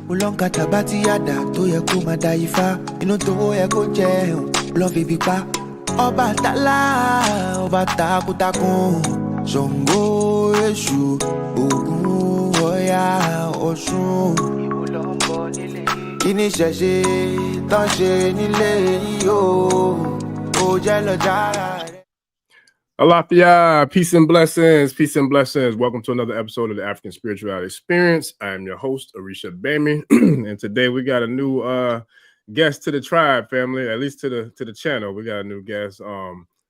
Ulonka tabati yada to ye ko madaifa. Inu to ye ko je love baby pa. Oba tala, oba takutakun. Songo Eshu, Ogun Oya Osun. Kini ṣẹ̀ṣe tán ṣe nílé yìí o. Ó jẹ́ lọ jára rẹ̀. Alafia, peace and blessings, peace and blessings. Welcome to another episode of the African Spirituality Experience. I am your host, Arisha Bami, and today we got a new guest to the tribe family, at least to the channel. We got a new guest.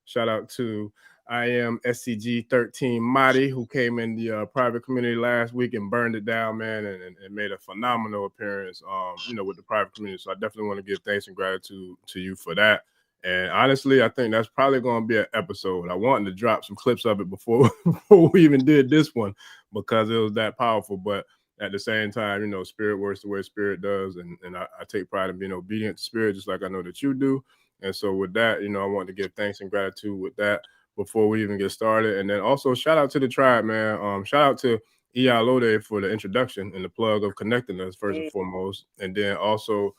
Shout out to I am SEG13 Mahri, who came in the private community last week and burned it down, man, and made a phenomenal appearance, with the private community. So I definitely want to give thanks and gratitude to you for that. And honestly, I think that's probably going to be an episode. I wanted to drop some clips of it before we even did this one because it was that powerful. But at the same time, spirit works the way spirit does. And I take pride in being obedient to spirit, just like I know that you do. And so with that, I want to give thanks and gratitude with that before we even get started. And then also shout out to the tribe, man. Shout out to Iyalode for the introduction and the plug of connecting us first and foremost. And then also,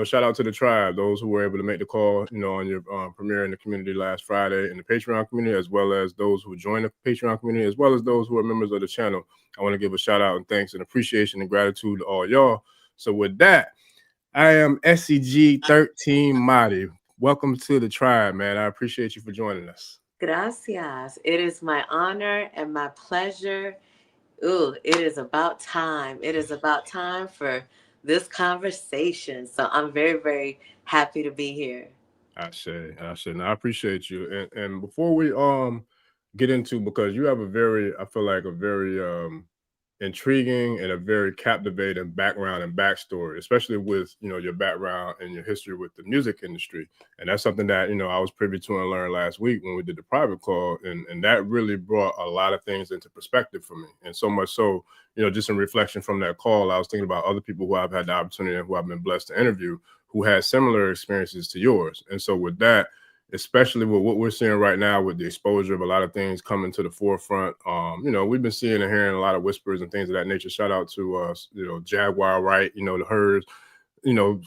shout out to the tribe, those who were able to make the call, on your premiere in the community last Friday in the Patreon community, as well as those who joined the Patreon community, as well as those who are members of the channel. I want to give a shout out and thanks and appreciation and gratitude to all y'all. So with that, I am SEG13 Mahri. Welcome to the tribe, man. I appreciate you for joining us. Gracias. It is my honor and my pleasure. Ooh, it is about time. It is about time for this conversation. So I'm very, very happy to be here. I appreciate you. And before we get into, because you have I feel like a very intriguing and a very captivating background and backstory, especially with your background and your history with the music industry. And that's something that I was privy to and learned last week when we did the private call, and that really brought a lot of things into perspective for me. And so much so, just in reflection from that call, I was thinking about other people who I've had the opportunity and who I've been blessed to interview who had similar experiences to yours. And so with that, especially with what we're seeing right now with the exposure of a lot of things coming to the forefront. We've been seeing and hearing a lot of whispers and things of that nature. Shout out to Jaguar Wright, the hers,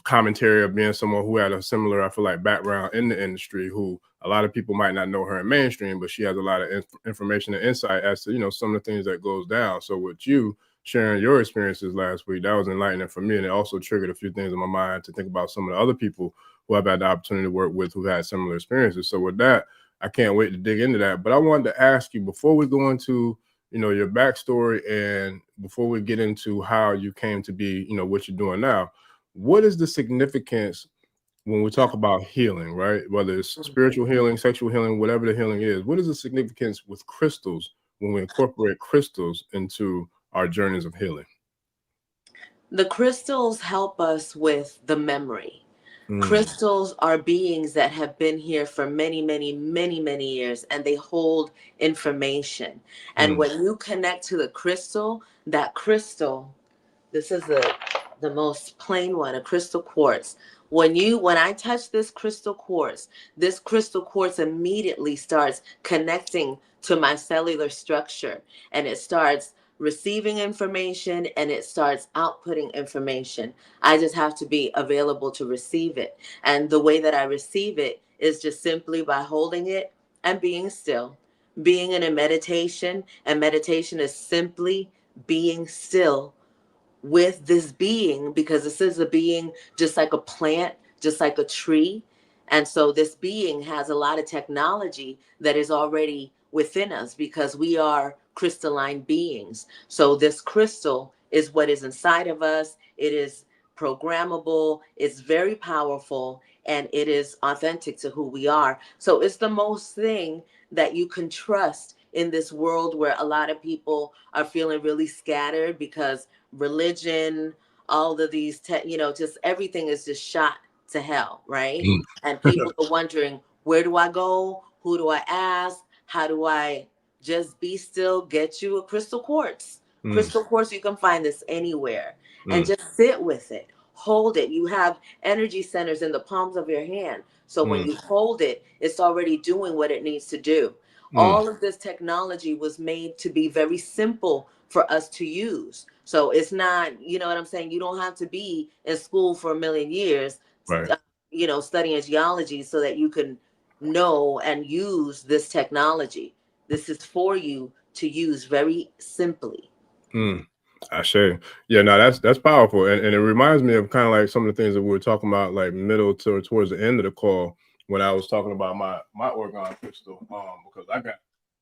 commentary of being someone who had a similar, I feel like, background in the industry, who a lot of people might not know her in mainstream, but she has a lot of information and insight as to, some of the things that goes down. So with you sharing your experiences last week, that was enlightening for me. And it also triggered a few things in my mind to think about some of the other people who I've had the opportunity to work with who had similar experiences. So with that, I can't wait to dig into that. But I wanted to ask you, before we go into, your backstory and before we get into how you came to be, what you're doing now, what is the significance when we talk about healing, right? Whether it's spiritual healing, sexual healing, whatever the healing is, what is the significance with crystals when we incorporate crystals into our journeys of healing? The crystals help us with the memory. Crystals are beings that have been here for many, many, many, many years, and they hold information. And when you connect to the crystal, that crystal, this is the most plain one, a crystal quartz. When I touch this crystal quartz immediately starts connecting to my cellular structure, and it starts receiving information and it starts outputting information. I just have to be available to receive it. And the way that I receive it is just simply by holding it and being still, being in a meditation. And meditation is simply being still with this being, because this is a being just like a plant, just like a tree. And so this being has a lot of technology that is already within us because we are crystalline beings. So this crystal is what is inside of us. It is programmable. It's very powerful, and it is authentic to who we are. So it's the most thing that you can trust in this world where a lot of people are feeling really scattered because religion, all of these, just everything is just shot to hell, right? And people are wondering, where do I go? Who do I ask? How do I just be still? Get you a crystal quartz. Crystal quartz, you can find this anywhere. And just sit with it. Hold it. You have energy centers in the palms of your hand. So when you hold it, it's already doing what it needs to do. All of this technology was made to be very simple for us to use. So it's not, you know what I'm saying? You don't have to be in school for a million years, Right. studying geology so that you can know and use this technology. This is for you to use very simply. I say, yeah, no, that's powerful, and it reminds me of kind of like some of the things that we were talking about, like middle to towards the end of the call when I was talking about my orgone crystal, because I got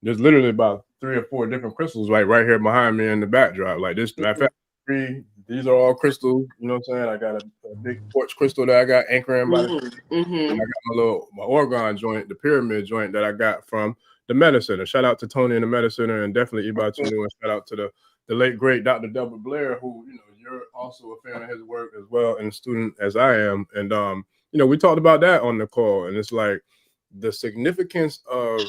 there's literally about 3 or 4 different crystals right here behind me in the backdrop. Like this, matter of fact, these are all crystals. You know what I'm saying? I got a big quartz crystal that I got anchoring by the. And I got my orgone joint, the pyramid joint that I got from the medicine. Shout out to Tony and the medicine, and definitely Ibachinu, and shout out to the late great Dr. Delbert Blair, who you're also a fan of his work as well, and a student as I am. And we talked about that on the call, and it's like the significance of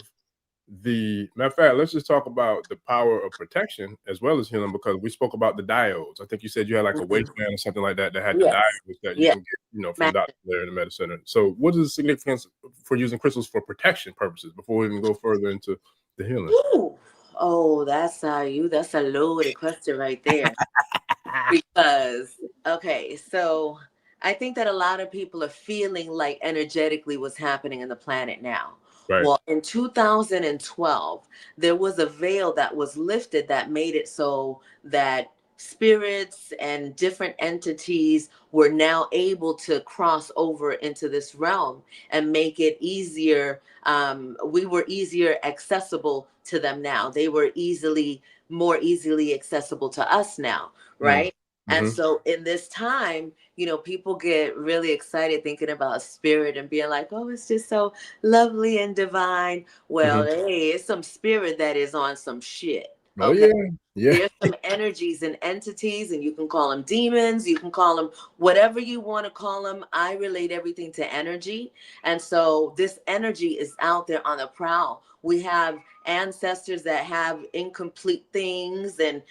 the matter of fact, let's just talk about the power of protection as well as healing, because we spoke about the diodes. I think you said you had like a waistband or something like that had the diodes that you can get, from Dr. Blair in the medicine center. So what is the significance for using crystals for protection purposes before we even go further into the healing? Ooh. Oh, that's a loaded question right there. Because, okay, so I think that a lot of people are feeling like energetically what's happening in the planet now. Right. Well, in 2012, there was a veil that was lifted that made it so that spirits and different entities were now able to cross over into this realm and make it easier. We were easier accessible to them now. They were more easily accessible to us now, right? And so in this time, people get really excited thinking about spirit and being like, oh, it's just so lovely and divine. Well, hey, it's some spirit that is on some shit. Okay. Oh, yeah. There's some energies and entities, and you can call them demons. You can call them whatever you want to call them. I relate everything to energy. And so this energy is out there on the prowl. We have ancestors that have incomplete things and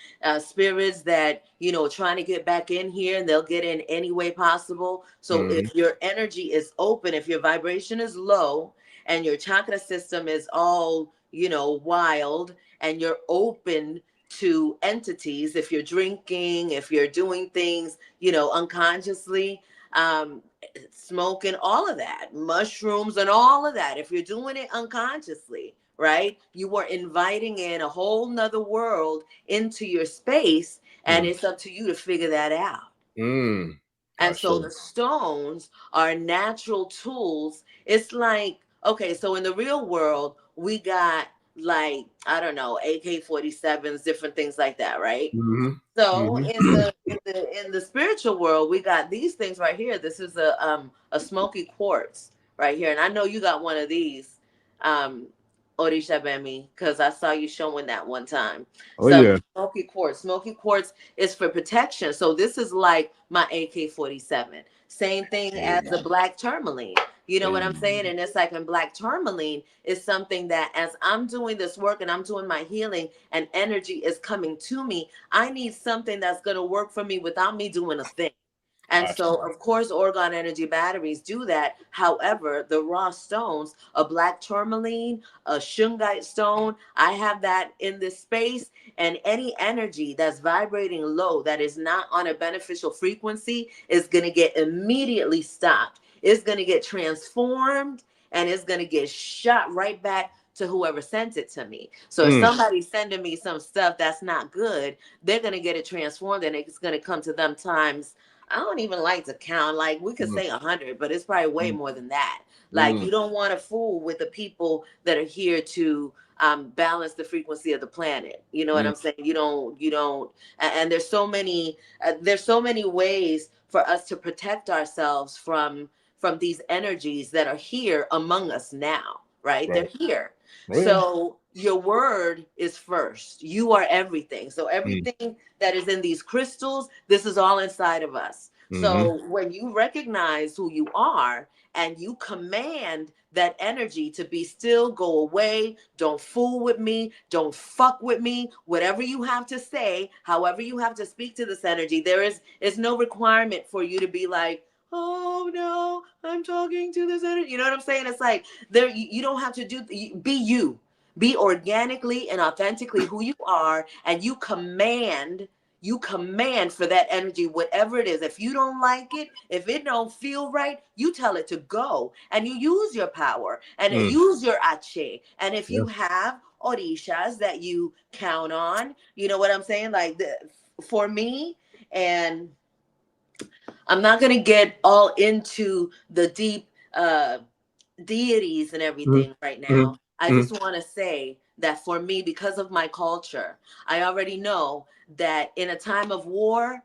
spirits that, trying to get back in here, and they'll get in any way possible. So if your energy is open, if your vibration is low and your chakra system is all, wild, and you're open to entities, if you're drinking, if you're doing things, unconsciously, smoking, all of that, mushrooms and all of that, if you're doing it unconsciously, right, you are inviting in a whole nother world into your space, and it's up to you to figure that out. And so the stones are natural tools. It's like, okay, so in the real world, we got, like, I don't know, AK-47s, different things like that, right? So in the spiritual world, we got these things right here. This is a smoky quartz right here, and I know you got one of these, Orisha Bemi, because I saw you showing that one time. Smoky quartz. Smoky quartz is for protection. So this is like my AK-47. Same thing as the black tourmaline. You know what I'm saying? And it's like in black tourmaline is something that as I'm doing this work and I'm doing my healing and energy is coming to me, I need something that's going to work for me without me doing a thing. And so, of course, orgone energy batteries do that. However, the raw stones, a black tourmaline, a shungite stone, I have that in this space. And any energy that's vibrating low, that is not on a beneficial frequency, is going to get immediately stopped. It's going to get transformed, and it's going to get shot right back to whoever sent it to me. So if somebody's sending me some stuff that's not good, they're going to get it transformed, and it's going to come to them times. I don't even like to count. Like, we could say 100, but it's probably way more than that. Like, you don't want to fool with the people that are here to balance the frequency of the planet. You know what I'm saying? You don't. And there's so many ways for us to protect ourselves from these energies that are here among us now. Right? They're here. So your word is first. You are everything. So everything that is in these crystals, this is all inside of us. So when you recognize who you are and you command that energy to be still, go away, don't fool with me, don't fuck with me, whatever you have to say, however you have to speak to this energy, there is no requirement for you to be like, oh no, I'm talking to this energy. You know what I'm saying? It's like, there, you don't have to be you. Be organically and authentically who you are, and you command for that energy, whatever it is. If you don't like it, if it don't feel right, you tell it to go, and you use your power and use your ache. And if you have orishas that you count on, you know what I'm saying? Like for me, and I'm not going to get all into the deep deities and everything right now. I just want to say that for me, because of my culture, I already know that in a time of war,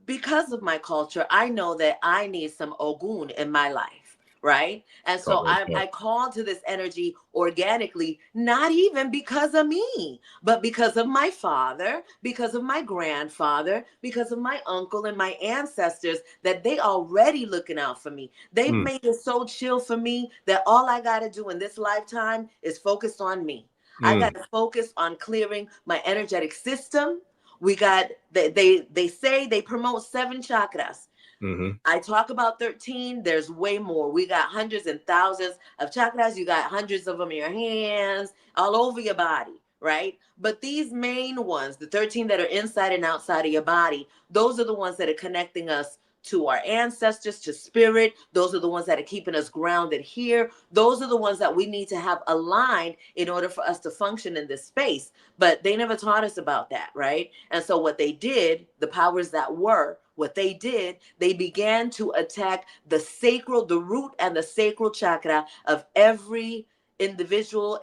because of my culture, I know that I need some Ogun in my life, right? And so I call to this energy organically, not even because of me, but because of my father, because of my grandfather, because of my uncle and my ancestors, that they already looking out for me. They've made it so chill for me that all I got to do in this lifetime is focus on me. I got to focus on clearing my energetic system. We got, they say they promote 7 chakras. I talk about 13. There's way more. We got hundreds and thousands of chakras. You got hundreds of them in your hands, all over your body, right? But these main ones, the 13 that are inside and outside of your body, those are the ones that are connecting us to our ancestors, to spirit. Those are the ones that are keeping us grounded here. Those are the ones that we need to have aligned in order for us to function in this space. But they never taught us about that, right? And so what they did, the powers that were, what they did, they began to attack the sacral, the root and the sacral chakra of every individual,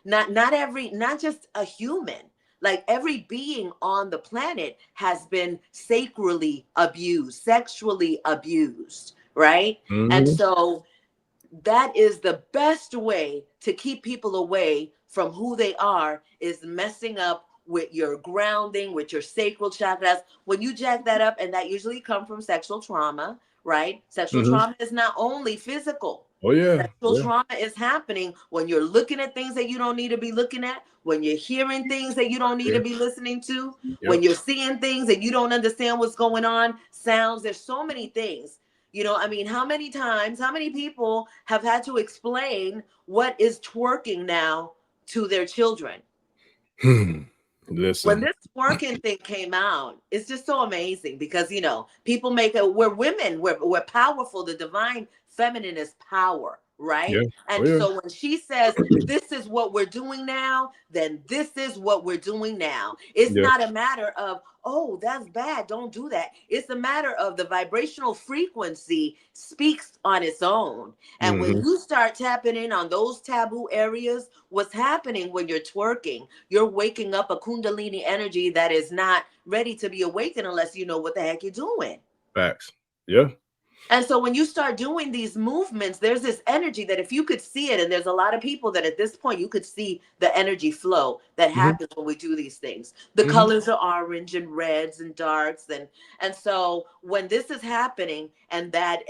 not just a human. Like every being on the planet has been sacrally abused, sexually abused, right? And so that is the best way to keep people away from who they are, is messing up with your grounding, with your sacral chakras. When you jack that up, and that usually comes from sexual trauma, right? Sexual trauma is not only physical. Oh yeah. Sexual trauma is happening when you're looking at things that you don't need to be looking at, when you're hearing things that you don't need to be listening to, when you're seeing things and you don't understand what's going on, sounds. There's so many things. You know, I mean, how many people have had to explain what is twerking now to their children? Listen. When this twerking thing came out, it's just so amazing because, you know, people make it, we're women, we're powerful. The divine feminine is power, right? And so when she says, this is what we're doing now, then this is what we're doing now. It's not a matter of, oh, that's bad, don't do that. It's a matter of the vibrational frequency speaks on its own. And when you start tapping in on those taboo areas, what's happening when you're twerking, you're waking up a kundalini energy that is not ready to be awakened unless you know what the heck you're doing. Facts. Yeah. And so when you start doing these movements, there's this energy that if you could see it, and there's a lot of people that at this point you could see the energy flow that happens when we do these things. The colors are orange and reds and darks, and so when this is happening, and that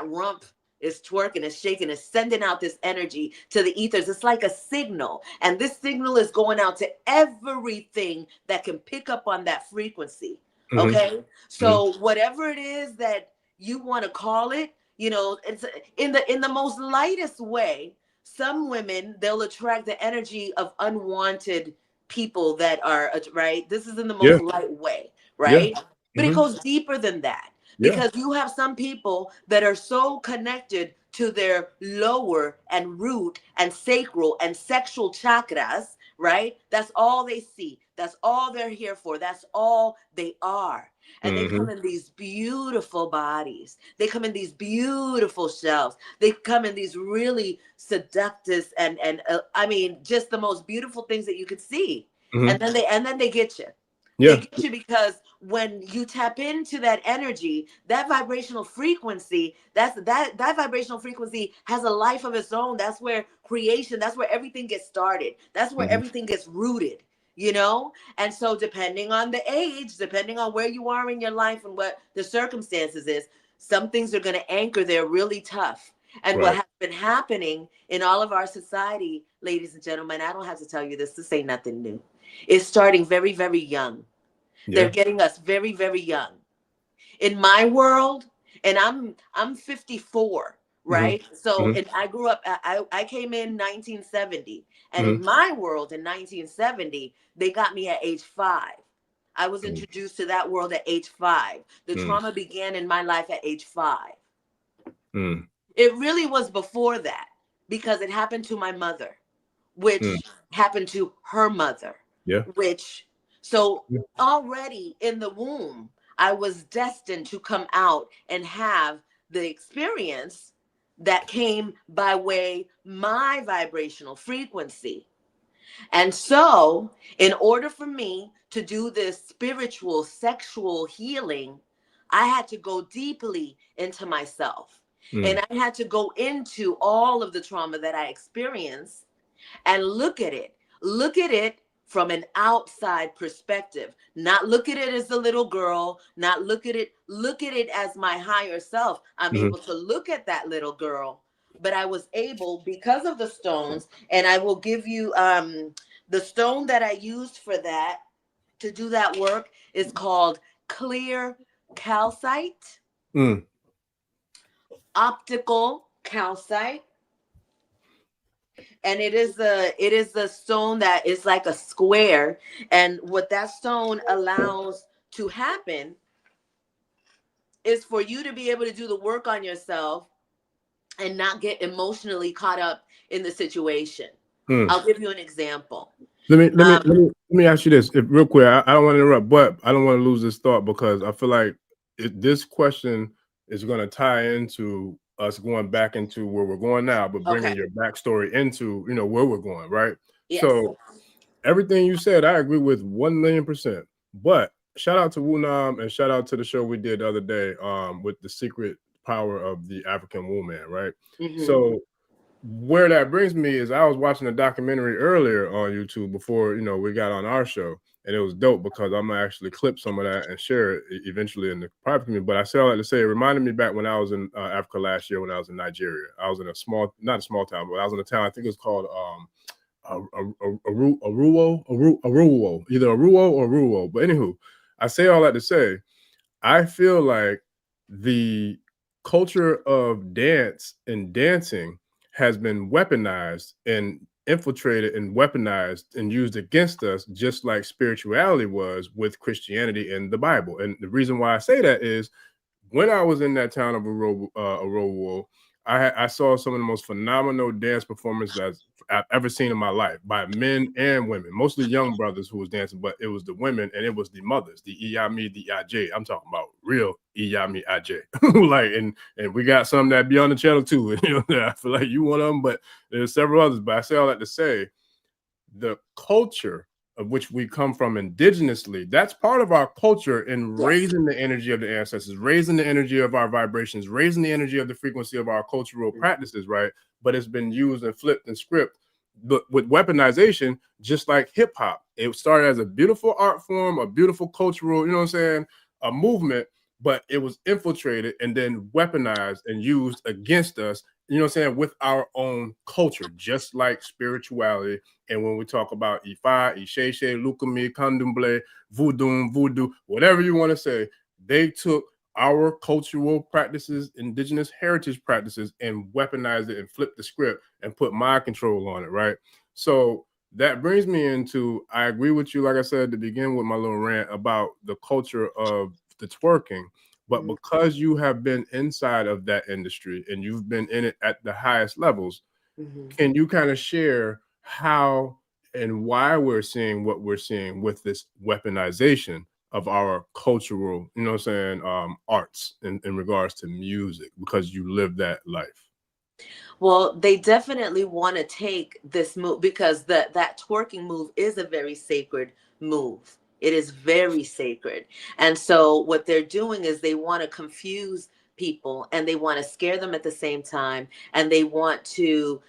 rump is twerking, is shaking, is sending out this energy to the ethers. It's like a signal, and this signal is going out to everything that can pick up on that frequency. Okay, so whatever it is that you want to call it, you know, it's in the most lightest way. Some women, they'll attract the energy of unwanted people that are right. This is in the most light way, right? But it goes deeper than that, because you have some people that are so connected to their lower and root and sacral and sexual chakras, right? That's all they see. That's all they're here for. That's all they are. And they come in these beautiful bodies. They come in these beautiful shells. They come in these really seductive and I mean, just the most beautiful things that you could see. And then they get you. They get you because when you tap into that energy, that vibrational frequency, that vibrational frequency has a life of its own. That's where creation, that's where everything gets started. That's where everything gets rooted, you know? And so depending on the age, depending on where you are in your life and what the circumstances is, some things are going to anchor there really tough. And what has been happening in all of our society, ladies and gentlemen, I don't have to tell you this to say nothing new. It's starting very, very young. They're getting us very, very young. In my world, and I'm 54, right? So, Mm-hmm. and I grew up, I came in 1970, and Mm-hmm. in my world in 1970, they got me at age 5. I was introduced to that world at age 5. The trauma began in my life at age 5. Mm-hmm. It really was before that, because it happened to my mother, which happened to her mother, Yeah. which, so already in the womb, I was destined to come out and have the experience that came by way my vibrational frequency. And so, in order for me to do this spiritual, sexual healing, I had to go deeply into myself. And I had to go into all of the trauma that I experienced and look at it from an outside perspective, not look at it as a little girl, not look at it as my higher self. I'm able to look at that little girl, but I was able, because of the stones, and I will give you the stone that I used for that, to do that work, is called clear calcite, Mm. optical calcite. And it is a stone that is like a square, and what that stone allows to happen is for you to be able to do the work on yourself and not get emotionally caught up in the situation. I'll give you an example. Let me ask you this real quick. I don't want to interrupt, but I don't want to lose this thought, because I feel like this question is going to tie into us going back into where we're going now, but bringing Okay. your backstory into, where we're going, right? Yes. So everything you said, I agree with 1,000,000%. But shout out to Wunam, and shout out to the show we did the other day with the secret power of the African woman, right? So where that brings me is, I was watching a documentary earlier on YouTube before we got on our show, and it was dope, because I'm gonna actually clip some of that and share it eventually in the private community. But I say all that to say, it reminded me back when I was in Africa last year, when I was in Nigeria. I was in not a small town, but I was in a town, I think it was called Aruwo, either Aruwo or Ruwo. But anywho, I say all that to say, I feel like the culture of dance and dancing has been weaponized and infiltrated and weaponized and used against us, just like spirituality was with Christianity and the Bible. And the reason why I say that is, when I was in that town of Arowo, I saw some of the most phenomenal dance performances I've ever seen in my life, by men and women, mostly young brothers who was dancing, but it was the women and it was the mothers, the Iyami, the Aj. I'm talking about real Iyami Aj. Like, and we got some that be on the channel too. I feel like you one of them, but there's several others. But I say all that to say, the culture of which we come from indigenously, that's part of our culture in raising the energy of the ancestors, raising the energy of our vibrations, raising the energy of the frequency of our cultural practices, right? But it's been used and flipped and scripted. But with weaponization, just like hip hop, it started as a beautiful art form, a beautiful cultural, a movement, but it was infiltrated and then weaponized and used against us, with our own culture, just like spirituality. And when we talk about Ifa, Isheshe, Lukumi, Candomblé, Voodoo, whatever you want to say, they took our cultural practices, indigenous heritage practices, and weaponized it and flipped the script and put mind control on it, right? So that brings me into, I agree with you, like I said, to begin with my little rant about the culture of the twerking. But because you have been inside of that industry and you've been in it at the highest levels, can you kind of share how and why we're seeing what we're seeing with this weaponization of our cultural, arts in regards to music, because you live that life? Well, they definitely want to take this move, because that twerking move is a very sacred move. It is very sacred. And so what they're doing is they want to confuse people, and they want to scare them at the same time. And they want to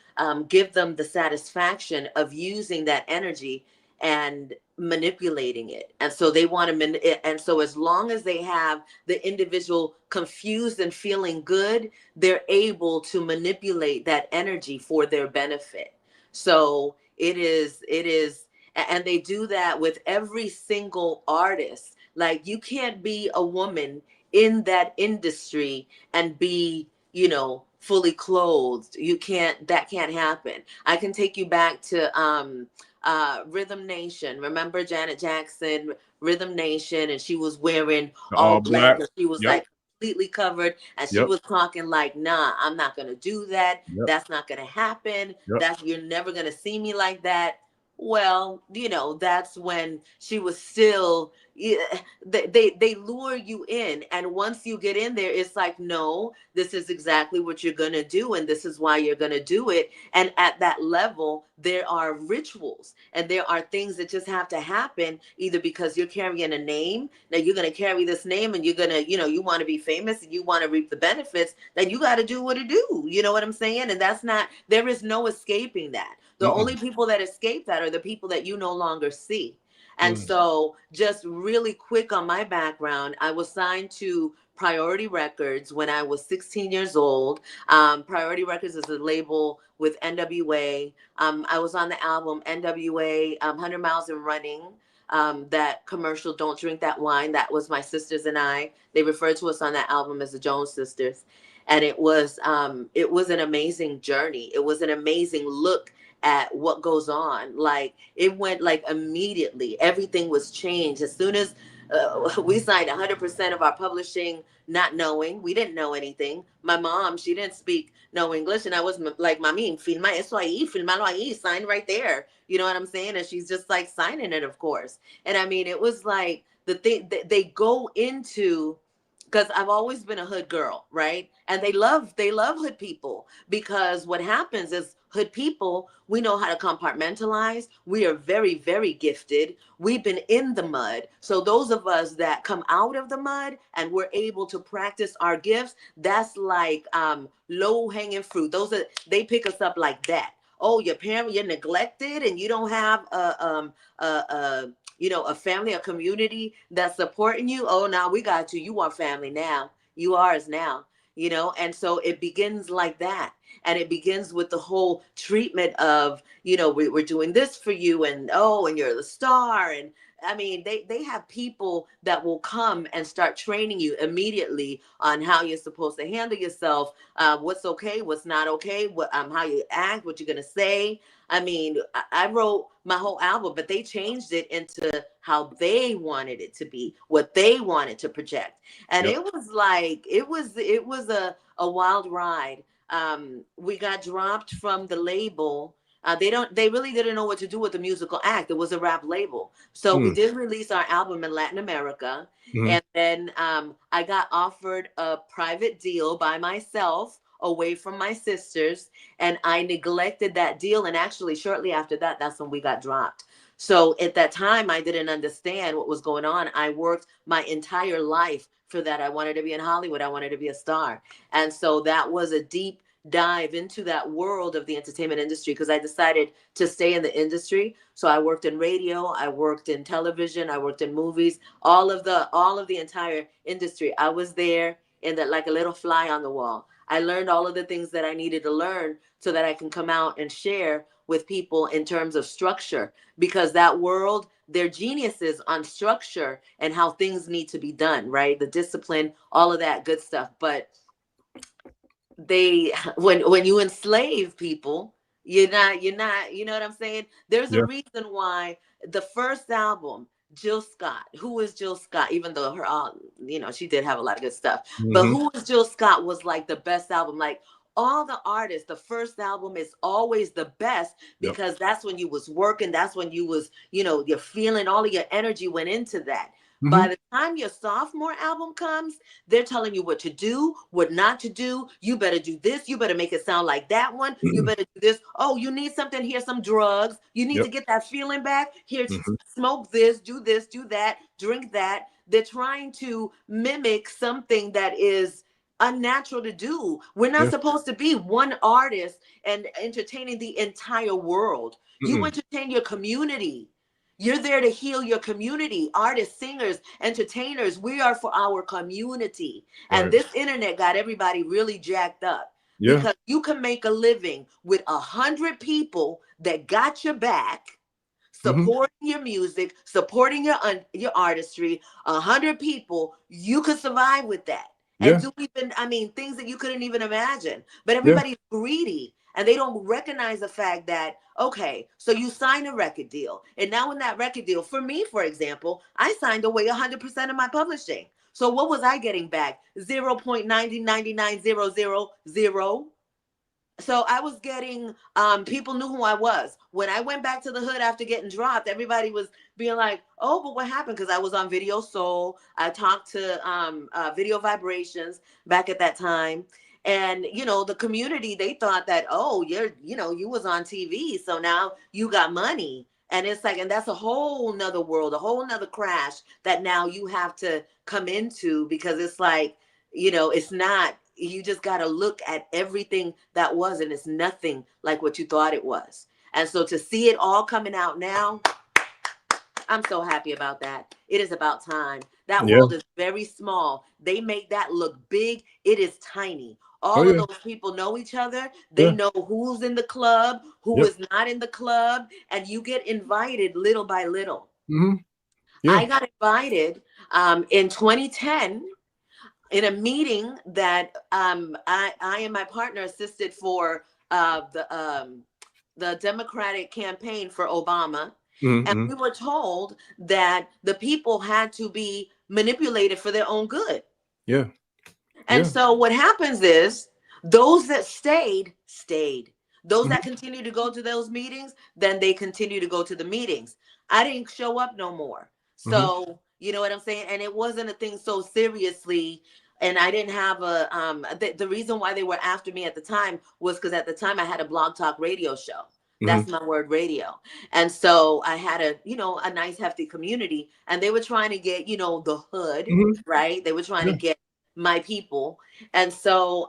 give them the satisfaction of using that energy and manipulating it. And so they want to, and so as long as they have the individual confused and feeling good, they're able to manipulate that energy for their benefit. So it is, and they do that with every single artist. Like, you can't be a woman in that industry and be, fully clothed. You can't, that can't happen. I can take you back to Rhythm Nation. Remember Janet Jackson, Rhythm Nation, and she was wearing The all all black, black. and she was Yep. like completely covered, and she Yep. was talking like, nah, I'm not gonna do that. Yep. That's not gonna happen. Yep. That's, you're never gonna see me like that. Well, that's when she was still, yeah, they lure you in, and once you get in there, it's like, no, this is exactly what you're gonna do, and this is why you're gonna do it. And at that level, there are rituals, and there are things that just have to happen, either because you're carrying a name. Now you're gonna carry this name, and you're gonna, you want to be famous, and you want to reap the benefits. Then you got to do what it do. You know what I'm saying? And that's not. There is no escaping that. The only people that escape that are the people that you no longer see. And so, just really quick on my background, I was signed to Priority Records when I was 16 years old. Priority Records is a label with NWA. I was on the album NWA 100 Miles and Running. That commercial, Don't Drink That Wine, that was my sisters and I. They referred to us on that album as the Jones Sisters. And it was an amazing journey. It was an amazing look at what goes on. Like, it went like immediately, everything was changed as soon as we signed 100% of our publishing, not knowing. We didn't know anything. My mom, she didn't speak no English, and I was like, mami, filma eso ahí, filmalo ahí, sign right there. You know what I'm saying? And she's just like signing it, of course. And I mean, it was like the thing that they go into, because I've always been a hood girl, right? And they love hood people, because what happens is, hood people, we know how to compartmentalize. We are very, very gifted. We've been in the mud. So those of us that come out of the mud and we're able to practice our gifts, that's like low hanging fruit. They pick us up like that. Oh, you're neglected, and you don't have a family, a community that's supporting you. Oh, now we got you. You are family now. You are ours now. And so it begins like that. And it begins with the whole treatment of, we're doing this for you, and and you're the star. And I mean, they have people that will come and start training you immediately on how you're supposed to handle yourself, what's okay, what's not okay, how you act, what you're gonna say. I mean, I wrote my whole album, but they changed it into how they wanted it to be, what they wanted to project. And Yep. it was like, it was a wild ride. We got dropped from the label. They really didn't know what to do with the musical act. It was a rap label. So we did release our album in Latin America. And then I got offered a private deal by myself away from my sisters, and I neglected that deal. And actually, shortly after that, that's when we got dropped. So at that time, I didn't understand what was going on. I worked my entire life for that. I wanted to be in Hollywood. I wanted to be a star. And so that was a deep dive into that world of the entertainment industry, because I decided to stay in the industry. So I worked in radio, I worked in television, I worked in movies, all of the entire industry. I was there in that, like a little fly on the wall. I learned all of the things that I needed to learn so that I can come out and share with people in terms of structure, because that world, they're geniuses on structure and how things need to be done, right? The discipline, all of that good stuff. But when you enslave people, you're not, you know what I'm saying? There's a Yeah. reason why the first album, Jill Scott, who is Jill Scott, even though she did have a lot of good stuff, but Who is Jill Scott was like the best album. Like, all the artists, the first album is always the best, Yep. because that's when you was working, that's when you was, you're feeling, all of your energy went into that. By the time your sophomore album comes, they're telling you what to do, what not to do. You better do this. You better make it sound like that one. You better do this. Oh, you need something. Here's some drugs. You need Yep. to get that feeling back. Here, Mhm. smoke this, do that, drink that. They're trying to mimic something that is unnatural to do. We're not Yeah. supposed to be one artist and entertaining the entire world. You entertain your community. You're there to heal your community. Artists, singers, entertainers, we are for our community. And Right. this internet got everybody really jacked up, Yeah. because you can make a living with 100 people that got your back, supporting your music, supporting your artistry. 100 people, you could survive with that. and Yeah. do even, I mean, things that you couldn't even imagine. But Yeah. everybody's greedy and they don't recognize the fact that, okay, so you sign a record deal. And now in that record deal, for me, for example, I signed away 100% of my publishing. So what was I getting back? 0.9099000. So I was getting, people knew who I was. When I went back to the hood after getting dropped, everybody was being like, oh, but what happened? Because I was on Video Soul. I talked to Video Vibrations back at that time. And, you know, the community, they thought that, oh, you was on TV, so now you got money. And it's like, and that's a whole nother world, a whole nother crash that now you have to come into, because it's like, it's not, you just got to look at everything that was, and it's nothing like what you thought it was. And so to see it all coming out now, I'm so happy about that. It is about time. That Yeah. world is very small. They make that look big. It is tiny. All of those people know each other. They know who's in the club, who is not in the club, and you get invited little by little. Mm-hmm. Yeah. I got invited in 2010 in a meeting that I and my partner assisted for the Democratic campaign for Obama. Mm-hmm. And we were told that the people had to be manipulated for their own good. Yeah. And so what happens is those that stayed. Those that Mm-hmm. continue to go to those meetings, then they continue to go to the meetings. I didn't show up no more. So, you know what I'm saying? And it wasn't a thing so seriously. And I didn't have the reason why they were after me at the time was because at the time I had a blog talk radio show. That's my word, radio. And so I had a nice hefty community, and they were trying to get, the hood, right? They were trying to get my people. And so,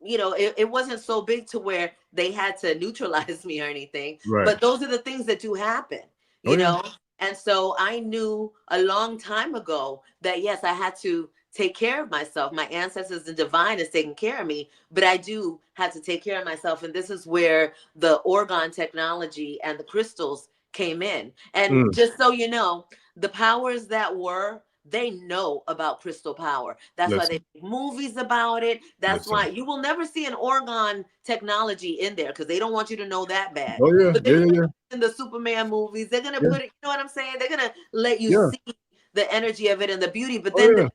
it wasn't so big to where they had to neutralize me or anything, but those are the things that do happen, you know? And so I knew a long time ago that, yes, I had to take care of myself. My ancestors and divine is taking care of me, but I do have to take care of myself. And this is where the orgone technology and the crystals came in. And just so you know, the powers that were, they know about crystal power. That's why they make movies about it. That's why you will never see an orgone technology in there, because they don't want you to know that bad. But they're gonna put it in the Superman movies. They're gonna put it, you know what I'm saying? They're gonna let you see the energy of it and the beauty. But then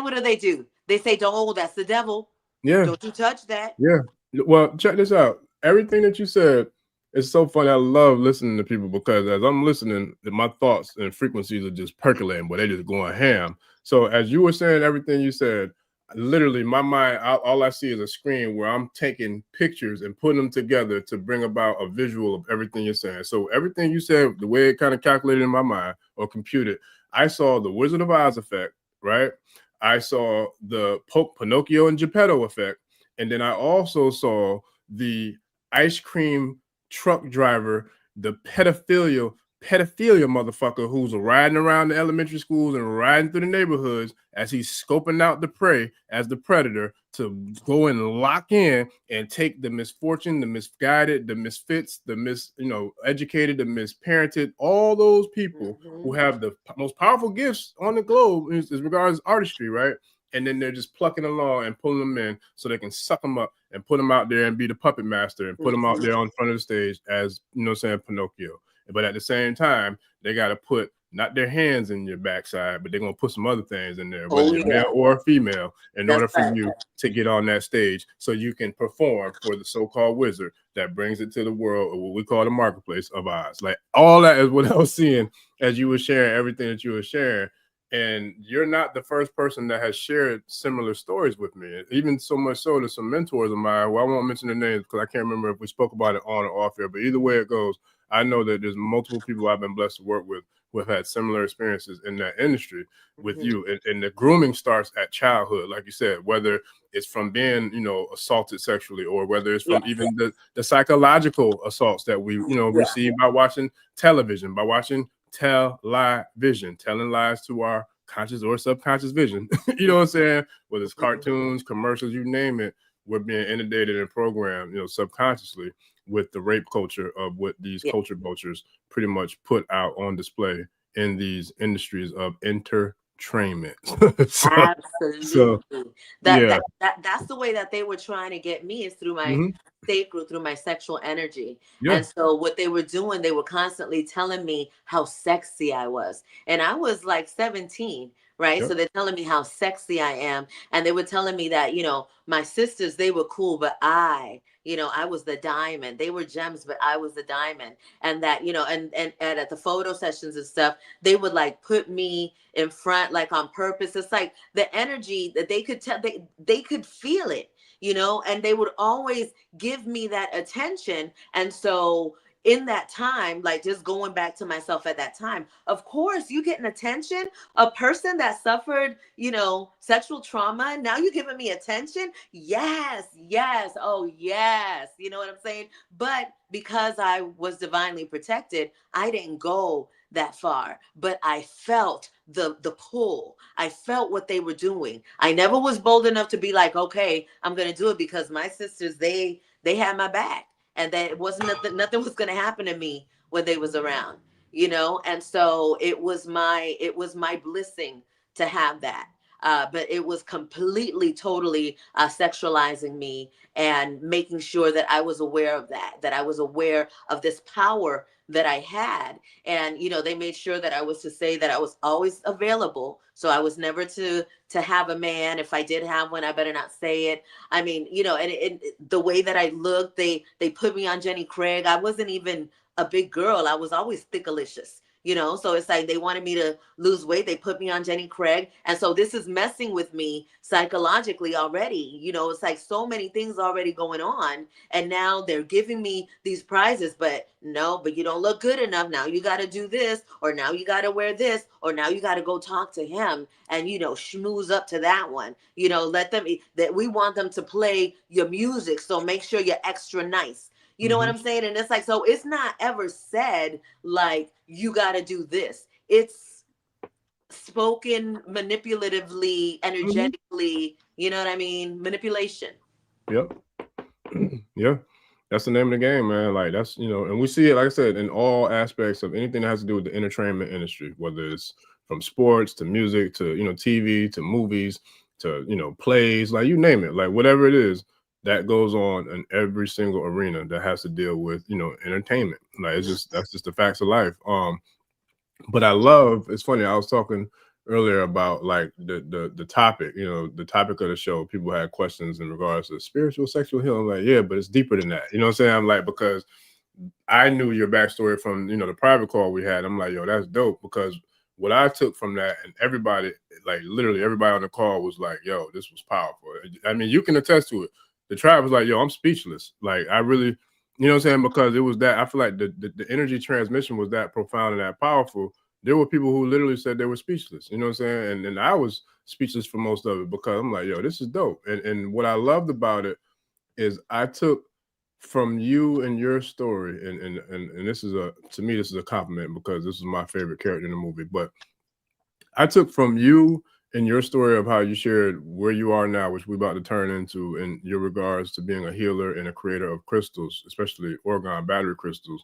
what do? They say, "Oh, that's the devil. Don't you touch that." Yeah. Well, check this out. Everything that you said is so funny. I love listening to people, because as I'm listening, my thoughts and frequencies are just percolating, but they're just going ham. So as you were saying everything you said, literally my mind, all I see is a screen where I'm taking pictures and putting them together to bring about a visual of everything you're saying. So everything you said, the way it kind of calculated in my mind or computed, I saw the Wizard of Oz effect, right? I saw the Pinocchio and Geppetto effect. And then I also saw the ice cream truck driver, the pedophilia motherfucker who's riding around the elementary schools and riding through the neighborhoods as he's scoping out the prey as the predator to go and lock in and take the misfortune, the misguided, the misfits, the educated, the misparented, all those people who have the most powerful gifts on the globe as regards artistry, right? And then they're just plucking along and pulling them in so they can suck them up and put them out there and be the puppet master and put them out there on front of the stage as, Pinocchio. But at the same time, they got to put not their hands in your backside, but they're going to put some other things in there, whether you're male or female, in order for you to get on that stage so you can perform for the so-called wizard that brings it to the world, or what we call the marketplace of Oz. Like, all that is what I was seeing as you were sharing everything that you were sharing. And you're not the first person that has shared similar stories with me. Even so much so that some mentors of mine, well, I won't mention their names because I can't remember if we spoke about it on or off here, but either way it goes, I know that there's multiple people I've been blessed to work with who have had similar experiences in that industry with you. And the grooming starts at childhood, like you said, whether it's from being, assaulted sexually, or whether it's from even the psychological assaults that we, receive by watching television, by watching television, telling lies to our conscious or subconscious vision. You know what I'm saying? Whether it's cartoons, commercials, you name it, we're being inundated and programmed, subconsciously with the rape culture of what these culture vultures pretty much put out on display in these industries of entertainment. entertainment. Absolutely. Yeah. That's the way that they were trying to get me, is through my Mhm. sacral, through my sexual energy. Yeah. And so what they were doing, they were constantly telling me how sexy I was. And I was like 17, right? Yep. So they're telling me how sexy I am. And they were telling me that, you know, my sisters, they were cool, but you know, I was the diamond. They were gems, but I was the diamond. And that, you know, and at the photo sessions and stuff, they would like put me in front, like on purpose. It's like the energy that they could tell, they could feel it, you know, and they would always give me that attention. And so in that time, like just going back to myself at that time, of course you getting attention. A person that suffered, you know, sexual trauma, now you're giving me attention. Yes, oh yes, you know what I'm saying? But because I was divinely protected, I didn't go that far, but I felt the pull. I felt what they were doing. I never was bold enough to be like, okay, I'm gonna do it, because my sisters, they had my back, and that it wasn't nothing was gonna happen to me when they was around, you know. And so it was my blessing to have that. But it was completely, totally sexualizing me, and making sure that I was aware of that I was aware of this power that I had. And you know, they made sure that I was to say that I was always available, so I was never to have a man. If I did have one, I better not say it. I mean, you know, and the way that I looked, they put me on Jenny Craig. I wasn't even a big girl. I was always thickalicious, you know. So it's like they wanted me to lose weight, they put me on Jenny Craig. And so this is messing with me psychologically already, you know. It's like so many things already going on, and now they're giving me these prizes, but no, but you don't look good enough. Now you got to do this, or now you got to wear this, or now you got to go talk to him and, you know, schmooze up to that one, you know. Let them, that we want them to play your music, so make sure you're extra nice, you know what I'm saying? And it's like, so it's not ever said like you got to do this. It's spoken manipulatively, energetically, you know what I mean? Manipulation. Yep. Yeah. That's the name of the game, man. Like that's, you know, and we see it, like I said, in all aspects of anything that has to do with the entertainment industry, whether it's from sports to music to, you know, TV to movies to, you know, plays, like you name it, like whatever it is that goes on in every single arena that has to deal with, you know, entertainment. Like it's just, that's just the facts of life. But I love, it's funny, I was talking earlier about like the topic, you know, the topic of the show. People had questions in regards to spiritual sexual healing. I'm like, yeah, but it's deeper than that. You know what I'm saying? I'm like, because I knew your backstory from, you know, the private call we had. I'm like, yo, that's dope, because what I took from that, and everybody, like literally everybody on the call was like, yo, this was powerful. I mean, you can attest to it. The tribe was like, yo, I'm speechless. Like I really, you know what I'm saying? Because it was that, I feel like the energy transmission was that profound and that powerful. There were people who literally said they were speechless, you know what I'm saying? And I was speechless for most of it, because I'm like, yo, this is dope. And what I loved about it is I took from you and your story, and this is a, to me, this is a compliment, because this is my favorite character in the movie. But I took from you and your story of how you shared where you are now, which we're about to turn into, in your regards to being a healer and a creator of crystals, especially orgone battery crystals.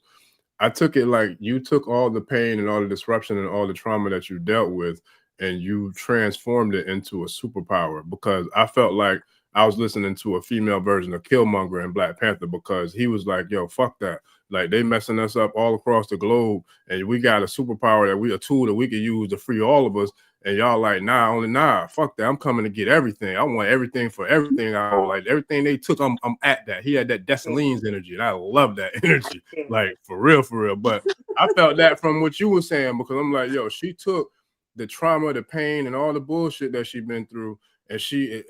I took it like you took all the pain and all the disruption and all the trauma that you dealt with, and you transformed it into a superpower, because I felt like I was listening to a female version of Killmonger in Black Panther, because he was like, yo, fuck that. Like they messing us up all across the globe, and we got a superpower, that we, a tool that we can use to free all of us. And y'all like, nah, fuck that. I'm coming to get everything. I want everything for everything. I want, like everything they took, I'm at that. He had that Dessalines energy, and I love that energy. Like for real. But I felt that from what you were saying, because I'm like, yo, she took the trauma, the pain, and all the bullshit that she'd been through, and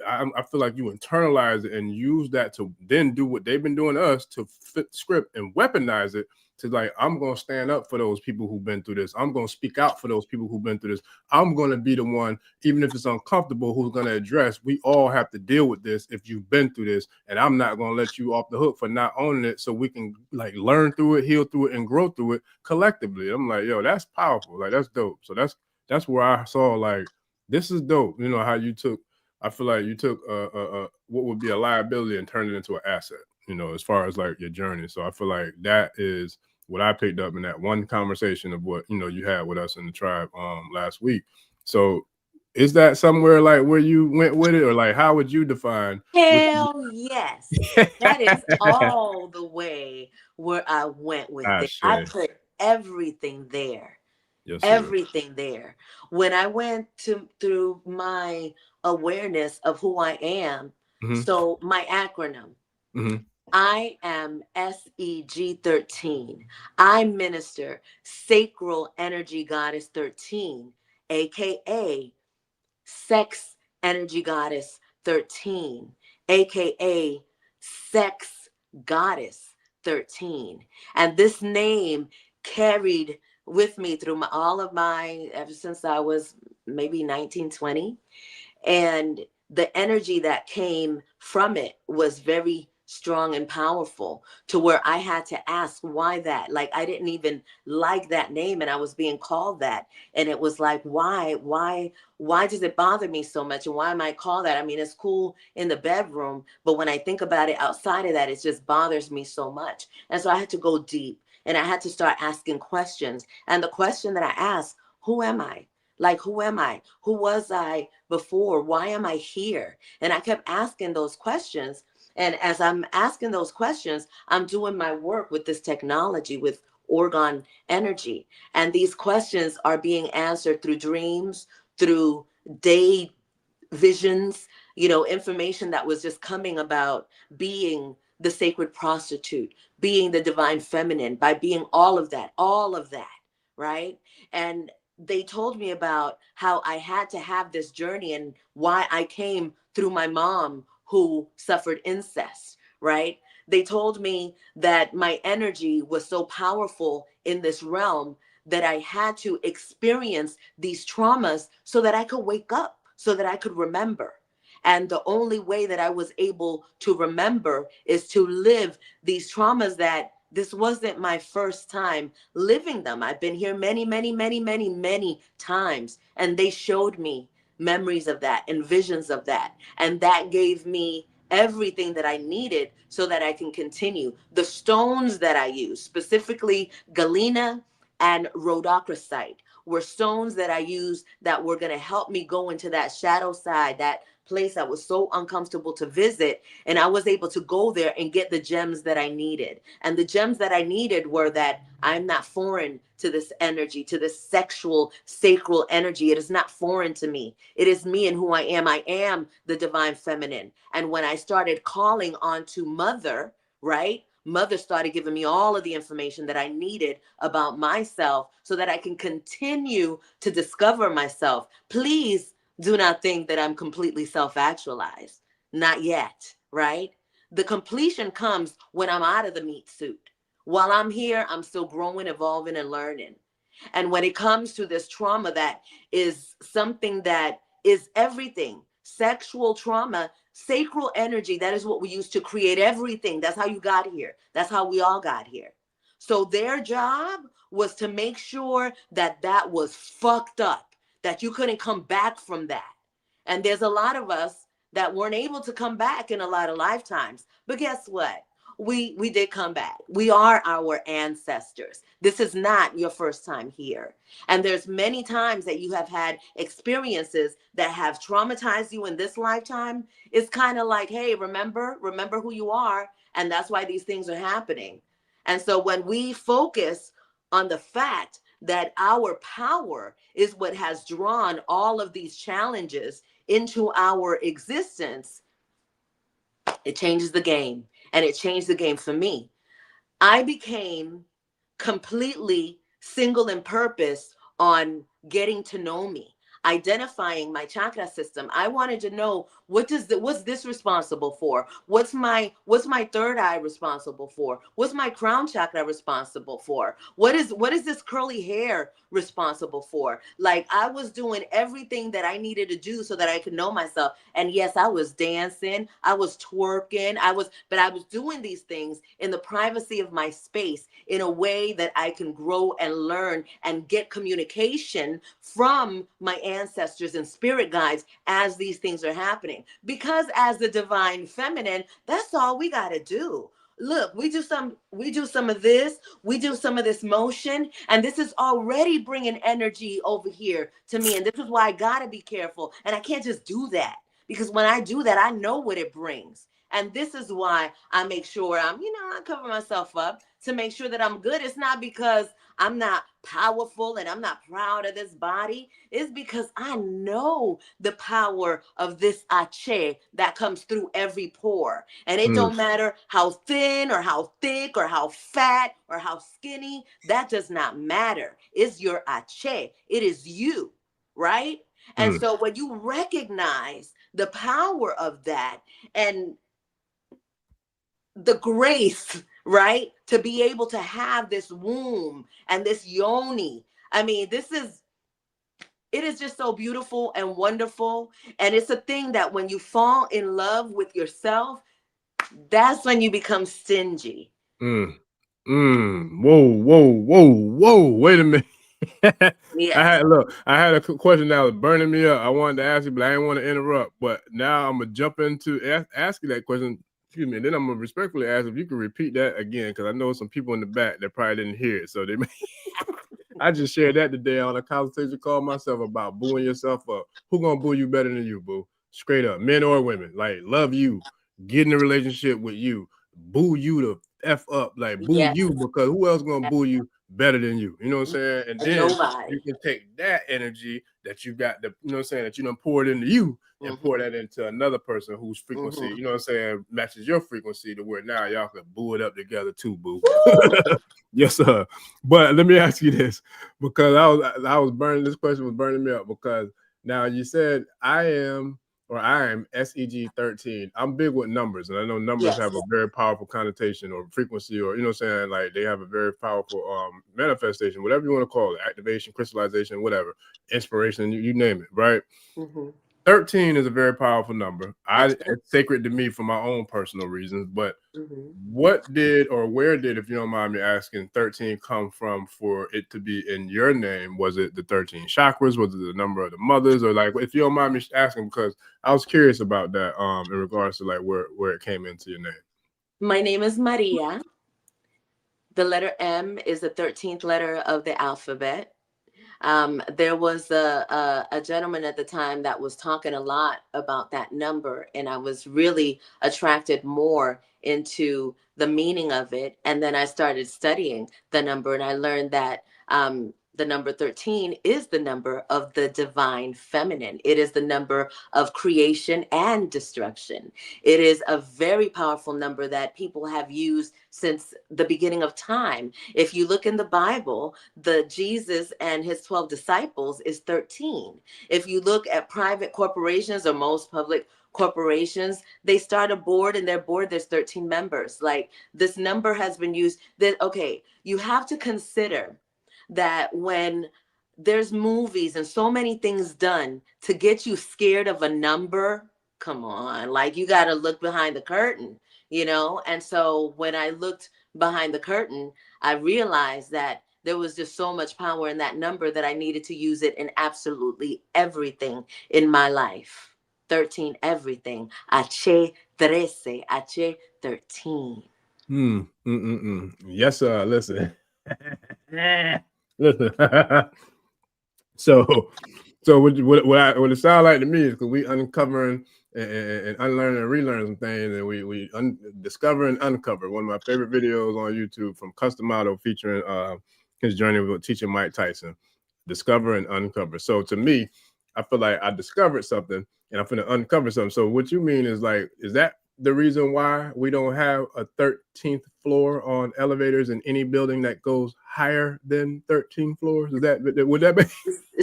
I feel like you internalize it and use that to then do what they've been doing to us, to flip the script and weaponize it to like, I'm going to stand up for those people who've been through this. I'm going to speak out for those people who've been through this. I'm going to be the one, even if it's uncomfortable, who's going to address, we all have to deal with this if you've been through this. And I'm not going to let you off the hook for not owning it, so we can like learn through it, heal through it, and grow through it collectively. I'm like, yo, that's powerful. Like that's dope. So that's where I saw like, this is dope. You know, how you took, I feel like you took what would be a liability and turned it into an asset, you know, as far as like your journey. So I feel like that is what I picked up in that one conversation of what, you know, you had with us in the tribe last week. So Is that somewhere like where you went with it, or like how would you define what Hell yes. That is all the way where I went with I it. I say? put everything there. Yes, ma'am. Everything there. When I went through my awareness of who I am, Mhm, so my acronym, mhm, I am SEG13. I minister Sacral Energy Goddess 13, aka Sex Energy Goddess 13, aka Sex Goddess 13. And this name carried with me through all of my, ever since I was maybe 19, 20. And the energy that came from it was very strong and powerful, to where I had to ask why that. Like, I didn't even like that name, and I was being called that. And it was like, why does it bother me so much? And why am I called that? I mean, it's cool in the bedroom, but when I think about it outside of that, it just bothers me so much. And so I had to go deep, and I had to start asking questions. And the question that I asked, who am I? Like, who am I? Who was I before? Why am I here? And I kept asking those questions. And as I'm asking those questions, I'm doing my work with this technology, with organ energy. And these questions are being answered through dreams, through day visions, information that was just coming about being the sacred prostitute, being the divine feminine, by being all of that, right? And they told me about how I had to have this journey, and why I came through my mom who suffered incest, right? They told me that my energy was so powerful in this realm that I had to experience these traumas so that I could wake up, so that I could remember. And the only way that I was able to remember is to live these traumas, that this wasn't my first time living them. I've been here many, many, many, many, many times. And they showed me memories of that and visions of that. And that gave me everything that I needed so that I can continue. The stones that I use, specifically galena and rhodochrosite, were stones that I used that were going to help me go into that shadow side, that place that was so uncomfortable to visit. And I was able to go there and get the gems that I needed. And the gems that I needed were that I'm not foreign to this energy, to this sexual, sacral energy. It is not foreign to me. It is me and who I am. I am the divine feminine. And when I started calling on to Mother, right? Mother started giving me all of the information that I needed about myself so that I can continue to discover myself. Please do not think that I'm completely self-actualized. Not yet, right? The completion comes when I'm out of the meat suit. While I'm here, I'm still growing, evolving, and learning. And when it comes to this trauma, that is something that is everything. Sexual trauma, sacral energy, that is what we use to create everything. That's how you got here. That's how we all got here. So their job was to make sure that that was fucked up, that you couldn't come back from that. And there's a lot of us that weren't able to come back in a lot of lifetimes. But guess what? We did come back. We are our ancestors. This is not your first time here. And there's many times that you have had experiences that have traumatized you in this lifetime. It's kind of like, hey, remember who you are. And that's why these things are happening. And so when we focus on the fact that our power is what has drawn all of these challenges into our existence, it changes the game. And it changed the game for me. I became completely single in purpose on getting to know me, identifying my chakra system. I wanted to know, what's this responsible for? What's my third eye responsible for? What's my crown chakra responsible for? What is this curly hair responsible for? Like, I was doing everything that I needed to do so that I could know myself. And yes, I was dancing, I was twerking, but I was doing these things in the privacy of my space, in a way that I can grow and learn and get communication from my ancestors and spirit guides as these things are happening. Because as the divine feminine, that's all we got to do. look, we do some of this, we do some of this motion, and this is already bringing energy over here to me. And this is why I gotta be careful. And I can't just do that, because when I do that, I know what it brings. And this is why I make sure I cover myself up to make sure that I'm good. It's not because I'm not powerful and I'm not proud of this body. It's because I know the power of this ache that comes through every pore. And it don't matter how thin or how thick or how fat or how skinny, that does not matter. It's your ache. It is you, right? And so when you recognize the power of that and the grace, right, to be able to have this womb and this yoni. I mean, it is just so beautiful and wonderful. And it's a thing that when you fall in love with yourself, that's when you become stingy. Whoa. Wait a minute. Yes. I had a question that was burning me up. I wanted to ask you, but I didn't want to interrupt. But now I'm gonna jump into ask you that question. Excuse me. And then I'm gonna respectfully ask if you can repeat that again, because I know some people in the back that probably didn't hear it. So they may I just shared that today on a conversation call myself about booing yourself up. Who gonna boo you better than you, boo? Straight up, men or women. Like, love you, get in a relationship with you, boo you to F up, like boo Yes. you, because who else gonna boo you better than you? You know what I'm saying? And then Nobody. you can take that energy that you got, you know what I'm saying, that you done poured into you, and pour that into another person whose frequency, you know what I'm saying, matches your frequency, to where now y'all can boo it up together too, boo. Yes, sir. But let me ask you this, because I was burning, this question was burning me up, because now you said I am SEG13. I'm big with numbers, and I know numbers have a very powerful connotation or frequency, or, you know what I'm saying, like they have a very powerful manifestation, whatever you want to call it, activation, crystallization, whatever, inspiration, you name it, right? 13 is a very powerful number. It's sacred to me for my own personal reasons, but what did, or where did, if you don't mind me asking, 13 come from for it to be in your name? Was it the 13 chakras? Was it the number of the mothers? Or, like, if you don't mind me asking, because I was curious about that in regards to like where it came into your name. My name is Maria. The letter M is the 13th letter of the alphabet. There was a gentleman at the time that was talking a lot about that number, and I was really attracted more into the meaning of it. And then I started studying the number, and I learned that the number 13 is the number of the divine feminine. It is the number of creation and destruction. It is a very powerful number that people have used since the beginning of time. If you look in the Bible, the Jesus and his 12 disciples is 13. If you look at private corporations or most public corporations, they start a board, and their board, there's 13 members. Like, this number has been used. That, okay, you have to consider that when there's movies and so many things done to get you scared of a number, come on, like, you got to look behind the curtain, you know? And so when I looked behind the curtain, I realized that there was just so much power in that number that I needed to use it in absolutely everything in my life. 13, everything. H13, H13. Yes, sir. Listen. Listen. So what it sounds like to me is, because we uncovering and unlearning and relearning some things, and we discover and uncover. One of my favorite videos on YouTube from Customato, featuring his journey with teaching Mike Tyson. Discover and uncover. So to me, I feel like I discovered something, and I'm going to uncover something. So what you mean is, like, is that the reason why we don't have a 13th floor on elevators in any building that goes higher than 13 floors? Would that be?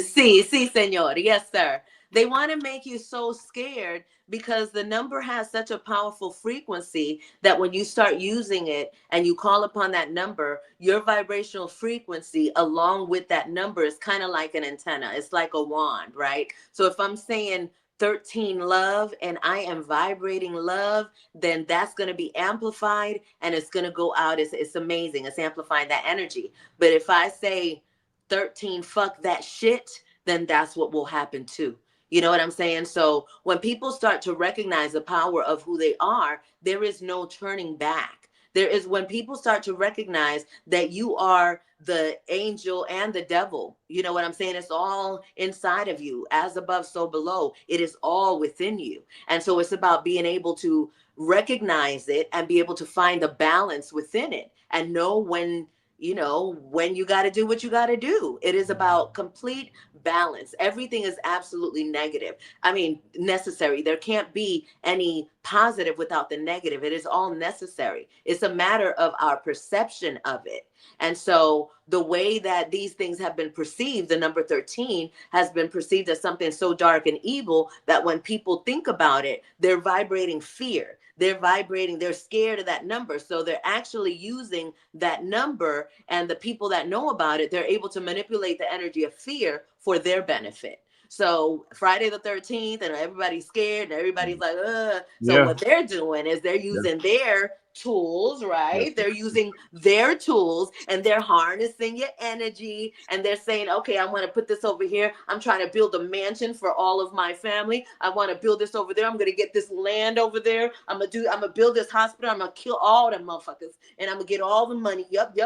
Sí, señor. Yes, sir. They want to make you so scared because the number has such a powerful frequency that when you start using it and you call upon that number, your vibrational frequency along with that number is kind of like an antenna. It's like a wand, right? So if I'm saying 13 love and I am vibrating love, then that's going to be amplified and it's going to go out. It's amazing. It's amplifying that energy. But if I say 13 fuck that shit, then that's what will happen too. You know what I'm saying? So when people start to recognize the power of who they are, there is no turning back. There is when people start to recognize that you are the angel and the devil. You know what I'm saying? It's all inside of you, as above, so below. It is all within you. And so it's about being able to recognize it and be able to find a balance within it and know when, you know, when you got to do what you got to do. It is about complete balance. Everything is absolutely negative. I mean, necessary. There can't be any positive without the negative. It is all necessary. It's a matter of our perception of it. And so the way that these things have been perceived, the number 13 has been perceived as something so dark and evil that when people think about it, they're vibrating fear. They're scared of that number. So they're actually using that number, and the people that know about it, they're able to manipulate the energy of fear for their benefit. So Friday the 13th, and everybody's scared, and everybody's like, ugh. So what they're doing is they're using their tools, right? They're using their tools, and they're harnessing your energy, and they're saying, okay, I want to put this over here. I'm trying to build a mansion for all of my family. I want to build this over there. I'm going to get this land over there. I'm going to build this hospital. I'm going to kill all them motherfuckers, and I'm going to get all the money. Yep.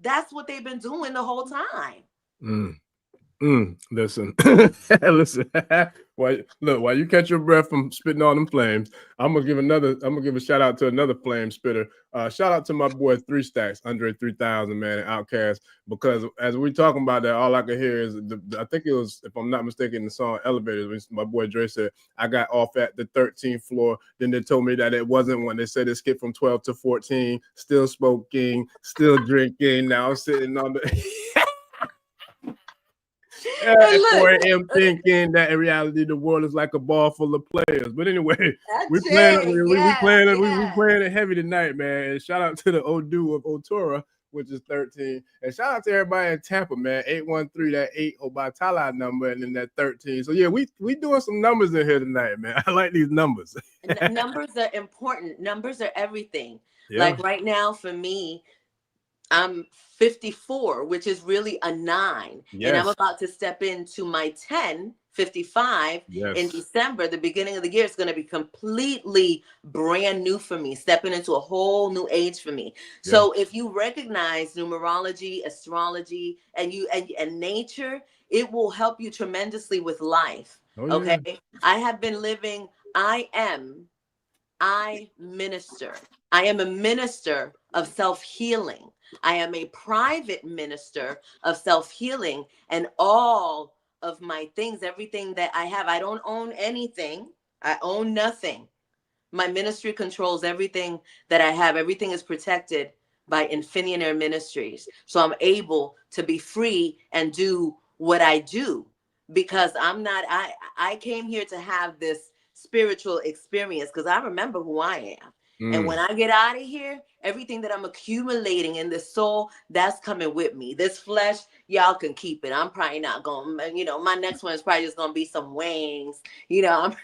That's what they've been doing the whole time. Listen, listen. While you catch your breath from spitting all them flames, I'm gonna give a shout out to another flame spitter. Shout out to my boy 3 Stacks, Andre 3000, man, and Outkast, because as we talking about that, all I could hear is I think it was, if I'm not mistaken, the song Elevators. My boy Dre said, I got off at the 13th floor. Then they told me that it wasn't one. They said it skipped from 12 to 14, still smoking, still drinking. Now I'm sitting on the at 4 a.m. thinking that in reality the world is like a ball full of players. But anyway, we playing it heavy tonight, man. And shout out to the Odu of Otora, which is 13. And shout out to everybody in Tampa, man. 813, that 8 Obatala number, and then that 13. So yeah, we doing some numbers in here tonight, man. I like these numbers. Numbers are important. Numbers are everything. Yeah. Like right now for me, I'm 54, which is really a 9. Yes. And I'm about to step into my 10, 55 in December. The beginning of the year is going to be completely brand new for me, stepping into a whole new age for me. Yeah. So if you recognize numerology, astrology, and nature, it will help you tremendously with life. Oh, okay. Yeah. I have been living, I minister. I am a minister of self-healing. I am a private minister of self-healing, and all of my things, everything that I have, I don't own anything. I own nothing. My ministry controls everything that I have. Everything is protected by Infinionaire Ministries. So I'm able to be free and do what I do, because I came here to have this spiritual experience, because I remember who I am. And when I get out of here, everything that I'm accumulating in this soul, that's coming with me. This flesh, y'all can keep it. I'm probably not going, my next one is probably just going to be some wings. I'm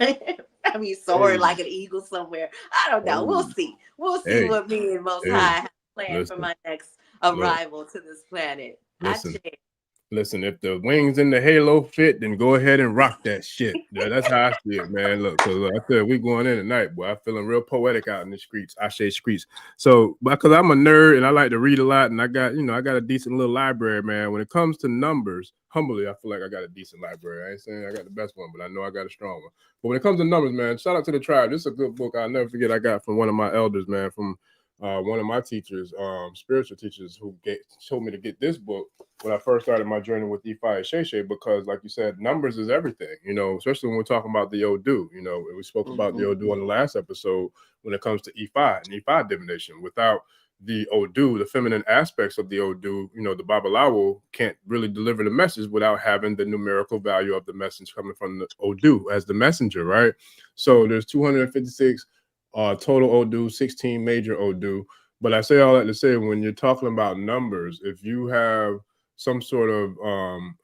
soaring like an eagle somewhere. I don't know. We'll see. We'll see what me and Most High have planned for my next arrival to this planet. Listen, if the wings in the halo fit, then go ahead and rock that shit. Yeah, that's how I see it, man. Look, because I said we going in tonight, boy. I'm feeling real poetic out in the streets. I say streets. So, because I'm a nerd and I like to read a lot, and I got a decent little library, man. When it comes to numbers, humbly, I feel like I got a decent library. I ain't saying I got the best one, but I know I got a strong one. But when it comes to numbers, man, shout out to the tribe. This is a good book. I'll never forget. I got from one of my elders, man, from one of my teachers, spiritual teachers, who told me to get this book when I first started my journey with Ifa and Shay, because like you said, numbers is everything, especially when we're talking about the Odu. We spoke about the Odu on the last episode when it comes to Ifa and Ifa divination. Without the Odu, the feminine aspects of the Odu, the Babalawo can't really deliver the message without having the numerical value of the message coming from the Odu as the messenger, right? So there's 256 total Odu, 16 major Odu. But I say all that to say, when you're talking about numbers, if you have some sort of,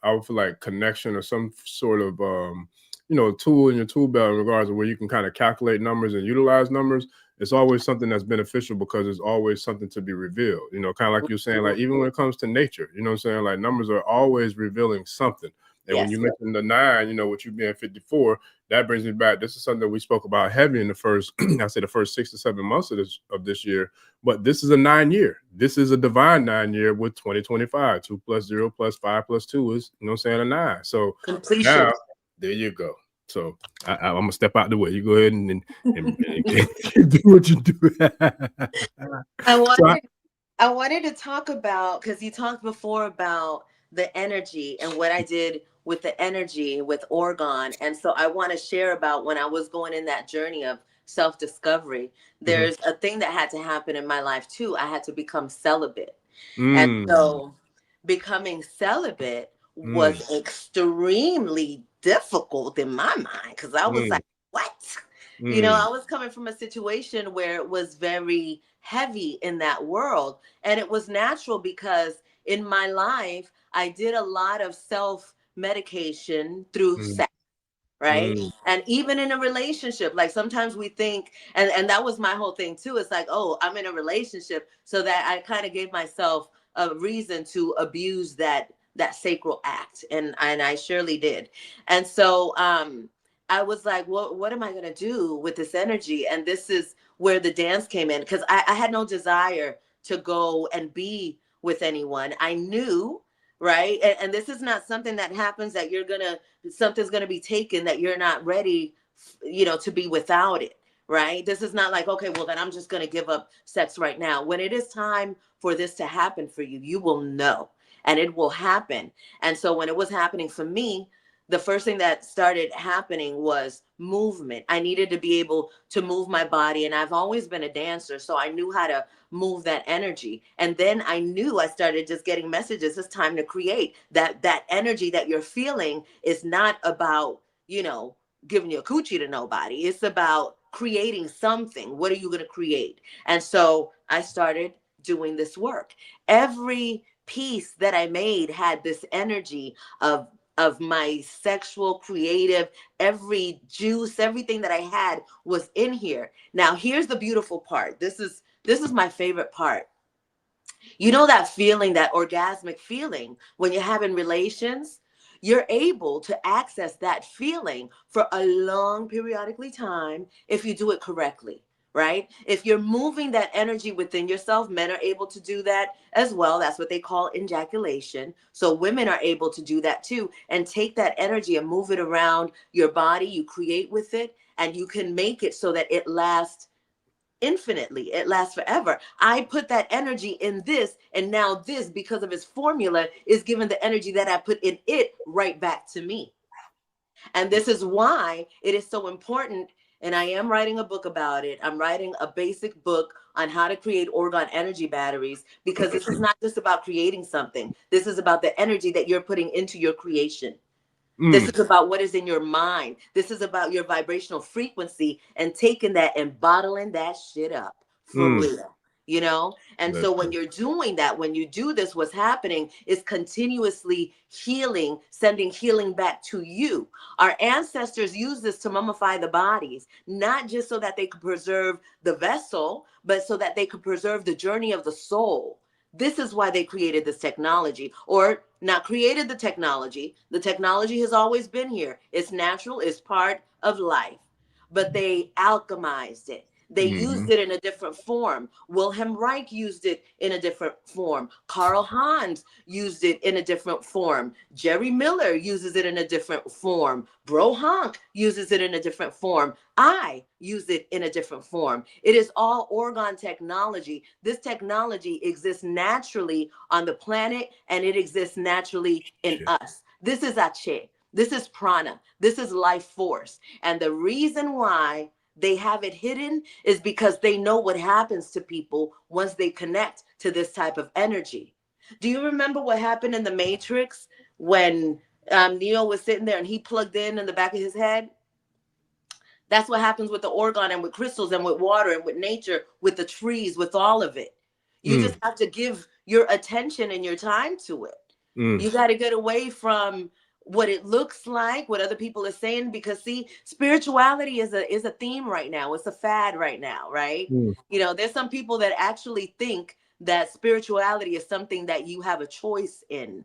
I would feel like connection or some sort of, tool in your tool belt in regards to where you can kind of calculate numbers and utilize numbers, it's always something that's beneficial, because it's always something to be revealed, kind of like you're saying, like even when it comes to nature, like numbers are always revealing something. And when you mentioned the 9, you know, with you being 54, that brings me back. This is something that we spoke about heavy in the first, I say the first 6 to 7 months of this year. But this is a 9 year. This is a divine 9 year with 2025. 2 plus 0 plus 5 plus 2 is, you know what I'm saying, a 9. So completion. Now, there you go. So I'm gonna step out the way. You go ahead and do what you do. I wanted to talk about, because you talked before about the energy and what I did with the energy with Orgon. And so I want to share about when I was going in that journey of self-discovery. There's a thing that had to happen in my life too. I had to become celibate. And so becoming celibate was extremely difficult in my mind, because I was like, what? You know, I was coming from a situation where it was very heavy in that world. And it was natural because in my life, I did a lot of self-medication through sex, right? And even in a relationship, like sometimes we think, and that was my whole thing too. It's like, oh, I'm in a relationship, so that I kind of gave myself a reason to abuse that sacral act. And I surely did. And so, I was like, well, what am I going to do with this energy? And this is where the dance came in, because I had no desire to go and be with anyone. I knew, right? And this is not something that happens that something's going to be taken that you're not ready, you know, to be without it, right? This is not like, okay, well, then I'm just going to give up sex right now. When it is time for this to happen for you, you will know, and it will happen. And so when it was happening for me, the first thing that started happening was movement. I needed to be able to move my body. And I've always been a dancer, so I knew how to move that energy. And then I started just getting messages. It's time to create. That energy that you're feeling is not about, you know, giving your coochie to nobody. It's about creating something. What are you going to create? And so I started doing this work. Every piece that I made had this energy of my sexual, creative, every juice, everything that I had was in here. Now, here's the beautiful part. This is my favorite part. You know that feeling, that orgasmic feeling when you're having relations? You're able to access that feeling for a long periodically time if you do it correctly, right? If you're moving that energy within yourself, men are able to do that as well. That's what they call ejaculation. So women are able to do that too, and take that energy and move it around your body. You create with it, and you can make it so that it lasts infinitely. It lasts forever. I put that energy in this, and now this, because of its formula, is giving the energy that I put in it right back to me. And this is why it is so important. And I am writing a book about it. I'm writing a basic book on how to create Orgon energy batteries, because this is not just about creating something. This is about the energy that you're putting into your creation. This is about what is in your mind. This is about your vibrational frequency, and taking that and bottling that shit up for real, you know? And so when you're doing that, when you do this, what's happening is continuously healing, sending healing back to you. Our ancestors used this to mummify the bodies, not just so that they could preserve the vessel, but so that they could preserve the journey of the soul. This is why they created this technology, or not created the technology. The technology has always been here. It's natural, it's part of life, but they alchemized it. They used it in a different form. Wilhelm Reich used it in a different form. Karl Hans used it in a different form. Jerry Miller uses it in a different form. Bro Honk uses it in a different form. I use it in a different form. It is all Orgon technology. This technology exists naturally on the planet, and it exists naturally in us. This is Ache. This is prana. This is life force. And the reason why they have it hidden is because they know what happens to people once they connect to this type of energy. Do you remember what happened in the Matrix when Neo was sitting there and he plugged in the back of his head? That's what happens with the Orgon and with crystals and with water and with nature, with the trees, with all of it. You just have to give your attention and your time to it. You got to get away from what it looks like, what other people are saying, because see, spirituality is a theme right now. It's a fad right now, right? You know, there's some people that actually think that spirituality is something that you have a choice in.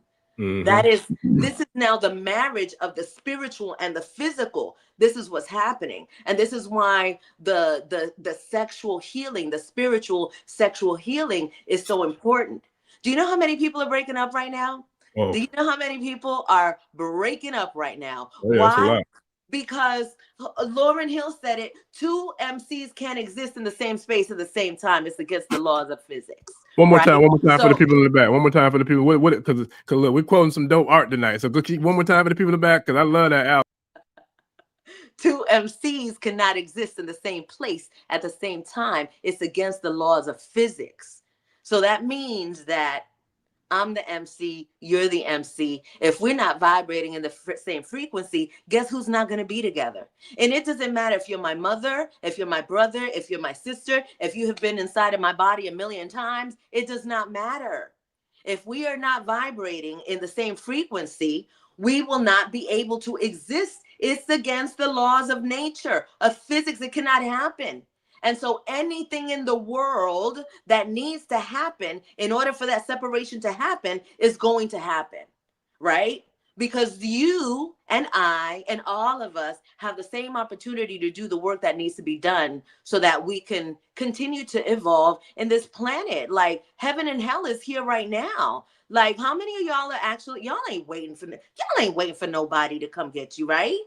That is, this is now the marriage of the spiritual and the physical. This is what's happening. And this is why the sexual healing, the spiritual sexual healing is so important. Do you know how many people are breaking up right now? Oh. Do you know how many people are breaking up right now? Oh, yeah, that's a Why? lot. Because Lauryn Hill said it, two MCs can't exist in the same space at the same time. It's against the laws of physics. One more right? time for the So- people in the back. One more time for the people. Because look, we're quoting some dope art tonight. So go keep one more time for the people in the back, because I love that album. Two MCs cannot exist in the same place at the same time. It's against the laws of physics. So that means that I'm the MC, you're the MC. If we're not vibrating in the same frequency, guess who's not going to be together? And it doesn't matter if you're my mother, if you're my brother, if you're my sister, if you have been inside of my body a million times, it does not matter. If we are not vibrating in the same frequency, we will not be able to exist. It's against the laws of nature, of physics. It cannot happen. And so anything in the world that needs to happen in order for that separation to happen is going to happen, right? Because you and I and all of us have the same opportunity to do the work that needs to be done so that we can continue to evolve in this planet. Like heaven and hell is here right now. Like how many of y'all are actually, y'all ain't waiting for nobody to come get you, right?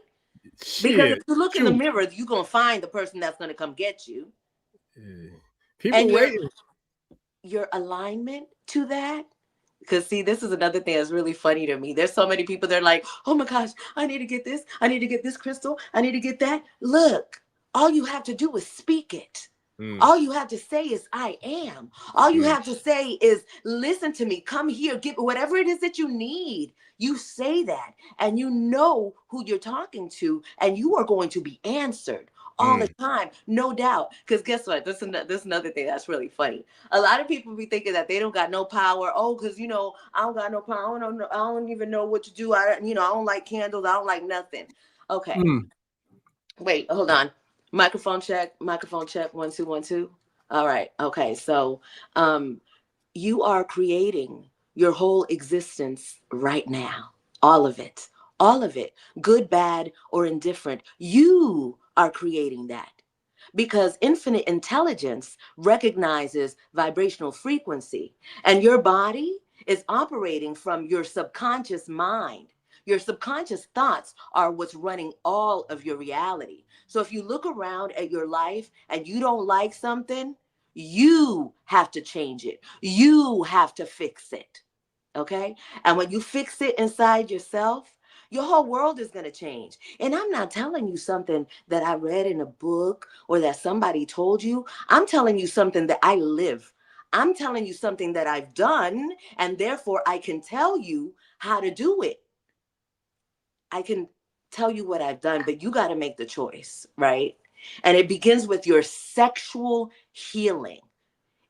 Because if you look in the mirror, you're going to find the person that's going to come get you. People and waiting. Your alignment to that. Because see, this is another thing that's really funny to me. There's so many people, they're like, oh my gosh, I need to get this. I need to get this crystal. I need to get that. Look, all you have to do is speak it. All you have to say is, I am. All you have to say is, listen to me. Come here. Get whatever it is that you need. You say that and you know who you're talking to and you are going to be answered all the time. No doubt. Because guess what? This is another thing that's really funny. A lot of people be thinking that they don't got no power. Oh, because, I don't got no power. I don't even know what to do. I don't like candles. I don't like nothing. Okay. Wait, hold on. Microphone check. 1 2 1 2. All right. Okay. So you are creating your whole existence right now. All of it. Good, bad, or indifferent. You are creating that. Because infinite intelligence recognizes vibrational frequency, and your body is operating from your subconscious mind. Your subconscious thoughts are what's running all of your reality. So if you look around at your life and you don't like something, you have to change it. You have to fix it. Okay? And when you fix it inside yourself, your whole world is going to change. And I'm not telling you something that I read in a book or that somebody told you. I'm telling you something that I live. I'm telling you something that I've done, and therefore I can tell you how to do it. I can tell you what I've done, but you got to make the choice, right? And it begins with your sexual healing.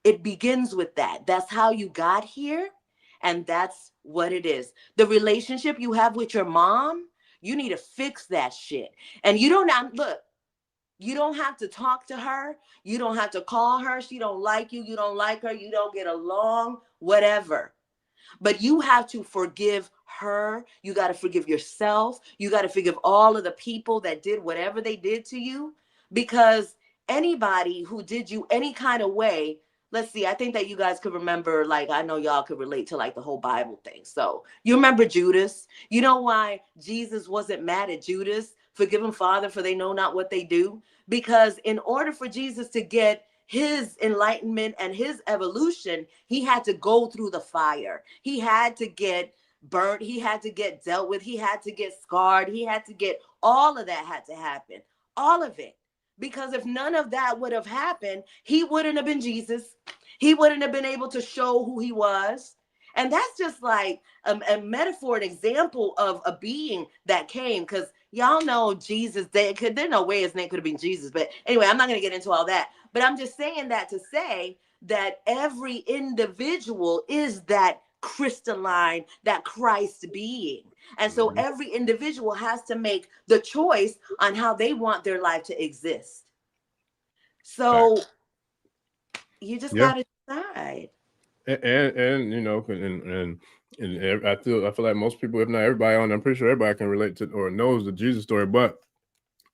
It begins with that. That's how you got here. And that's what it is. The relationship you have with your mom, you need to fix that shit. And you don't have to talk to her. You don't have to call her. She don't like you. You don't like her. You don't get along, whatever. But you have to forgive her. You got to forgive yourself. You got to forgive all of the people that did whatever they did to you. Because anybody who did you any kind of way, let's see, I think that you guys could remember, like, I know y'all could relate to like the whole Bible thing. So you remember Judas? You know why Jesus wasn't mad at Judas? Forgive him, Father, for they know not what they do. Because in order for Jesus to get his enlightenment and his evolution, he had to go through the fire. He had to get burnt. He had to get dealt with. He had to get scarred. He had to get, all of that had to happen. All of it. Because if none of that would have happened, he wouldn't have been Jesus. He wouldn't have been able to show who he was. And that's just like a metaphor, an example of a being that came. Because y'all know Jesus, there's no way his name could have been Jesus. But anyway, I'm not going to get into all that. But I'm just saying that to say that every individual is that crystalline, that Christ being. And so every individual has to make the choice on how they want their life to exist. So you just got to decide. And you know, and I feel like most people, if not everybody on, I'm pretty sure everybody can relate to or knows the Jesus story, but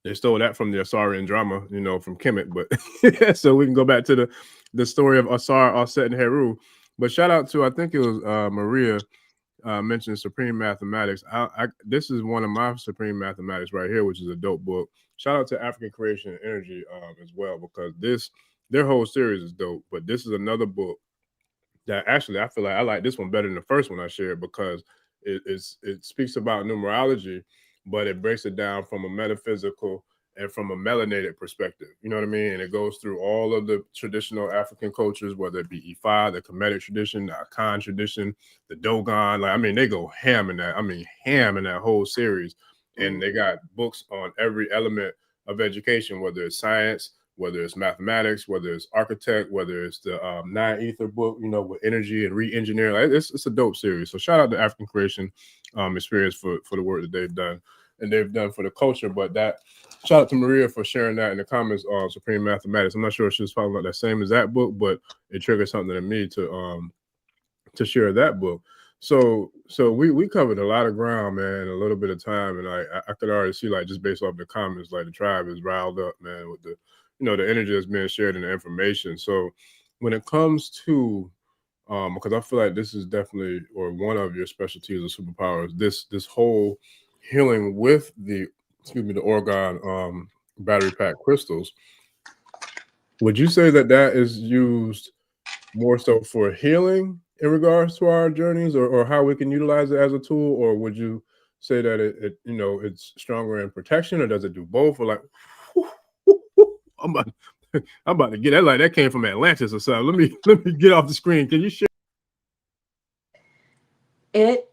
they stole that from the Asarian drama, you know, from Kemet. But so we can go back to the story of Asar, Aset, and Heru. But shout out to, I think it was Maria mentioned Supreme Mathematics. This is one of my Supreme Mathematics right here, which is a dope book. Shout out to African Creation and Energy as well, because their whole series is dope. But this is another book that actually I feel like I like this one better than the first one I shared, because it speaks about numerology, but it breaks it down from a metaphysical and from a melanated perspective. You know what I mean? And it goes through all of the traditional African cultures, whether it be Ifa, the Kemetic tradition, the Akan tradition, the Dogon. Like, I mean, they go ham in that. I mean, ham in that whole series. And they got books on every element of education, whether it's science, whether it's mathematics, whether it's architect, whether it's the 9 Ether book, you know, with energy and re-engineering. Like, it's a dope series. So shout out to African Creation Experience for the work that they've done and they've done for the culture. But that shout out to Maria for sharing that in the comments on Supreme Mathematics. I'm not sure if she was talking about that same as that book, but it triggered something in me to share that book. So we covered a lot of ground, man, in a little bit of time, and I could already see, like, just based off the comments, like the tribe is riled up, man, with the, you know, the energy that's being shared and the information. So when it comes to because I feel like this is definitely, or one of your specialties or superpowers, this whole healing with the Oregon battery pack crystals. Would you say that is used more so for healing in regards to our journeys, or how we can utilize it as a tool? Or would you say that it you know, it's stronger in protection, or does it do both? Or like, I'm about to get that, like that came from Atlantis or something. Let me get off the screen. Can you share? It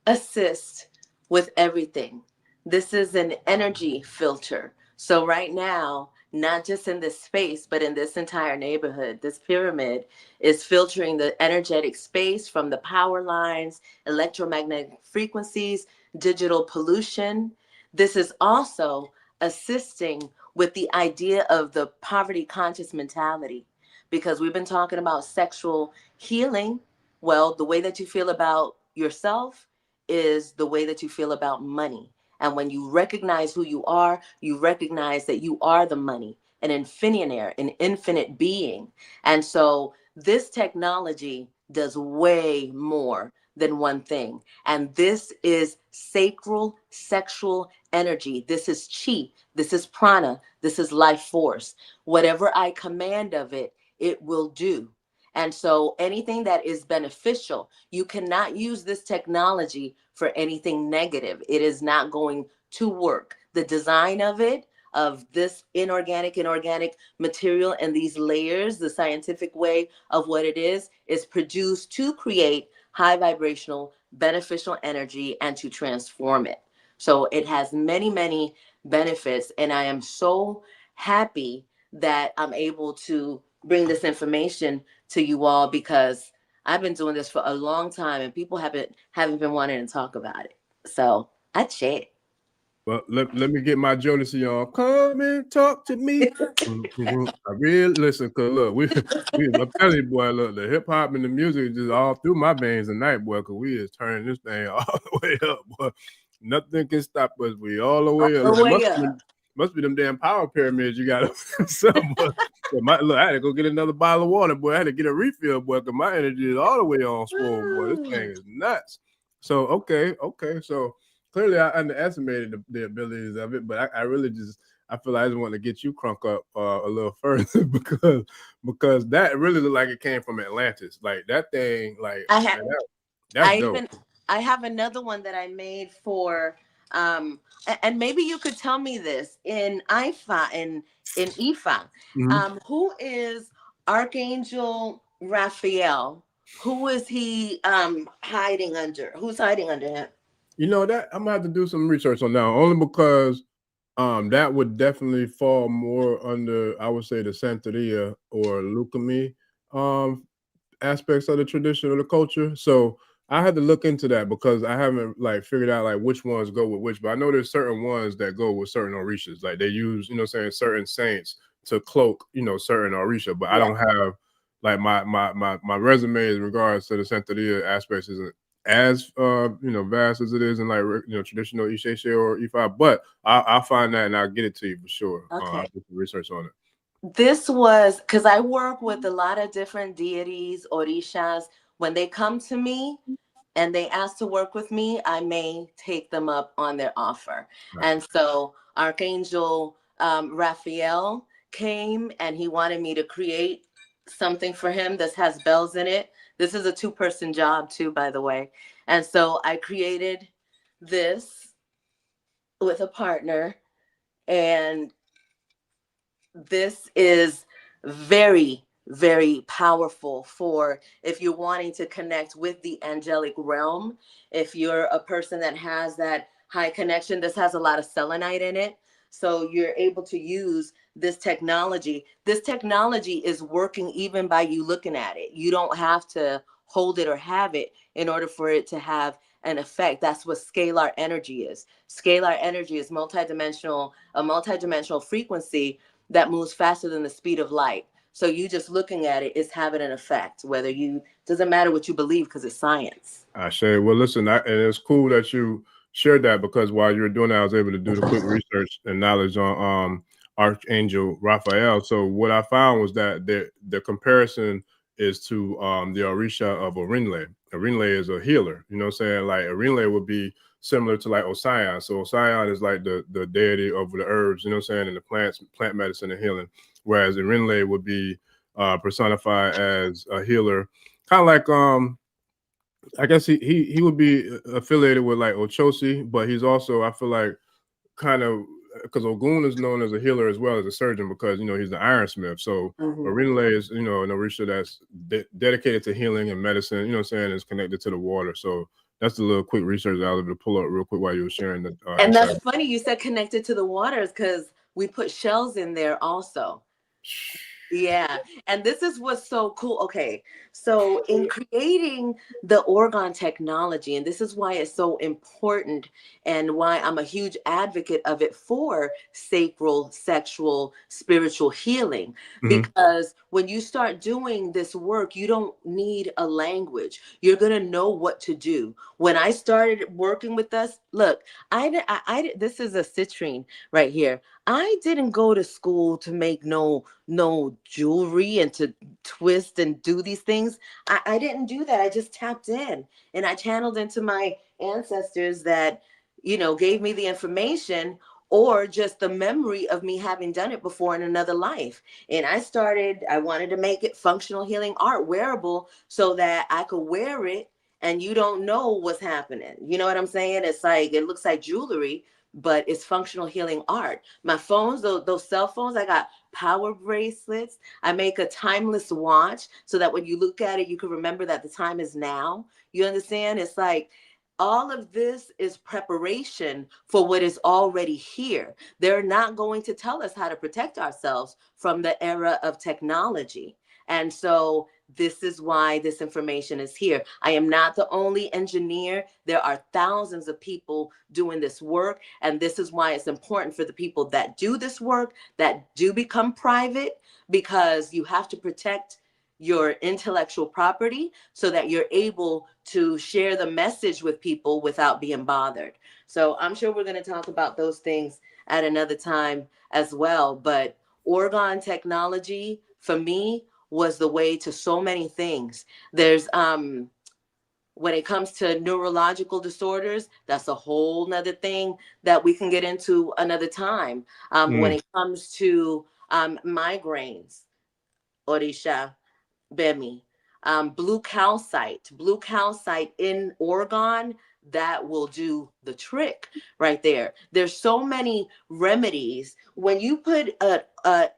assists with everything. This is an energy filter. So right now, not just in this space, but in this entire neighborhood, this pyramid is filtering the energetic space from the power lines, electromagnetic frequencies, digital pollution. This is also assisting with the idea of the poverty conscious mentality, because we've been talking about sexual healing. Well, the way that you feel about yourself is the way that you feel about money. And when you recognize who you recognize that you are the money, an infinionaire, an infinite being. And so this technology does way more than one thing. And this is sacral sexual energy. This is chi. This is prana. This is life force. Whatever I command of it, it will do. And so anything that is beneficial, you cannot use this technology for anything negative. It is not going to work. The design of it, of this inorganic and organic material and these layers, the scientific way of what it is produced to create high vibrational, beneficial energy and to transform it. So it has many, many benefits. And I am so happy that I'm able to bring this information to you all, because I've been doing this for a long time and people haven't been wanting to talk about it. So I chat. Well, let me get my Jodeci on. Come and talk to me. I really listen, cause look, I'm telling you, boy, look, the hip hop and the music is just all through my veins tonight, boy, cause we is turning this thing all the way up, boy. Nothing can stop us. We all the way up. Must be them damn power pyramids you got. Look, I had to go get another bottle of water, boy. I had to get a refill, boy, because my energy is all the way on swole, boy. This thing is nuts. So okay. So clearly I underestimated the abilities of it, but I really just, I feel like I just want to get you crunk up a little further because that really looked like it came from Atlantis. Like that thing, like that's dope. I have another one that I made for and maybe you could tell me this in Ifa in Ifa. Who is Archangel Raphael? Who is he hiding under? Who's hiding under him? You know, that I'm gonna have to do some research on that, only because that would definitely fall more under, I would say, the Santeria or Lukami aspects of the tradition or the culture. So I had to look into that because I haven't like figured out like which ones go with which, but I know there's certain ones that go with certain orishas. Like they use, you know, saying certain saints to cloak, you know, certain orisha, but I don't have like my resume in regards to the Santeria aspects isn't as vast as it is in like traditional Isheshe or Ifa, but I'll find that and I'll get it to you for sure. Okay. I'll do some research on it. This was because I work with a lot of different deities, orishas. When they come to me and they ask to work with me, I may take them up on their offer. Right. And so Archangel Raphael came and he wanted me to create something for him that has bells in it. This is a 2-person job too, by the way. And so I created this with a partner, and this is very, very powerful for if you're wanting to connect with the angelic realm. If you're a person that has that high connection, this has a lot of selenite in it. So you're able to use this technology. This technology is working even by you looking at it. You don't have to hold it or have it in order for it to have an effect. That's what scalar energy is. Scalar energy is multidimensional, a multidimensional frequency that moves faster than the speed of light. So you just looking at it is having an effect, whether you, doesn't matter what you believe because it's science. I say, well, listen, and it's cool that you shared that because while you were doing that, I was able to do the quick research and knowledge on Archangel Raphael. So what I found was that the comparison is to the Orisha of Orinle. Orinle is a healer, you know what I'm saying? Like Orinle would be similar to like Osion. So Osion is like the deity of the herbs, you know what I'm saying, and the plant medicine and healing. Whereas Orinle would be personified as a healer, kind of like I guess he would be affiliated with like Ochosi, but he's also, I feel like, kind of, because Ogun is known as a healer as well as a surgeon because he's the ironsmith. So Orinle is an Orisha that's dedicated to healing and medicine. You know what I'm saying? Is connected to the water. So that's the little quick research I was able to pull up real quick while you were sharing that. And that's funny you said connected to the waters because we put shells in there also. Yeah. And this is what's so cool. Okay. So in creating the organ technology, and this is why it's so important and why I'm a huge advocate of it for sacral, sexual, spiritual healing, because when you start doing this work, you don't need a language. You're going to know what to do. When I started working with us, look, this is a citrine right here. I didn't go to school to make no jewelry and to twist and do these things. I didn't do that. I just tapped in and I channeled into my ancestors that, gave me the information or just the memory of me having done it before in another life. And I wanted to make it functional healing art wearable so that I could wear it and you don't know what's happening. You know what I'm saying? It's like, it looks like jewelry, but it's functional healing art. My phones, those cell phones, I got power bracelets. I make a timeless watch so that when you look at it, you can remember that the time is now. You understand? It's like all of this is preparation for what is already here. They're not going to tell us how to protect ourselves from the era of technology. And so this is why this information is here. I am not the only engineer. There are thousands of people doing this work. And this is why it's important for the people that do this work, that do become private, because you have to protect your intellectual property so that you're able to share the message with people without being bothered. So I'm sure we're going to talk about those things at another time as well. But organ technology, for me, was the way to so many things. There's when it comes to neurological disorders, that's a whole nother thing that we can get into another time. When it comes to migraines, Orisha, Bemi, blue calcite in Oregon, that will do the trick right there. There's so many remedies. When you put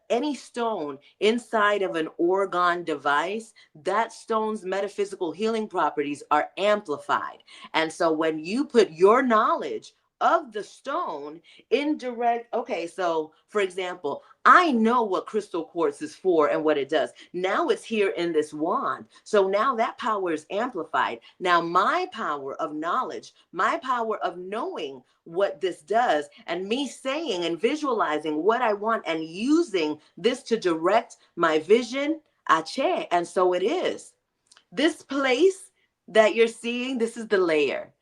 any stone inside of an organ device, that stone's metaphysical healing properties are amplified. And so when you put your knowledge of the stone okay, so for example, I know what crystal quartz is for and what it does. Now it's here in this wand. So now that power is amplified. Now my power of knowledge, my power of knowing what this does, and me saying and visualizing what I want and using this to direct my vision, Ache. And so it is. This place that you're seeing, this is the layer.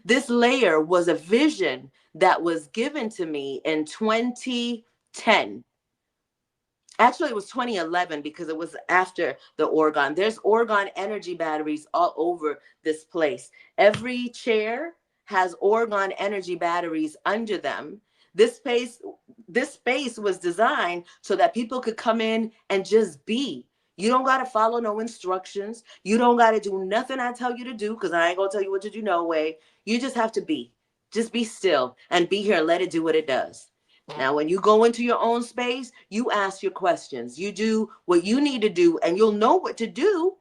This layer was a vision that was given to me in 2010. Actually, it was 2011 because it was after the Oregon. There's Oregon energy batteries all over this place. Every chair has Oregon energy batteries under them. This space was designed so that people could come in and just be. You don't got to follow no instructions. You don't got to do nothing I tell you to do, because I ain't going to tell you what to do no way. You just have to be. Just be still and be here and let it do what it does. Now, when you go into your own space, you ask your questions. You do what you need to do, and you'll know what to do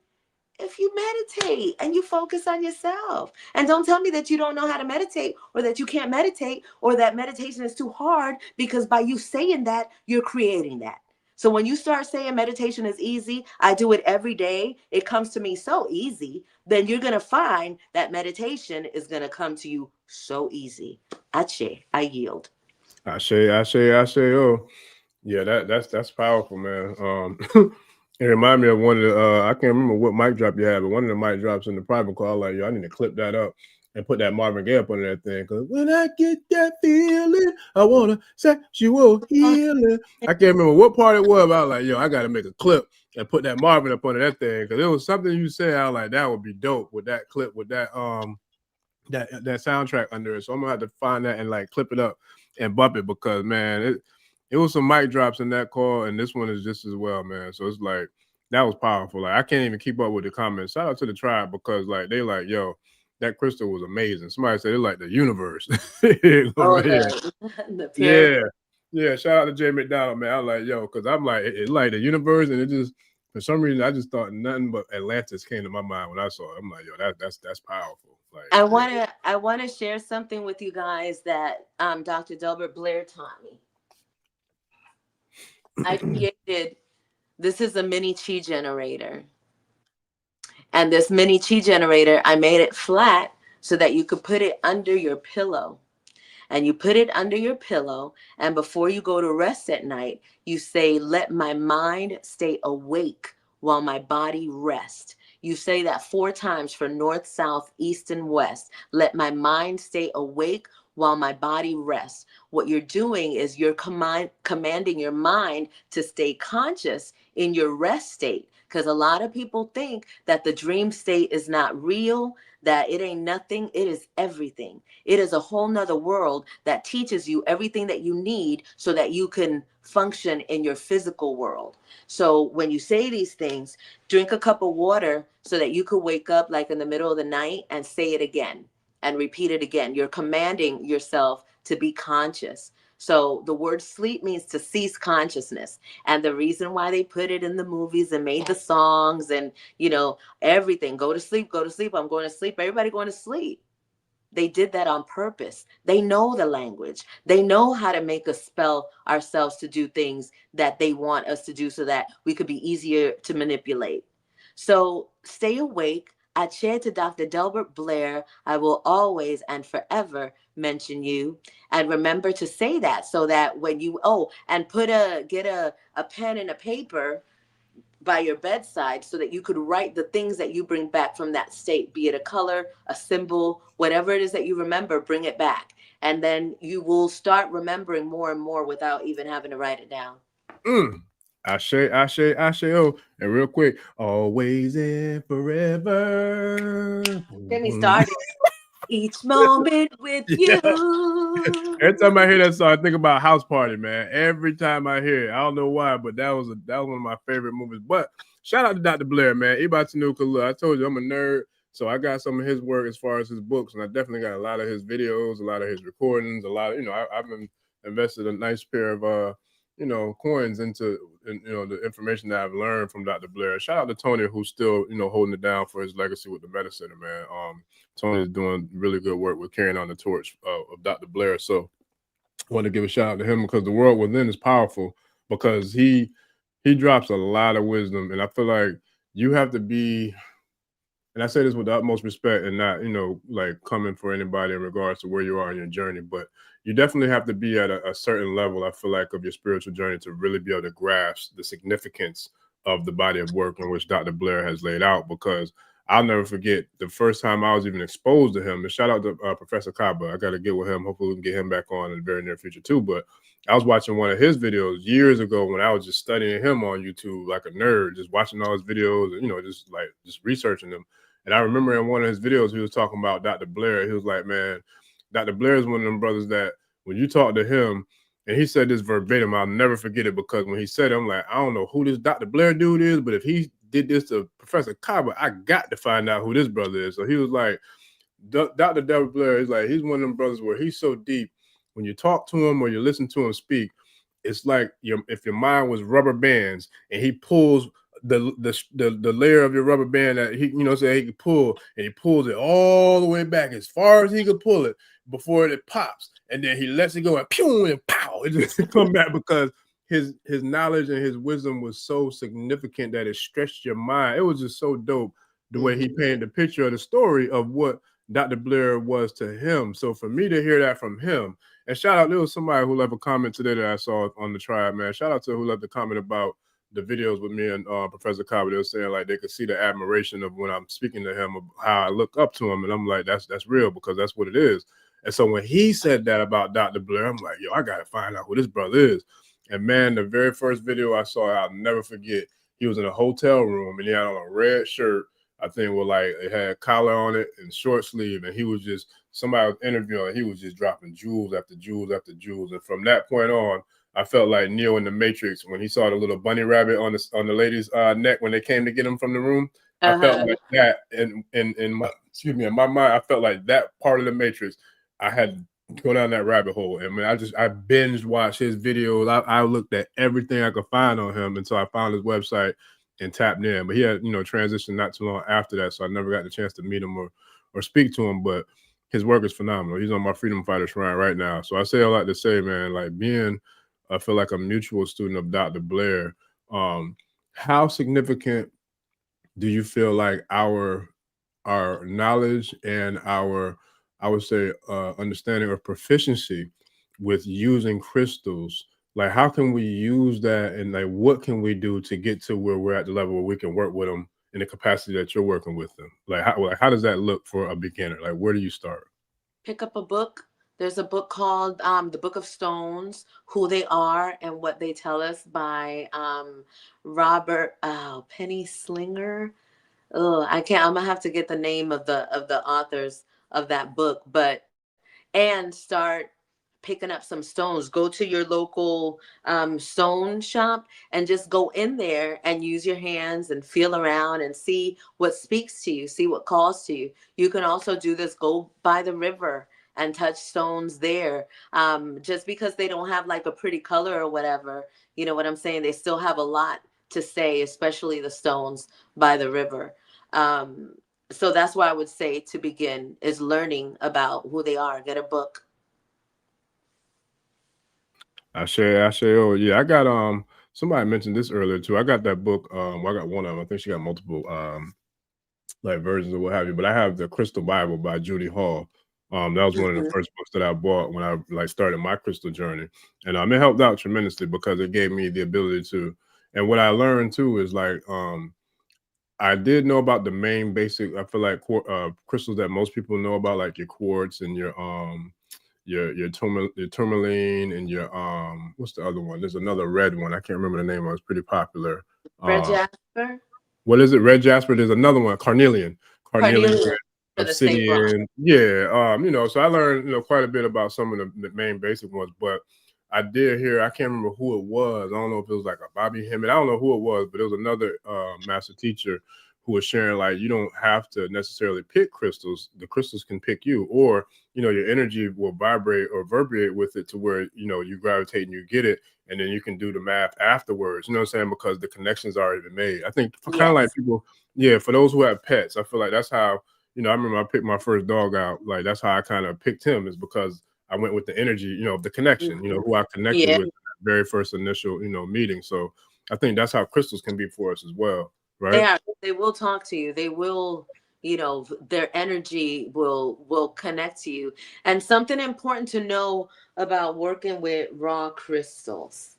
if you meditate and you focus on yourself. And don't tell me that you don't know how to meditate, or that you can't meditate, or that meditation is too hard, because by you saying that, you're creating that. So when you start saying meditation is easy, I do it every day, it comes to me so easy, then you're going to find that meditation is going to come to you so easy. Ache, I yield. I say, oh, yeah, that's powerful, man. It reminded me of one of the, I can't remember what mic drop you had, but one of the mic drops in the private call, like, yo, I need to clip that up and put that Marvin Gaye up under that thing. Cause when I get that feeling, I want to sexual healing. I can't remember what part it was, but I was like, yo, I got to make a clip and put that Marvin up under that thing. Cause it was something you said, I was like, that would be dope with that clip, with that, that soundtrack under it. So I'm gonna have to find that and like clip it up and bump it, because man, it was some mic drops in that call, and this one is just as well, man. So it's like, that was powerful. Like, I can't even keep up with the comments. Shout out to the tribe, because like they like, yo, that crystal was amazing. Somebody said it like the universe. Yeah. Shout out to Jay McDonald, man. I was like, yo, because I'm like, it like the universe, and it just, for some reason, I just thought nothing but Atlantis came to my mind when I saw it. I'm like, yo, that's powerful. Like, I want to share something with you guys that Dr. Delbert Blair taught me. I created, this is a mini chi generator. And this mini chi generator, I made it flat so that you could put it under your pillow. And you put it under your pillow, and before you go to rest at night, you say, let my mind stay awake while my body rests. You say that 4 times for north, south, east, and west. Let my mind stay awake while my body rests. What you're doing is you're commanding your mind to stay conscious in your rest state. Because a lot of people think that the dream state is not real, that it ain't nothing. It is everything. It is a whole nother world that teaches you everything that you need so that you can function in your physical world. So when you say these things, drink a cup of water so that you could wake up like in the middle of the night and say it again and repeat it again. You're commanding yourself to be conscious. So the word sleep means to cease consciousness. And the reason why they put it in the movies and made the songs and, you know, everything, go to sleep, I'm going to sleep, everybody going to sleep. They did that on purpose. They know the language. They know how to make us spell ourselves to do things that they want us to do so that we could be easier to manipulate. So stay awake. I shared to Dr. Delbert Blair, I will always and forever mention you. And remember to say that so that when you, and get a pen and a paper by your bedside so that you could write the things that you bring back from that state, be it a color, a symbol, whatever it is that you remember, bring it back. And then you will start remembering more and more without even having to write it down. Ashe, oh, and real quick, always and forever. Get me started. Each moment with you. Every time I hear that song, I think about House Party, man. Every time I hear it, I don't know why, but that was one of my favorite movies. But shout out to Dr. Blair, man. Look, I told you I'm a nerd, so I got some of his work as far as his books, and I definitely got a lot of his videos, a lot of his recordings, a lot of, I've been invested a nice pair of coins into the information that I've learned from Dr. Blair. Shout out to Tony, who's still holding it down for his legacy with the Medicine Center, man. Tony is doing really good work with carrying on the torch of Dr. Blair. So I want to give a shout out to him because the world within is powerful, because he drops a lot of wisdom, and I feel like you have to be, and I say this with the utmost respect and not like coming for anybody in regards to where you are in your journey, but you definitely have to be at a certain level, I feel like, of your spiritual journey to really be able to grasp the significance of the body of work in which Dr. Blair has laid out, because I'll never forget the first time I was even exposed to him. And shout out to Professor Kaba. I got to get with him. Hopefully we can get him back on in the very near future too. But I was watching one of his videos years ago when I was just studying him on YouTube like a nerd, just watching all his videos and, you know, just researching them. And I remember in one of his videos, he was talking about Dr. Blair. He was like, man, Dr. Blair is one of them brothers that when you talk to him, and he said this verbatim, I'll never forget it, because when he said it, I'm like, I don't know who this Dr. Blair dude is, but if he did this to Professor Kaba, I got to find out who this brother is. So he was like, Dr. Dr. Blair is like, he's one of them brothers where he's so deep, when you talk to him or you listen to him speak, it's like if your mind was rubber bands and he pulls the layer of your rubber band that he, you know, say he could pull, and he pulls it all the way back as far as he could pull it before it pops, and then he lets it go and pew and pow, it just come back, because his knowledge and his wisdom was so significant that it stretched your mind. It was just so dope the way he painted the picture of the story of what Dr. Blair was to him. So for me to hear that from him, and shout out, there was somebody who left a comment today that I saw on the tribe, man. Shout out to who left the comment about the videos with me and Professor Cobb. They were saying like they could see the admiration of when I'm speaking to him, of how I look up to him, and I'm like, that's real, because that's what it is. And so when he said that about Dr. Blair, I'm like, yo, I gotta find out who this brother is. And man, the very first video I saw, I'll never forget. He was in a hotel room and he had on a red shirt. I think with like it had a collar on it and short sleeve, and he was just, somebody was interviewing, he was just dropping jewels after jewels after jewels. And from that point on, I felt like Neo in the Matrix when he saw the little bunny rabbit on the lady's neck when they came to get him from the room. I felt like that in my, excuse me, in my mind, I felt like that part of the Matrix. I had to go down that rabbit hole. And man, I binged watched his videos. I looked at everything I could find on him until I found his website and tapped in. But he had, you know, transitioned not too long after that, so I never got the chance to meet him or speak to him. But his work is phenomenal. He's on my Freedom Fighter Shrine right now. So I say a lot to say, man, like I feel like a mutual student of Dr. Blair. How significant do you feel like our knowledge and our, I would say, understanding or proficiency with using crystals, like how can we use that, and like what can we do to get to where we're at the level where we can work with them in the capacity that you're working with them? Like how does that look for a beginner? Like where do you start? Pick up a book. There's a book called The Book of Stones, Who They Are and What They Tell Us by Robert Penny Slinger. Oh, I can't. I'm gonna have to get the name of the authors of that book, and start picking up some stones. Go to your local stone shop and just go in there and use your hands and feel around and see what speaks to you, see what calls to you. You can also do this. Go by the river and touch stones there. Just because they don't have like a pretty color or whatever, you know what I'm saying? They still have a lot to say, especially the stones by the river. So that's why I would say to begin is learning about who they are. Get a book. I say, oh yeah, I got somebody mentioned this earlier too. I got that book. I got one of them. I think she got multiple like versions or what have you, but I have the Crystal Bible by Judy Hall. That was one of the first books that I bought when I like started my crystal journey, and it helped out tremendously because it gave me the ability to. And what I learned too is like I did know about the main basic. I feel like crystals that most people know about, like your quartz and your tourmaline and your what's the other one? There's another red one. I can't remember the name of it. It's pretty popular. Red jasper. What is it? Red jasper. There's another one. Carnelian. Obsidian. Yeah. You know, so I learned, you know, quite a bit about some of the main basic ones, but I did hear, I can't remember who it was. I don't know if it was like a Bobby Hemmett. I don't know who it was, but it was another master teacher who was sharing like you don't have to necessarily pick crystals. The crystals can pick you, or you know, your energy will vibrate or reverberate with it to where, you know, you gravitate and you get it, and then you can do the math afterwards. You know what I'm saying? Because the connections are already been made. I think for kind of like people, yeah, for those who have pets, I feel like that's how, you know, I remember I picked my first dog out. Like that's how I kind of picked him, is because I went with the energy, you know, of the connection, you know, who I connected with in that very first initial, you know, meeting. So I think that's how crystals can be for us as well, right? They will talk to you. They will, you know, their energy will connect to you. And something important to know about working with raw crystals.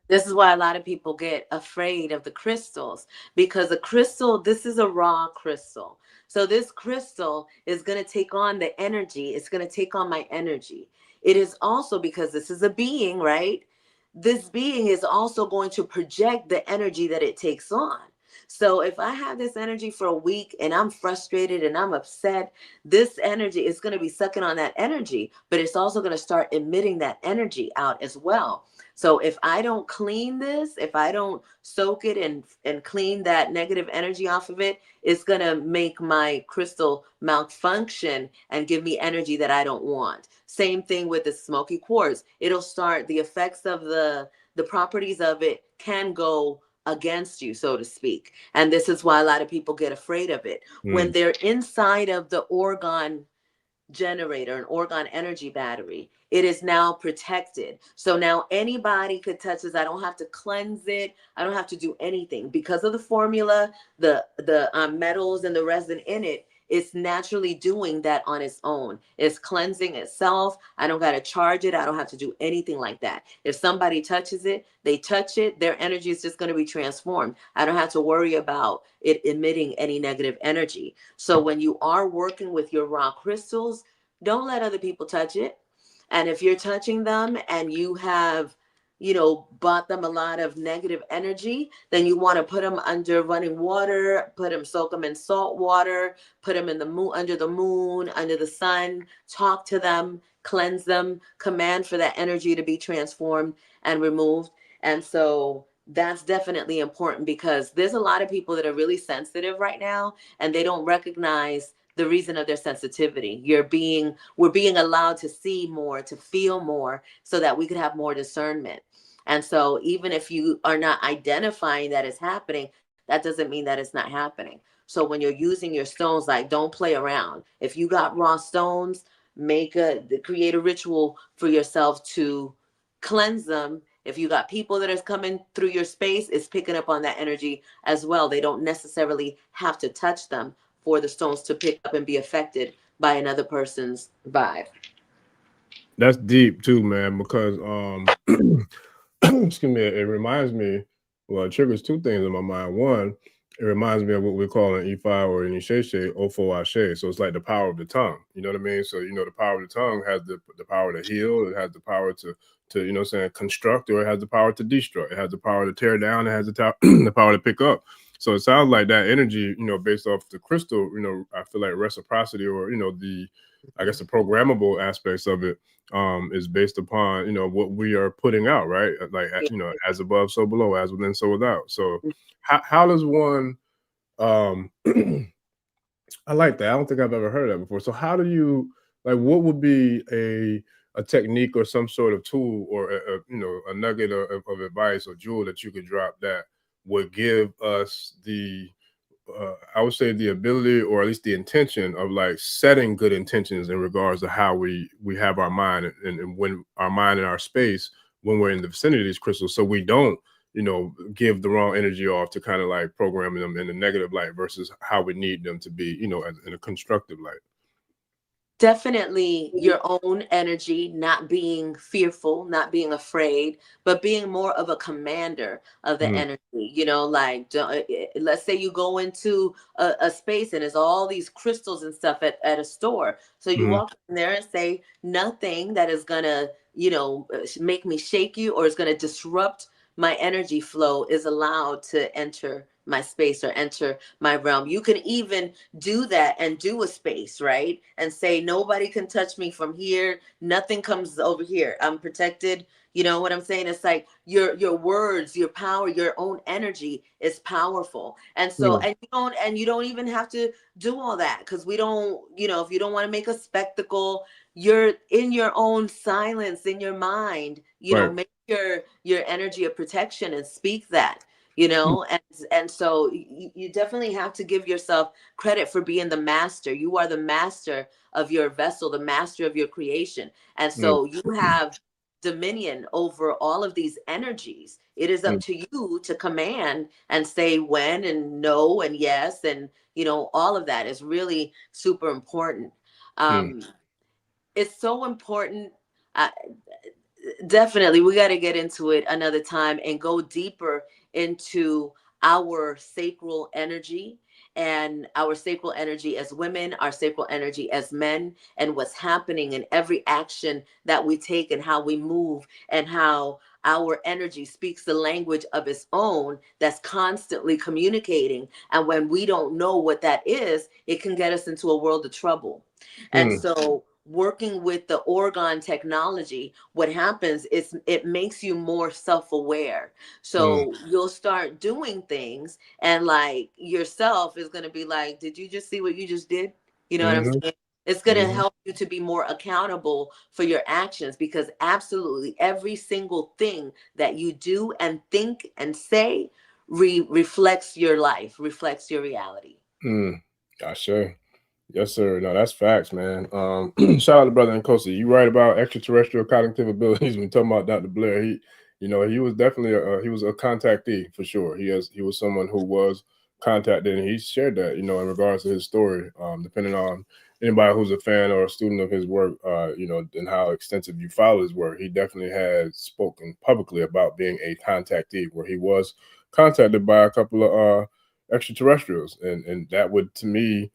This is why a lot of people get afraid of the crystals, because a crystal, this is a raw crystal. So this crystal is going to take on the energy. It's going to take on my energy. It is also, because this is a being, right? This being is also going to project the energy that it takes on. So if I have this energy for a week and I'm frustrated and I'm upset, this energy is going to be sucking on that energy, but it's also going to start emitting that energy out as well. So if I don't clean this, if I don't soak it and clean that negative energy off of it, it's going to make my crystal malfunction and give me energy that I don't want. Same thing with the smoky quartz. It'll start, the effects of the properties of it can go against you, so to speak. And this is why a lot of people get afraid of it. When they're inside of the orgone generator, an orgone energy battery, it is now protected. So now anybody could touch this. I don't have to cleanse it. I don't have to do anything because of the formula, the metals and the resin in it. It's naturally doing that on its own. It's cleansing itself. I don't got to charge it. I don't have to do anything like that. If somebody touches it, they touch it, their energy is just going to be transformed. I don't have to worry about it emitting any negative energy. So when you are working with your raw crystals, don't let other people touch it. And if you're touching them and you have, bought them a lot of negative energy, then you want to put them under running water, soak them in salt water, put them in the moon, under the moon, under the sun, talk to them, cleanse them, command for that energy to be transformed and removed. And so that's definitely important, because there's a lot of people that are really sensitive right now and they don't recognize the reason of their sensitivity. We're being allowed to see more, to feel more, so that we could have more discernment. And so even if you are not identifying that it's happening, that doesn't mean that it's not happening. So when you're using your stones, like, don't play around. If you got raw stones, create a ritual for yourself to cleanse them. If you got people that is coming through your space, it's picking up on that energy as well. They don't necessarily have to touch them for the stones to pick up and be affected by another person's vibe. That's deep too, man, because excuse me, it reminds me, well, it triggers two things in my mind. One, it reminds me of what we call an Ifa or an Isheshe, Ofo Ashe. So it's like the power of the tongue. You know what I mean? So, the power of the tongue has the power to heal. It has the power to construct, or it has the power to destroy. It has the power to tear down. It has the power to pick up. So it sounds like that energy, based off the crystal, I feel like reciprocity, or, I guess the programmable aspects of it is based upon what we are putting out, right? Like as above, so below, as within, so without. So how does one I like that. I don't think I've ever heard that before. So how do you, like, what would be a technique or some sort of tool, or a nugget of advice or jewel that you could drop that would give us the I would say the ability, or at least the intention of, like, setting good intentions in regards to how we have our mind, and when our mind and our space when we're in the vicinity of these crystals, so we don't give the wrong energy off to kind of like programming them in a negative light versus how we need them to be in a constructive light. Definitely your own energy, not being fearful, not being afraid, but being more of a commander of the Mm-hmm. energy. Like, let's say you go into a space and there's all these crystals and stuff at a store. So you Mm-hmm. walk in there and say, nothing that is going to, make me shake you or is going to disrupt my energy flow is allowed to enter my space or enter my realm. You can even do that and do a space, right? And say, nobody can touch me from here. Nothing comes over here. I'm protected. You know what I'm saying? It's like your words, your power, your own energy is powerful. And so, you don't even have to do all that, because we don't, if you don't want to make a spectacle, you're in your own silence in your mind, Right. make your energy a protection and speak that. And so you definitely have to give yourself credit for being the master. You are the master of your vessel, the master of your creation. And so you have dominion over all of these energies. It is up to you to command and say when and no and yes, and all of that is really super important. It's so important. Definitely, we got to get into it another time and go deeper into our sacral energy, and our sacral energy as women, our sacral energy as men, and what's happening in every action that we take, and how we move, and how our energy speaks the language of its own that's constantly communicating. And when we don't know what that is, it can get us into a world of trouble. And Mm, so, working with the orgone technology, what happens is it makes you more self-aware. mm, So you'll start doing things, and like yourself is going to be like, did you just see what you just did? You know what I'm mm-hmm, saying? It's going to mm-hmm, help you to be more accountable for your actions, because absolutely every single thing that you do and think and say reflects your life, reflects your reality. mm. Gotcha. Yes, sir. No, that's facts, man. Shout out to brother Nkosi. You right about extraterrestrial cognitive abilities. When talking about Dr. Blair, he was definitely he was a contactee for sure. He was someone who was contacted, and he shared that, in regards to his story. Depending on anybody who's a fan or a student of his work, and how extensive you follow his work, he definitely has spoken publicly about being a contactee, where he was contacted by a couple of extraterrestrials, and that would, to me,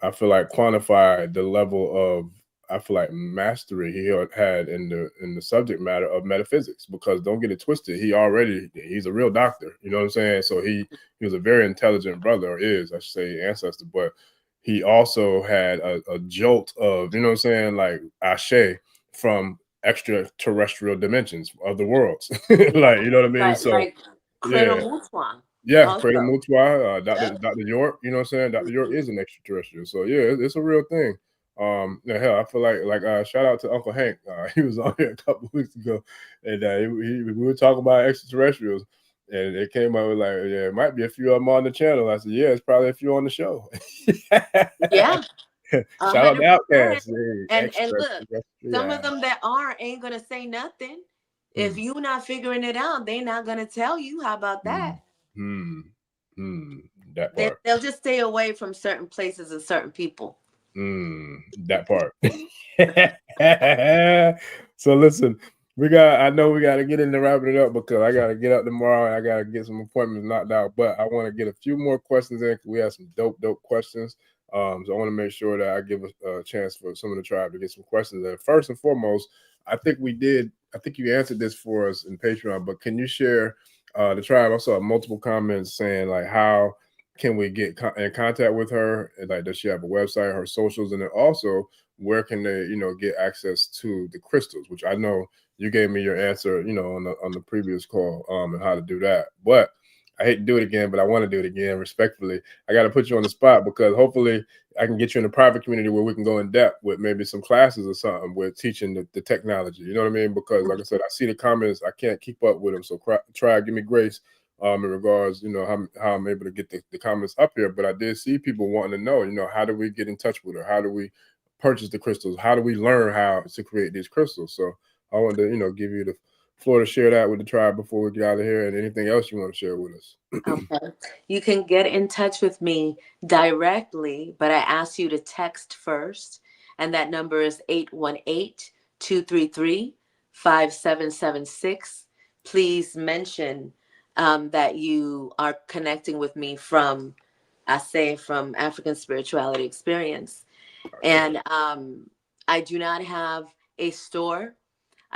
I feel like, quantify the level of, I feel like, mastery he had in the subject matter of metaphysics. Because don't get it twisted, he's a real doctor. You know what I'm saying? So he was a very intelligent brother, or is, I should say, ancestor. But he also had a jolt of, you know what I'm saying, like ashe from extraterrestrial dimensions of the worlds. Like, you know what I mean? So Like Cradle yeah. Mutwa Yeah, Crater also. Mutwa, Yep. Dr. York, you know what I'm saying? Dr. York Mhm. is an extraterrestrial. So yeah, it's a real thing. Yeah, hell, I feel like shout out to Uncle Hank. He was on here a couple weeks ago, and we were talking about extraterrestrials, and it came out with like, yeah, it might be a few of them on the channel. I said, yeah, it's probably a few on the show. Yeah, Shout out to 100%. Outcast. Hey, And look, extraterrestrial. some Yeah. of them that ain't gonna say nothing. If Hmm. you not figuring it out, they not gonna tell you. How about Hmm. that? Hmm. Hmm. That They part. they'll just stay away from certain places and certain people. That part. So listen, I know we got to get into wrapping it up, because I got to get up tomorrow and I got to get some appointments knocked out. But I want to get a few more questions in, because we have some dope questions. So I want to make sure that I give a chance for some of the tribe to get some questions in. First and foremost, I think you answered this for us in Patreon, but can you share the tribe? I saw multiple comments saying, like, how can we get in contact with her? And, like, does she have a website, her socials? And then also, where can they, get access to the crystals? Which I know you gave me your answer, on the previous call, and how to do that. But I hate to do it again, but I want to do it again respectfully. I got to put you on the spot, because hopefully I can get you in a private community where we can go in depth with maybe some classes or something with teaching the technology. You know what I mean? Because, like I said, I see the comments, I can't keep up with them. So try give me grace in regards, how I'm able to get the comments up here. But I did see people wanting to know, how do we get in touch with her? How do we purchase the crystals? How do we learn how to create these crystals? So I wanted to, give you the floor to share that with the tribe before we get out of here, and anything else you want to share with us. Okay. You can get in touch with me directly, but I ask you to text first. And that number is 818-233-5776. Please mention that you are connecting with me from, I say, from African Spirituality Experience. And I do not have a store.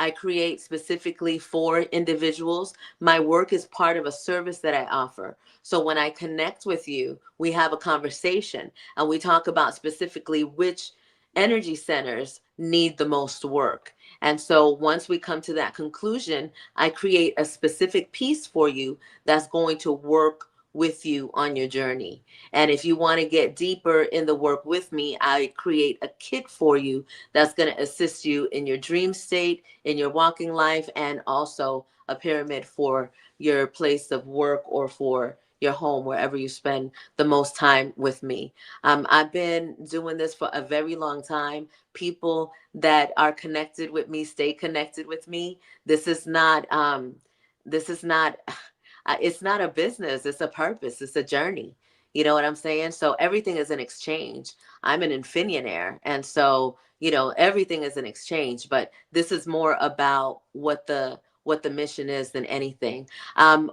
I create specifically for individuals. My work is part of a service that I offer. So when I connect with you, we have a conversation and we talk about specifically which energy centers need the most work. And so once we come to that conclusion, I create a specific piece for you that's going to work with you on your journey. And if you want to get deeper in the work with me, I create a kit for you that's going to assist you in your dream state, in your walking life, and also a pyramid for your place of work or for your home, wherever you spend the most time with me. I've been doing this for a very long time. People that are connected with me stay connected with me. This is not it's not a business, it's a purpose, it's a journey. You know what I'm saying? So everything is an exchange. I'm an infinionaire. And so, you know, everything is an exchange, but this is more about what the mission is than anything. A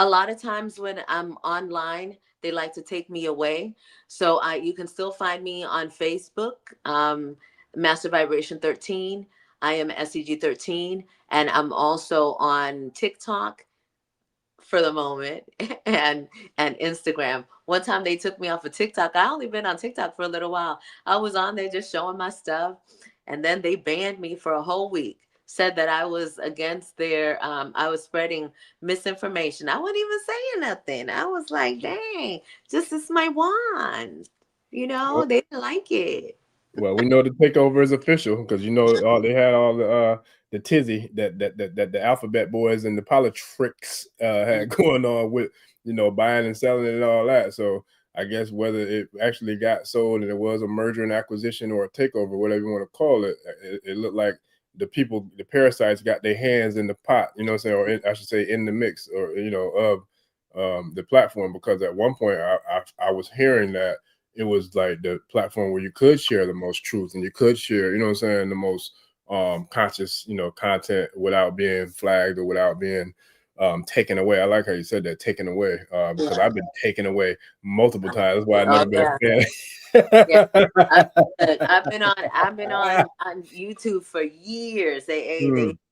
lot of times when I'm online, they like to take me away. So you can still find me on Facebook, Master Vibration 13. I am SEG13, and I'm also on TikTok for the moment and Instagram. One time they took me off of TikTok. I only been on TikTok for a little while. I was on there just showing my stuff, and then they banned me for a whole week. Said that I was against their I was spreading misinformation. I wasn't even saying nothing. I was like, dang, just is my wand. You know, they didn't like it. Well, we know the takeover is official because you know they had all the tizzy that the alphabet boys and the politics had going on with, you know, buying and selling it and all that. So I guess whether it actually got sold and it was a merger and acquisition or a takeover, whatever you want to call it, it looked like the people, the parasites, got their hands in the pot. You know what I'm saying, or I should say in the mix, or you know, of the platform. Because at one point I was hearing that it was like the platform where you could share the most truth and you could share, you know what I'm saying, the most conscious, you know, content without being flagged or without being taken away. I like how you said that, taken away, because I've been taken away multiple times. That's why I've never been a fan. Yeah. I've been on YouTube for years. They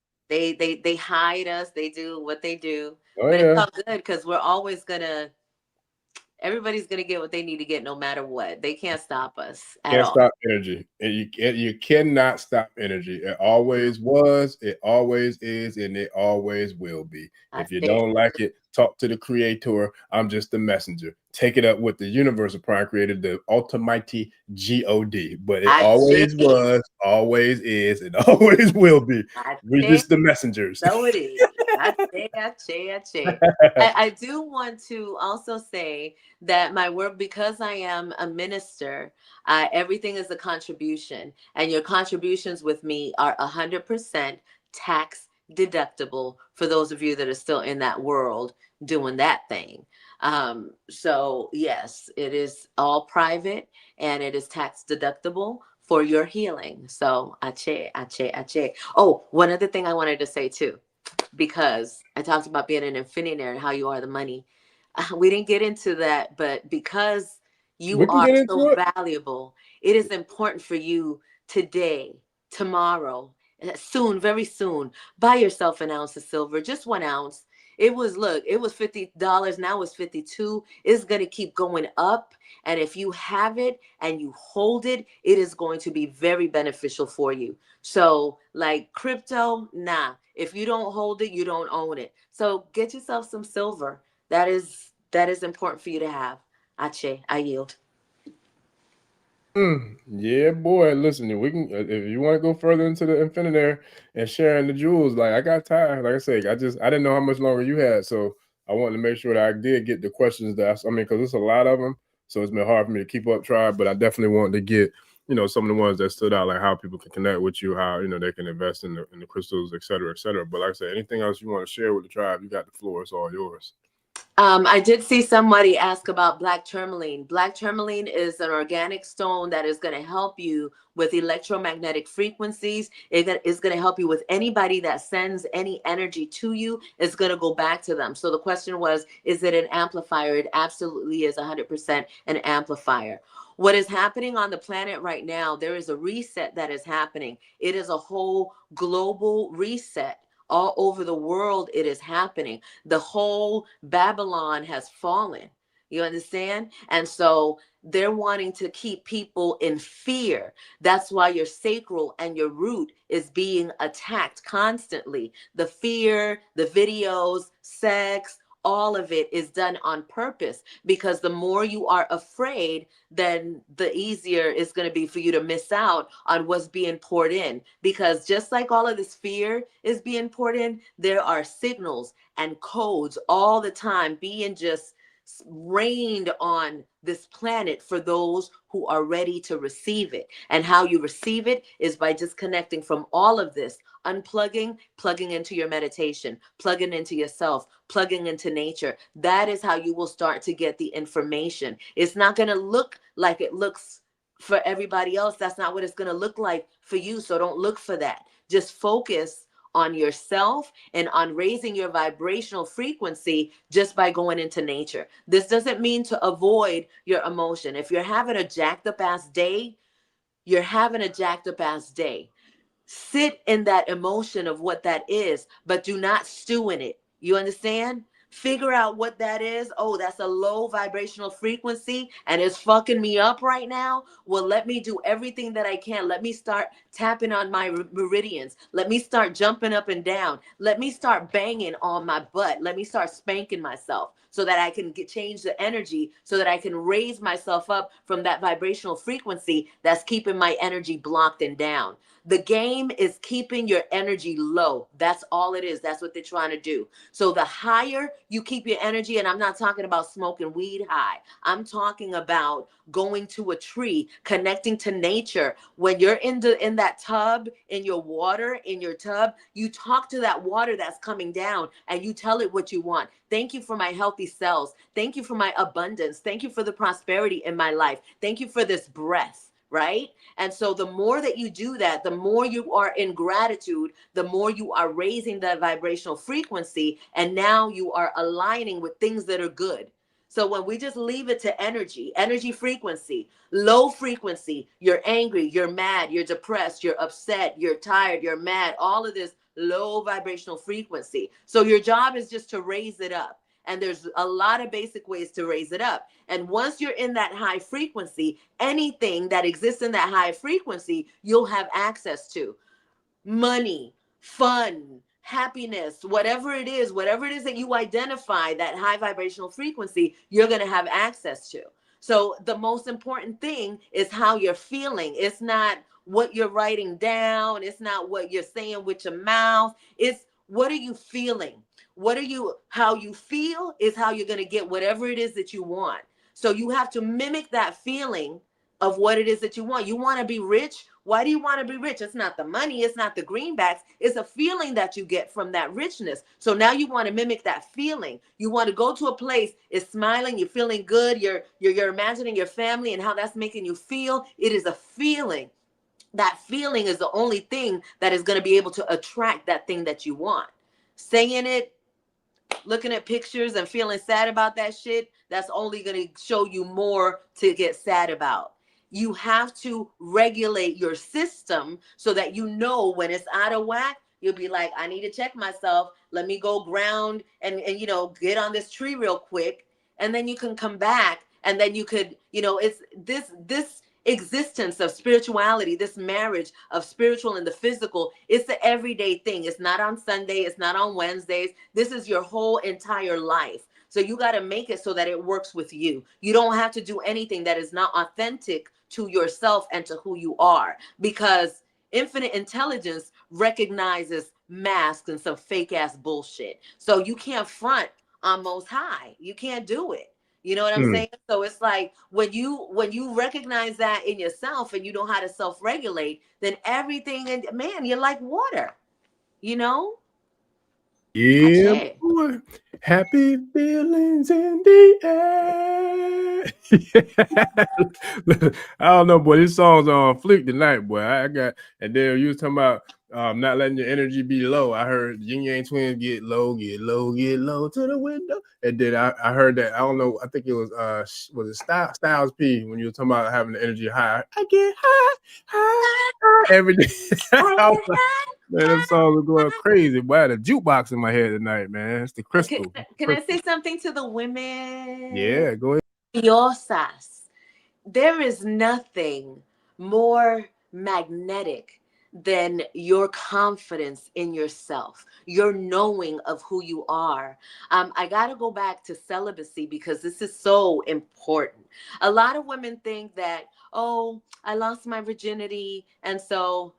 hide us. They do what they do, Oh, but it's yeah. all good because we're always gonna. Everybody's gonna get what they need to get, no matter what. They can't stop us at Can't all. stop energy. And you cannot stop energy. It always was, it always is, and it always will be. If you don't like it, talk to the creator. I'm just the messenger. Take it up with the universal prime creator, the almighty God. But it always was, always is, and always will be. We're just the messengers. So it is. I do want to also say that my work, because I am a minister, everything is a contribution, and your contributions with me are 100% tax deductible for those of you that are still in that world doing that thing. So yes, it is all private and it is tax deductible for your healing. So ache. Oh, one other thing I wanted to say too, because I talked about being an infinitaire and how you are the money. We didn't get into that, but because you We can are get into so it. valuable, it is important for you today, tomorrow, soon, very soon, buy yourself an ounce of silver, just 1 ounce. It was, look, it was $50. Now it's 52. It's going to keep going up. And if you have it and you hold it, it is going to be very beneficial for you. So like crypto, nah. If you don't hold it, you don't own it. So get yourself some silver. That is important for you to have. Ache, I yield. Yeah, boy. Listen, we can if you want to go further into the infinite and sharing the jewels. Like I got tired. Like I said, I didn't know how much longer you had, so I wanted to make sure that I did get the questions that I mean, because it's a lot of them, so it's been hard for me to keep up track. But I definitely wanted to get, you know, some of the ones that stood out, like how people can connect with you, how, you know, they can invest in the crystals, et cetera, et cetera. But like I said, anything else you want to share with the tribe, you got the floor. It's all yours. I did see somebody ask about black tourmaline. Black tourmaline is an organic stone that is going to help you with electromagnetic frequencies. It is going to help you with anybody that sends any energy to you. It's going to go back to them. So the question was, is it an amplifier? It absolutely is 100% an amplifier. What is happening on the planet right now, there is a reset that is happening. It is a whole global reset. All over the world, it is happening. The whole Babylon has fallen. You understand? And so they're wanting to keep people in fear. That's why your sacral and your root is being attacked constantly. The fear, the videos, sex, all of it is done on purpose, because the more you are afraid, then the easier it's going to be for you to miss out on what's being poured in. Because just like all of this fear is being poured in, there are signals and codes all the time being just rained on this planet for those who are ready to receive it. And how you receive it is by disconnecting from all of this, unplugging, plugging into your meditation, plugging into yourself, plugging into nature. That is how you will start to get the information. It's not going to look like it looks for everybody else. That's not what it's going to look like for you. So don't look for that. Just focus on yourself and on raising your vibrational frequency just by going into nature. This doesn't mean to avoid your emotion. If you're having a jacked up ass day, you're having a jacked up ass day. Sit in that emotion of what that is, but do not stew in it. You understand? Figure out what that is. Oh, that's a low vibrational frequency and it's fucking me up right now. Well, let me do everything that I can. Let me start tapping on my meridians. Let me start jumping up and down. Let me start banging on my butt. Let me start spanking myself so that I can change the energy, so that I can raise myself up from that vibrational frequency that's keeping my energy blocked and down. The game is keeping your energy low. That's all it is. That's what they're trying to do. So the higher you keep your energy, and I'm not talking about smoking weed high. I'm talking about going to a tree, connecting to nature. When you're in that tub, in your water, in your tub, you talk to that water that's coming down and you tell it what you want. Thank you for my healthy cells. Thank you for my abundance. Thank you for the prosperity in my life. Thank you for this breath. Right? And so the more that you do that, the more you are in gratitude, the more you are raising that vibrational frequency. And now you are aligning with things that are good. So when we just leave it to energy frequency, low frequency, you're angry, you're mad, you're depressed, you're upset, you're tired, you're mad, all of this low vibrational frequency. So your job is just to raise it up. And there's a lot of basic ways to raise it up. And once you're in that high frequency, anything that exists in that high frequency, you'll have access to. Money, fun, happiness, whatever it is that you identify that high vibrational frequency, you're going to have access to. So the most important thing is how you're feeling. It's not what you're writing down. It's not what you're saying with your mouth. It's what are you feeling? How you feel is how you're going to get whatever it is that you want. So you have to mimic that feeling of what it is that you want. You want to be rich. Why do you want to be rich? It's not the money. It's not the greenbacks. It's a feeling that you get from that richness. So now you want to mimic that feeling. You want to go to a place, it's smiling, you're feeling good. You're imagining your family and how that's making you feel. It is a feeling. That feeling is the only thing that is going to be able to attract that thing that you want. Saying it, looking at pictures and feeling sad about that shit, that's only going to show you more to get sad about. You have to regulate your system so that you know when it's out of whack. You'll be like, I need to check myself. Let me go ground and get on this tree real quick. And then you can come back and then you could, it's this existence of spirituality, this marriage of spiritual and the physical. It's the everyday thing. It's not on Sunday. It's not on Wednesdays. This is your whole entire life. So you got to make it so that it works with you. You don't have to do anything that is not authentic to yourself and to who you are, because infinite intelligence recognizes masks and some fake ass bullshit. So you can't front on Most High. You can't do it. You know what I'm saying? So it's like when you recognize that in yourself and you know how to self-regulate, then everything, and man, you're like water, Yeah, Achei. boy. Happy feelings in the air. I don't know, boy. This song's on fleek tonight, boy. And then you was talking about not letting your energy be low. I heard Yin Yang Twins get low to the window. And then I heard that, I don't know, I think it was Styles P when you were talking about having the energy high. I get high every day. Man, them songs are going crazy. Boy, I had a jukebox in my head tonight, man. It's the crystal. Can I say something to the women? Yeah, go ahead. Diosas. There is nothing more magnetic than your confidence in yourself, your knowing of who you are. I got to go back to celibacy because this is so important. A lot of women think that, oh, I lost my virginity, and so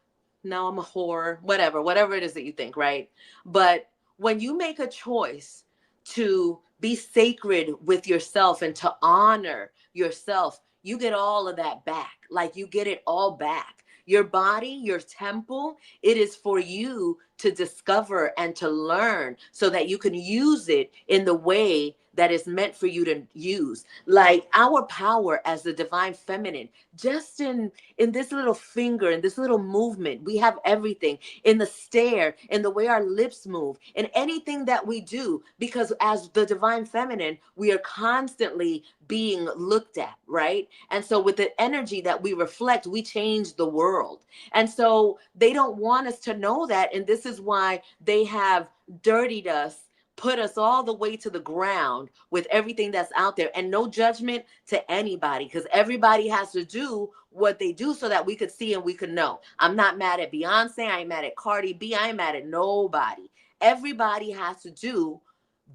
now I'm a whore, whatever it is that you think, right? But when you make a choice to be sacred with yourself and to honor yourself, you get all of that back. Like you get it all back. Your body, your temple, it is for you to discover and to learn so that you can use it in the way that is meant for you to use. Like our power as the divine feminine, just in this little finger, in this little movement, we have everything, in the stare, in the way our lips move, in anything that we do, because as the divine feminine, we are constantly being looked at, right? And so with the energy that we reflect, we change the world. And so they don't want us to know that. And this is why they have dirtied us, put us all the way to the ground with everything that's out there, and no judgment to anybody, because everybody has to do what they do so that we could see and we could know. I'm not mad at Beyonce. I ain't mad at Cardi B. I ain't mad at nobody. Everybody has to do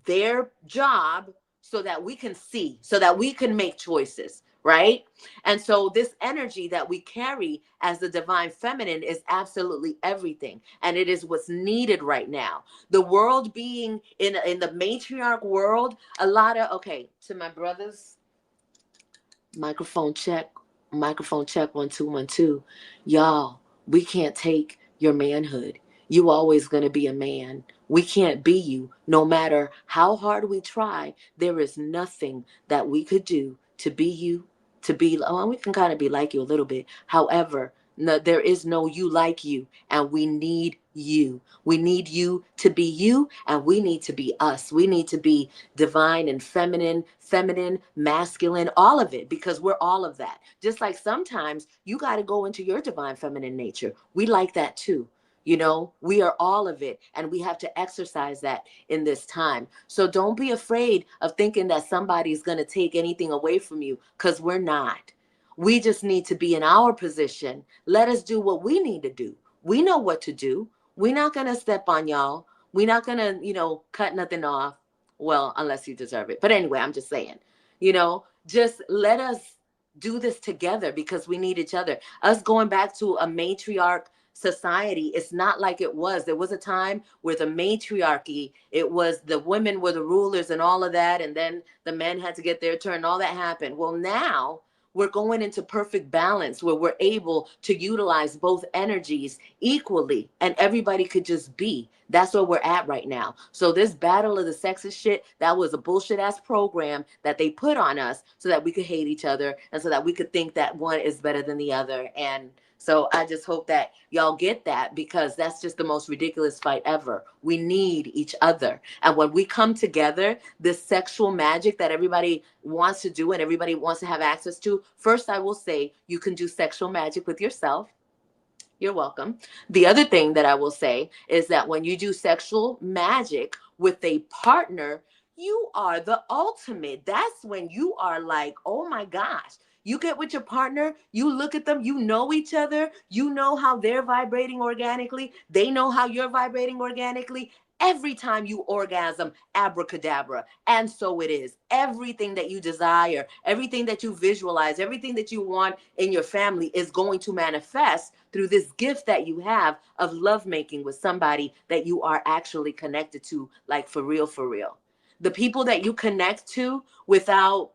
their job so that we can see, so that we can make choices, right? And so this energy that we carry as the divine feminine is absolutely everything. And it is what's needed right now. The world being in the matriarch world, a lot of, okay, to my brothers, microphone check, 1 2 1 2. Y'all, we can't take your manhood. You always going to be a man. We can't be you. No matter how hard we try, there is nothing that we could do to be you, to be, oh, we can kind of be like you a little bit. However, no, there is no you like you, and we need you. We need you to be you, and we need to be us. We need to be divine and feminine, masculine, all of it, because we're all of that. Just like sometimes you got to go into your divine feminine nature. We like that too. You know, we are all of it, and we have to exercise that in this time. So don't be afraid of thinking that somebody's going to take anything away from you, because we're not. We just need to be in our position. Let us do what we need to do. We know what to do. We're not going to step on y'all. We're not going to, cut nothing off. Well, unless you deserve it. But anyway, I'm just saying, just let us do this together, because we need each other. Us going back to a matriarch society, it's not like it was. There was a time where the matriarchy, it was the women were the rulers and all of that, and then the men had to get their turn. All that happened. Well, now we're going into perfect balance where we're able to utilize both energies equally, and everybody could just be. That's where we're at right now. So this battle of the sexes shit, that was a bullshit ass program that they put on us so that we could hate each other, and so that we could think that one is better than the other. And so I just hope that y'all get that, because that's just the most ridiculous fight ever. We need each other. And when we come together, this sexual magic that everybody wants to do and everybody wants to have access to, first I will say you can do sexual magic with yourself. You're welcome. The other thing that I will say is that when you do sexual magic with a partner, you are the ultimate. That's when you are like, oh my gosh. You get with your partner, you look at them, you know each other, you know how they're vibrating organically, they know how you're vibrating organically. Every time you orgasm, abracadabra. And so it is. Everything that you desire, everything that you visualize, everything that you want in your family is going to manifest through this gift that you have of lovemaking with somebody that you are actually connected to, like for real, for real. The people that you connect to without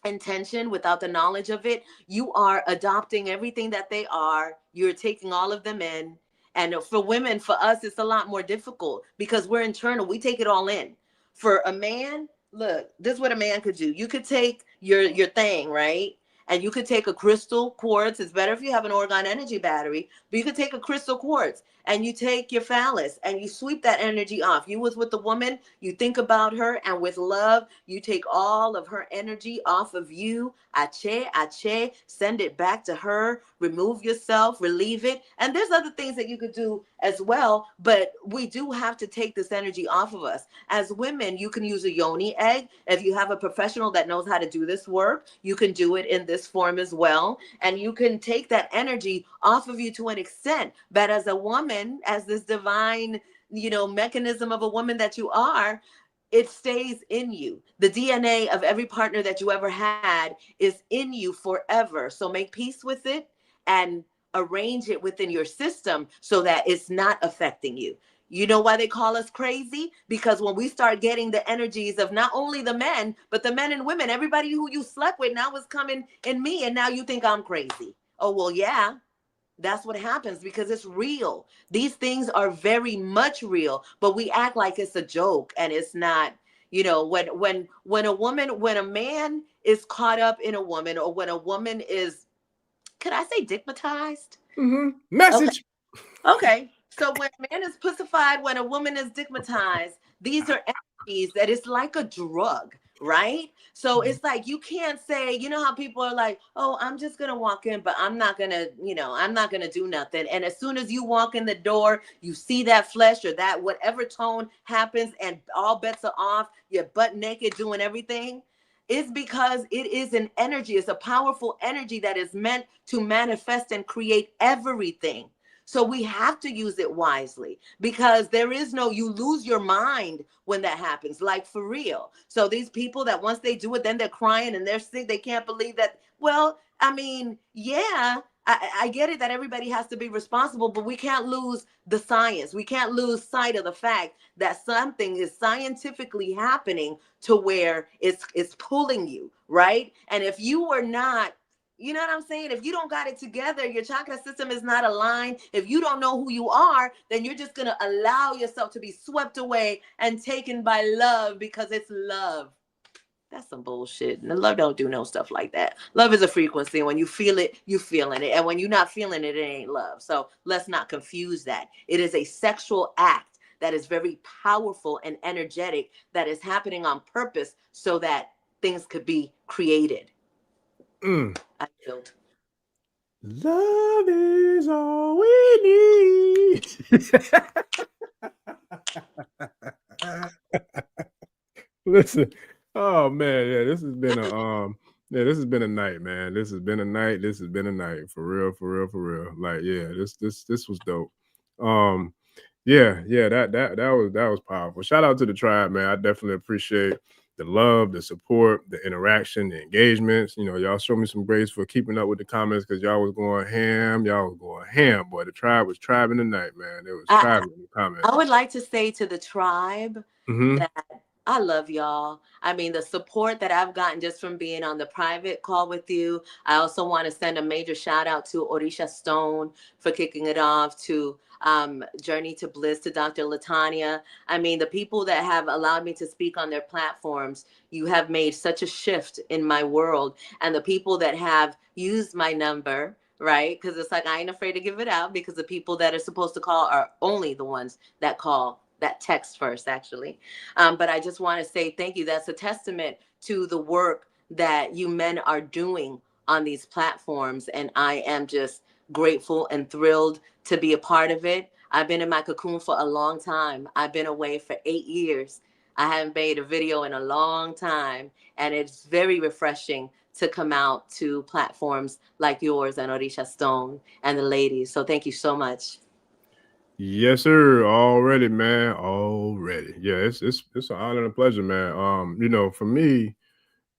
intention, without the knowledge of it, you are adopting everything that they are. You're taking all of them in. And for women, for us, it's a lot more difficult because we're internal. We take it all in. For a man, look, this is what a man could do. You could take your thing, right? And you could take a crystal quartz. It's better if you have an Orgone energy battery, but you could take a crystal quartz and you take your phallus and you sweep that energy off. You was with the woman, you think about her, and with love, you take all of her energy off of you. Ache, send it back to her, remove yourself, relieve it. And there's other things that you could do as well, but we do have to take this energy off of us. As women, you can use a yoni egg. If you have a professional that knows how to do this work, you can do it in this form as well. And you can take that energy off of you to an extent. But as a woman, as this divine, mechanism of a woman that you are, it stays in you. The DNA of every partner that you ever had is in you forever. So make peace with it and arrange it within your system so that it's not affecting you. You know why they call us crazy? Because when we start getting the energies of not only the men, but the men and women, everybody who you slept with now is coming in me, and now you think I'm crazy. Oh, well, yeah. That's what happens because it's real. These things are very much real, but we act like it's a joke and it's not. You know, when a man is caught up in a woman, or when a woman is, could I say digmatized? Message. Okay. So when a man is pussified, when a woman is stigmatized, these are energies that it's like a drug, right? So it's like you can't say, you know how people are like, oh, I'm just gonna walk in, but I'm not gonna, I'm not gonna do nothing. And as soon as you walk in the door, you see that flesh or that whatever tone happens, and all bets are off, you're butt naked doing everything. It's because it is an energy, it's a powerful energy that is meant to manifest and create everything. So we have to use it wisely, because there is no, you lose your mind when that happens, like for real. So these people that once they do it, then they're crying and they're sick. They can't believe that. Well, I mean, yeah, I get it that everybody has to be responsible, but we can't lose the science. We can't lose sight of the fact that something is scientifically happening to where it's pulling you, right? And if you were not, you know what I'm saying? If you don't got it together, your chakra system is not aligned. If you don't know who you are, then you're just going to allow yourself to be swept away and taken by love because it's love. That's some bullshit. And love don't do no stuff like that. Love is a frequency. When you feel it, you feeling it. And when you're not feeling it, it ain't love. So let's not confuse that. It is a sexual act that is very powerful and energetic, that is happening on purpose so that things could be created. I feel. Love is all we need. Listen, oh man, yeah, this has been a night, man. This has been a night. This has been a night for real, for real, for real. Like, yeah, this was dope. Yeah, that was powerful. Shout out to the tribe, man. I definitely appreciate the love, the support, the interaction, the engagements. You know, y'all show me some grace for keeping up with the comments, because y'all was going ham. Y'all was going ham, boy. The tribe was tribing tonight, man. It was tribing in the comments. I would like to say to the tribe that I love y'all. I mean, the support that I've gotten just from being on the private call with you. I also want to send a major shout out to Orisha Stone for kicking it off, to Journey to Bliss, to Dr. Latanya. I mean, the people that have allowed me to speak on their platforms, you have made such a shift in my world. And the people that have used my number, right? Because it's like, I ain't afraid to give it out, because the people that are supposed to call are only the ones that call, that text first, actually. But I just want to say thank you. That's a testament to the work that you men are doing on these platforms. And I am just grateful and thrilled to be a part of it. I've been in my cocoon for a long time. I've been away for 8 years. I haven't made a video in a long time. And it's very refreshing to come out to platforms like yours and Orisha Stone and the ladies. So thank you so much. Yes, sir. Already, man. Already. Yeah, it's an honor and a pleasure, man. You know, for me,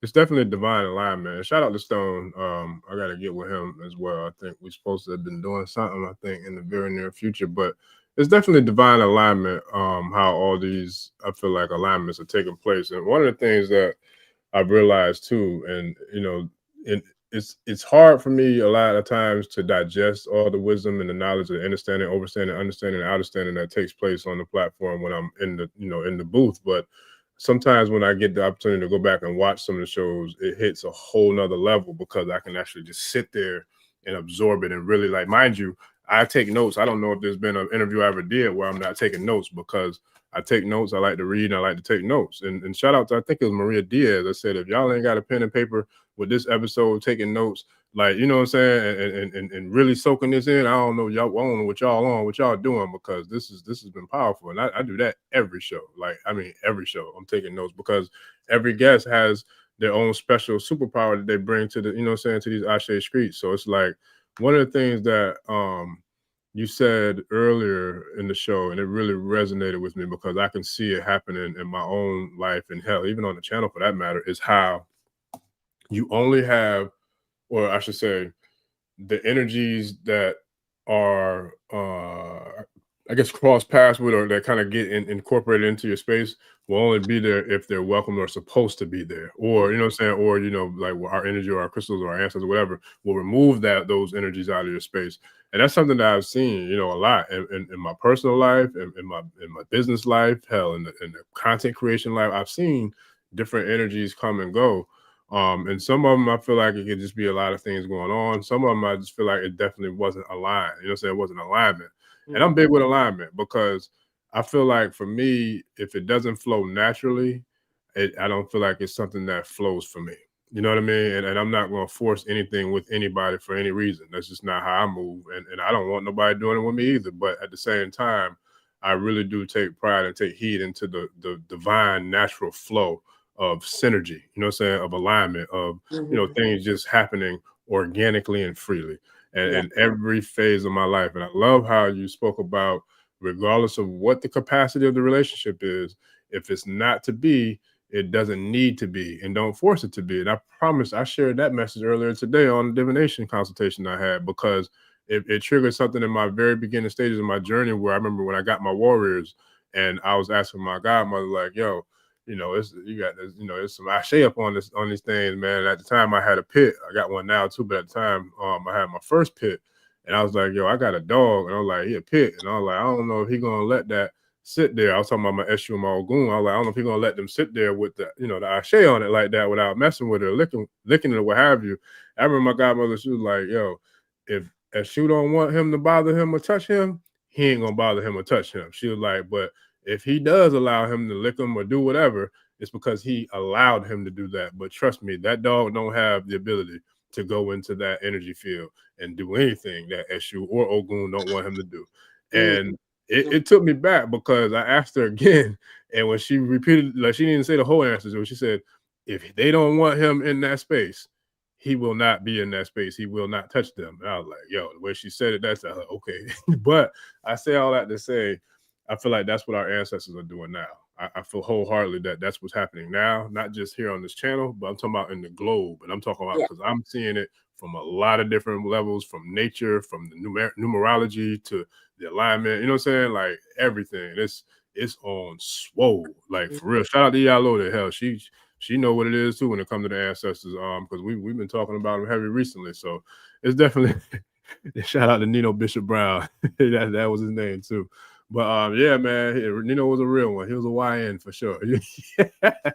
it's definitely divine alignment. Shout out to Stone. I gotta get with him as well. I think we're supposed to have been doing something, I think, in the very near future, but it's definitely divine alignment, how all these, I feel like, alignments are taking place. And one of the things that I've realized too, and you know, it's hard for me a lot of times to digest all the wisdom and the knowledge and understanding, understanding, and understanding that takes place on the platform when I'm in the, in the booth. But sometimes when I get the opportunity to go back and watch some of the shows, it hits a whole nother level, because I can actually just sit there and absorb it and really, like, mind you, I take notes. I don't know if there's been an interview I ever did where I'm not taking notes, because I take notes. I like to read and I like to take notes. And shout out to, I think it was Maria Diaz. I said, if y'all ain't got a pen and paper with this episode, taking notes, like, you know what I'm saying, and really soaking this in, I don't know what y'all doing, because this has been powerful. And I do that every show. Like, I mean, every show I'm taking notes, because every guest has their own special superpower that they bring to the, you know what I'm saying, to these Ashe streets. So it's like one of the things that you said earlier in the show, and it really resonated with me, because I can see it happening in my own life, and hell, even on the channel for that matter, is how you only have, or I should say, the energies that are I guess cross paths with, or that kind of get incorporated into your space, will only be there if they're welcome or supposed to be there, or you know what I'm saying, or like our energy or our crystals or our ancestors or whatever will remove those energies out of your space. And that's something that I've seen, a lot in my personal life, in my business life, hell, in the content creation life. I've seen different energies come and go. And some of them I feel like it could just be a lot of things going on. Some of them I just feel like it definitely wasn't aligned. You know what I'm saying? It wasn't alignment. And I'm big with alignment because I feel like for me, if it doesn't flow naturally, I don't feel like it's something that flows for me. You know what I mean? And I'm not going to force anything with anybody for any reason. That's just not how I move. And I don't want nobody doing it with me either. But at the same time, I really do take pride and take heed into the divine natural flow of synergy, you know what I'm saying, of alignment, of, things just happening organically and freely. And every phase of my life. And I love how you spoke about, regardless of what the capacity of the relationship is, if it's not to be, it doesn't need to be, and don't force it to be. And I promise I shared that message earlier today on the divination consultation I had, because it triggered something in my very beginning stages of my journey, where I remember when I got my warriors and I was asking my godmother, like, yo, you got this, there's some ashe up on these things, man. And at the time I had a pit. I got one now too, but at the time, I had my first pit, and I was like, yo, I got a dog, and I was like, he a pit, and I was like, I don't know if he gonna let that sit there. I was talking about my Eshu and my Ogun. I was like, I don't know if he gonna let them sit there with the, the ashe on it like that without messing with it, or licking it, or what have you. I remember my godmother, she was like, yo, if Eshu don't want him to bother him or touch him, he ain't gonna bother him or touch him. She was like, but if he does allow him to lick him or do whatever, it's because he allowed him to do that. But trust me, that dog don't have the ability to go into that energy field and do anything that Eshu or Ogun don't want him to do. And it took me back, because I asked her again, and when she repeated, like, she didn't say the whole answer to it. She said, if they don't want him in that space, he will not be in that space. He will not touch them. And I was like, yo, the way she said it, that's like, okay. But I say all that to say, I feel like that's what our ancestors are doing now. I feel wholeheartedly that that's what's happening now, not just here on this channel, but I'm talking about in the globe. And I'm talking about, because I'm seeing it from a lot of different levels, from nature, from the numerology to the alignment. You know what I'm saying? Like everything. It's on swole. Like for real. Shout out to Yalo. The hell, she know what it is too when it comes to the ancestors. Because we've been talking about them heavy recently. So it's definitely shout out to Nino Bishop Brown. that was his name too. But yeah, man, Nino was a real one. He was a YN for sure.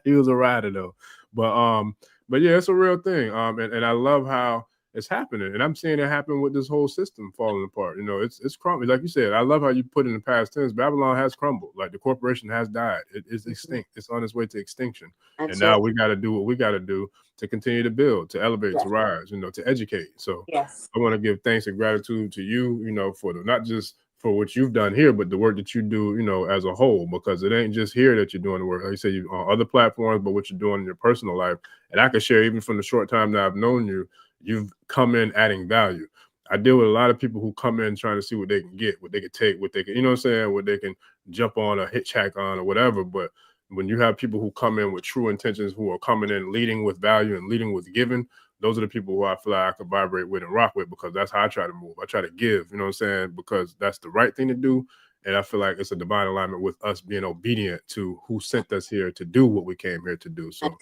He was a rider though. But yeah, it's a real thing. And I love how it's happening, and I'm seeing it happen with this whole system falling apart. It's crumbling. Like you said, I love how you put it in the past tense. Babylon has crumbled. Like the corporation has died. It is extinct. It's on its way to extinction. And now we got to do what we got to do to continue to build, to elevate, to rise. To educate. So I want to give thanks and gratitude to you. For not just for what you've done here, but the work that you do, as a whole, because it ain't just here that you're doing the work. Like you say, you on other platforms, but what you're doing in your personal life. And I can share, even from the short time that I've known you, you've come in adding value. I deal with a lot of people who come in trying to see what they can get, what they can take, what they can, what they can jump on or hitchhike on or whatever. But when you have people who come in with true intentions, who are coming in leading with value and leading with giving, those are the people who I feel like I could vibrate with and rock with, because that's how I try to move. I try to give, because that's the right thing to do. And I feel like it's a divine alignment with us being obedient to who sent us here to do what we came here to do. So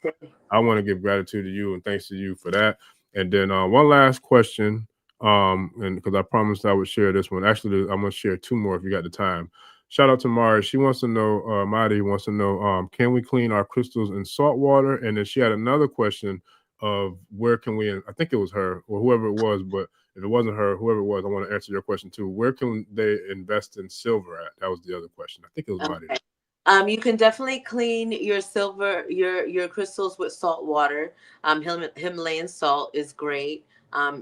I want to give gratitude to you and thanks to you for that. And then one last question, and because I promised I would share this one. Actually, I'm going to share two more if you got the time. Shout out to Mahri. She wants to know, Mahri wants to know, can we clean our crystals in salt water? And then she had another question of where can we, I think it was her or whoever it was, but if it wasn't her, whoever it was, I want to answer your question too. Where can they invest in silver at? That was the other question. I think it was Mahri. You can definitely clean your silver, your crystals with salt water. Himalayan salt is great.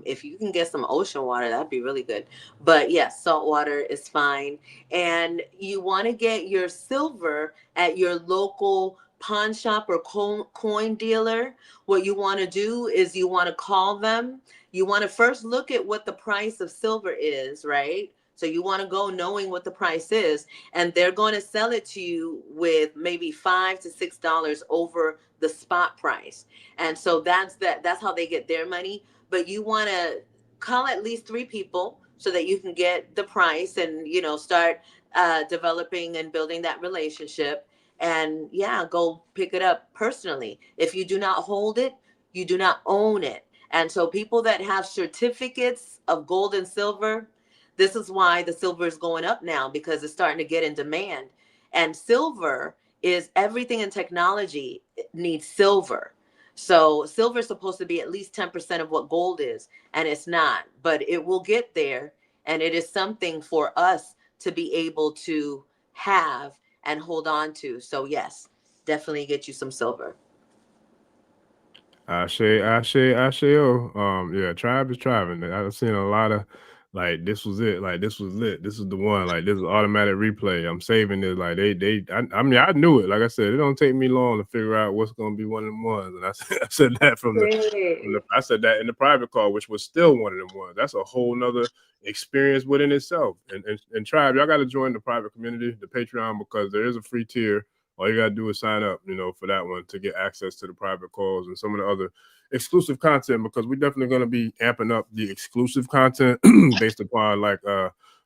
If you can get some ocean water, that'd be really good. But yes, salt water is fine. And you want to get your silver at your local pawn shop or coin dealer. What you want to do is you want to call them. You want to first look at what the price of silver is, right? So you want to go knowing what the price is, and they're going to sell it to you with maybe $5 to $6 over the spot price. And so that's how they get their money. But you want to call at least 3 people so that you can get the price and start developing and building that relationship. And yeah, go pick it up personally. If you do not hold it, you do not own it. And so people that have certificates of gold and silver, this is why the silver is going up now, because it's starting to get in demand. And silver is everything in technology needs silver. So silver is supposed to be at least 10% of what gold is, and it's not, but it will get there. And it is something for us to be able to have and hold on to. So yes, definitely get you some silver. I say, yeah, Tribe is Tribing. I've seen a lot of, like, this was it, like, this was lit, this is the one, like, this is automatic replay. I'm saving it, like, I mean, I knew it. Like I said, it don't take me long to figure out what's gonna be one of them ones. And I said that I said that in the private call, which was still one of them ones. That's a whole nother experience within itself. And Tribe, y'all got to join the private community, the Patreon, because there is a free tier. All you got to do is sign up, for that one to get access to the private calls and some of the other exclusive content, because we're definitely going to be amping up the exclusive content based upon, like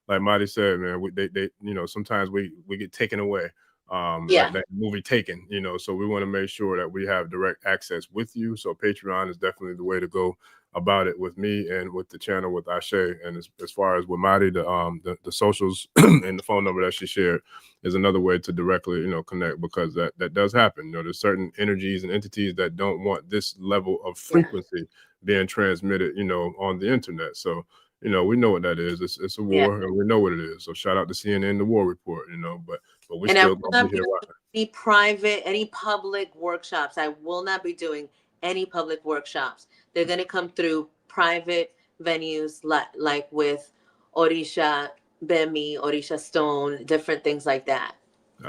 Mahri said, man, they sometimes we get taken away. Like that movie Taken, so we want to make sure that we have direct access with you. So Patreon is definitely the way to go about it with me and with the channel with Ashe. And as far as with Mahri, the socials and the phone number that she shared is another way to directly, connect, because that does happen. There's certain energies and entities that don't want this level of frequency being transmitted, on the internet. So, we know what that is. It's a war, and we know what it is. So shout out to CNN, the war report, but we still gonna be here watching. Any private, any public workshops. I will not be doing any public workshops. They're going to come through private venues, like with Orisha Bemi, Orisha Stone, different things like that.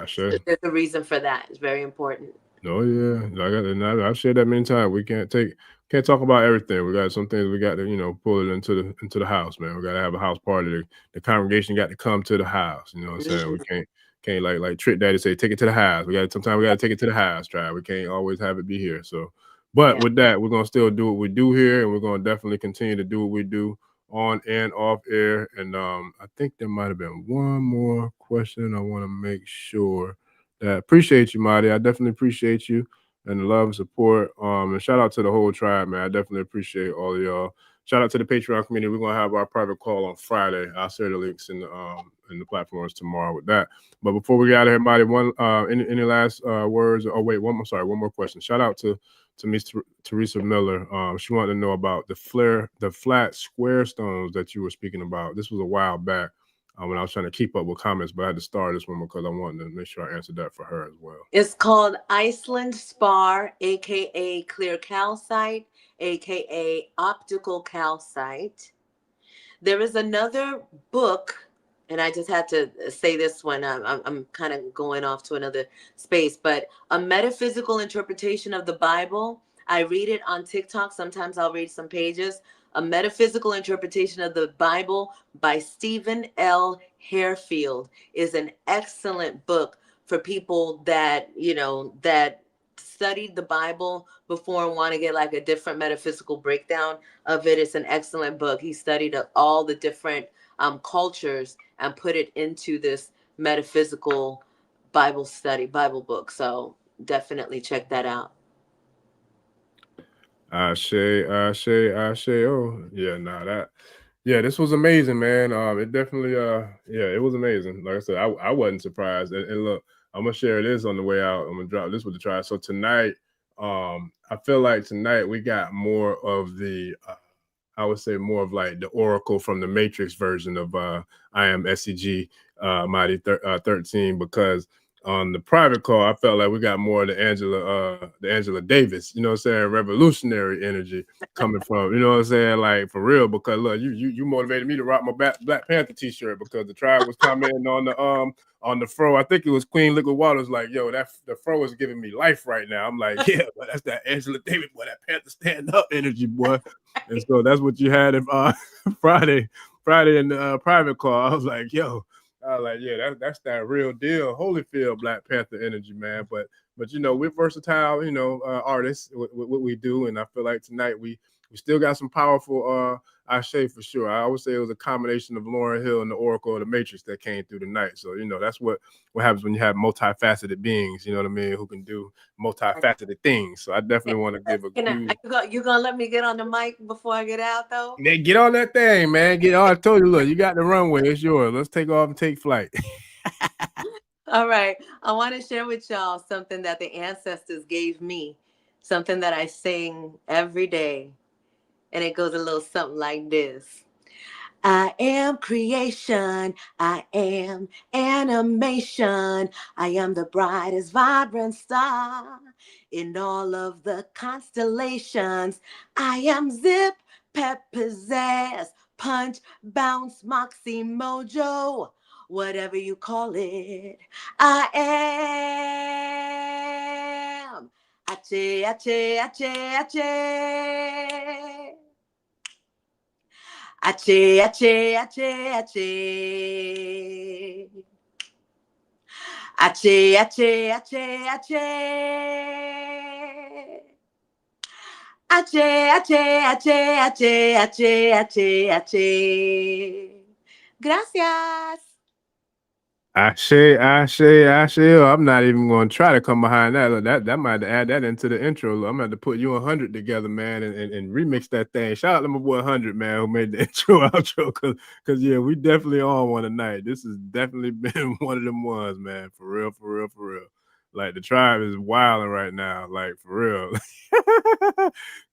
Sure. There's a reason for that. It's very important. Oh yeah, I've shared that many times. We can't talk about everything. We got some things we got to pull it into the house, man. We got to have a house party. The congregation got to come to the house. You know what I'm saying? We can't like Trick Daddy say take it to the house. Sometimes we got to take it to the house. We can't always have it be here. So, but with that, we're gonna still do what we do here, and we're gonna definitely continue to do what we do on and off air. And I think there might have been one more question. I want to make sure. Appreciate you, Mahri. I definitely appreciate you and the love and support. And shout out to the whole tribe, man. I definitely appreciate all of y'all. Shout out to the Patreon community. We're gonna have our private call on Friday. I'll share the links in the platforms tomorrow with that. But before we get out of here, Mahri, any last words? Oh wait, one more question. Shout out to Miss Teresa Miller. She wanted to know about the flat square stones that you were speaking about. This was a while back. When I was trying to keep up with comments, but I had to start this one because I wanted to make sure I answered that for her as well. It's called Iceland Spar, aka clear calcite, aka optical calcite. There is another book, and I just had to say this one. I'm kind of going off to another space, but A Metaphysical Interpretation of the Bible. I read it on TikTok. Sometimes I'll read some pages. A Metaphysical Interpretation of the Bible by Stephen L. Harefield is an excellent book for people that, that studied the Bible before and want to get like a different metaphysical breakdown of it. It's an excellent book. He studied all the different cultures and put it into this metaphysical Bible book. So definitely check that out. Ashe. Oh, yeah, this was amazing, man. It definitely, it was amazing. Like I said, I wasn't surprised. And look, I'm gonna share this on the way out. I'm gonna drop this with the tribe. So tonight, I feel like tonight we got more of the, I would say more of like the Oracle from the Matrix version of I am SEG Mighty 13, because on the private call, I felt like we got more of the Angela Davis, you know what I'm saying, revolutionary energy coming from, you know what I'm saying, like for real, because look, you motivated me to rock my Black Panther t-shirt because the tribe was commenting on the fro. I think it was Queen Liquid Waters, like, yo, the fro is giving me life right now. I'm like, yeah, but that's that Angela Davis, boy, that Panther stand up energy, boy. And so that's what you had Friday in the private call. I was like, yo. Yeah, that's that real deal, Holyfield Black Panther energy, man. But we're versatile, artists. What we do, and I feel like tonight we we still got some powerful Ashe for sure. I always say it was a combination of Lauryn Hill and the Oracle of the Matrix that came through the night. So, you know, that's what happens when you have multifaceted beings, you know what I mean, who can do multifaceted things. So I definitely want to give a huge... You gonna let me get on the mic before I get out, though? Man, get on that thing, man. Get on. I told you, look, you got the runway. It's yours. Let's take off and take flight. All right. I want to share with y'all something that the ancestors gave me, something that I sing every day. And it goes a little something like this. I am creation. I am animation. I am the brightest, vibrant star in all of the constellations. I am zip, pep, pizzazz, punch, bounce, moxie, mojo, whatever you call it. I am. Ache, ache, ache, ache. Ache, ache, ache, ache. Ache, ache, ache, ache. Ache, ache, ache, ache, ache, ache, ache. Gracias. Ashe. I'm not even going to try to come behind that. Look, that might add that into the intro. Look, I'm going to put you 100 together, man, and remix that thing. Shout out to my boy 100, man, who made the intro outro. Because yeah, we definitely on one tonight. This has definitely been one of them ones, man. For real. Like, the tribe is wilding right now. Like, for real.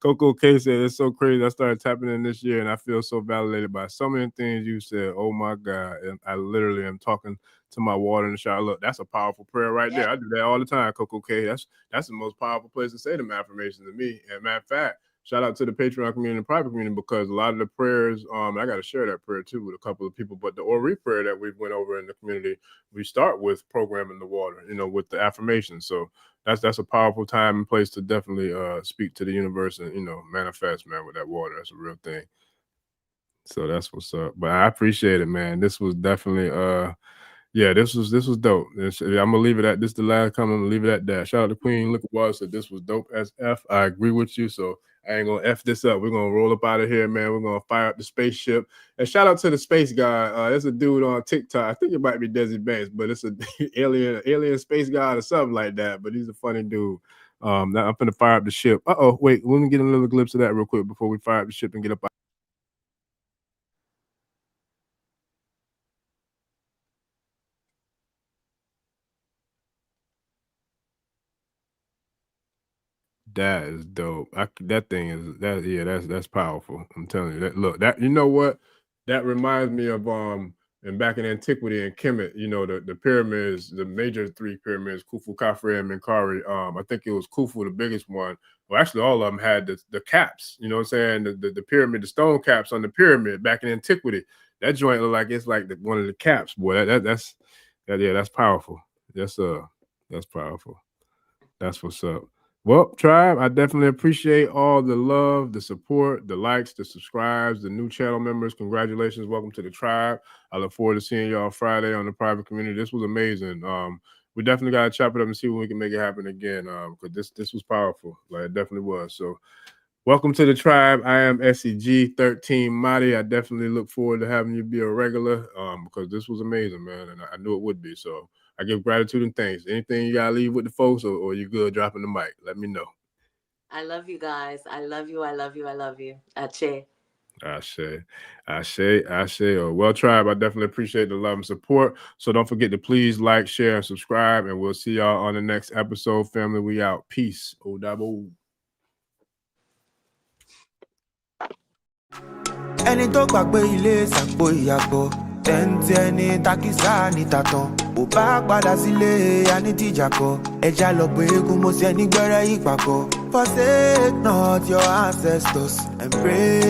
Coco K said, it's so crazy. I started tapping in this year, and I feel so validated by so many things you said. Oh, my God. And I literally am talking to my water in the shower. Look, that's a powerful prayer right there. I do that all the time, Coco K. That's the most powerful place to say them affirmations to me. And matter of fact, shout out to the Patreon community and private community, because a lot of the prayers, I got to share that prayer too with a couple of people, but the Ori prayer that we went over in the community, we start with programming the water, you know, with the affirmations. So that's a powerful time and place to definitely speak to the universe and, you know, manifest, man, with that water. That's a real thing. So that's what's up. But I appreciate it, man. This was definitely yeah, this was dope. I'm gonna leave it at this. The last comment, I'm gonna leave it at that. Shout out to Queen Liquid Water, said this was dope as F. I agree with you. So I ain't gonna F this up. We're gonna roll up out of here, man. We're gonna fire up the spaceship. And shout out to the space guy. There's a dude on TikTok. I think it might be Desi Banks, but it's an alien space guy or something like that. But he's a funny dude. Now I'm gonna fire up the ship. Wait, let me get a little glimpse of that real quick before we fire up the ship and get up out. That is dope. That thing is that's powerful. I'm telling you that. Look, that, you know what? That reminds me of and back in antiquity in Kemet, you know, the pyramids, the major 3 pyramids, Khufu, Khafre, and Menkaure. I think it was Khufu, the biggest one. Well, actually, all of them had the caps. You know what I'm saying? The pyramid, the stone caps on the pyramid back in antiquity. That joint look like it's like one of the caps. Boy, that's powerful. That's powerful. That's what's up. Well, tribe, I definitely appreciate all the love, the support, the likes, the subscribes, the new channel members. Congratulations. Welcome to the tribe. I look forward to seeing y'all Friday on the private community. This was amazing. We definitely got to chop it up and see when we can make it happen again, because this was powerful. Like, it definitely was. So welcome to the tribe. I am SEG13 Mahri. I definitely look forward to having you be a regular, because this was amazing, man, and I knew it would be. So I give gratitude and thanks. Anything you gotta leave with the folks, or you good dropping the mic? Let me know. I love you guys. I love you. I love you. I love you. Ache. Ashe. Well, tribe, I definitely appreciate the love and support. So don't forget to please like, share, and subscribe, and we'll see y'all on the next episode. Family, we out. Peace. Odabo. Ẹni tó gbàgbé ilé ṣàpò ìyàgbọ́ tẹ́ǹtì ẹni takísà ní tàtàn bó bá padà sílé anítìjàkọ ẹja lọ pé eégún mo ṣe ní gbẹ́rẹ́ ìpàkọ́. Forsake not your ancestors and pray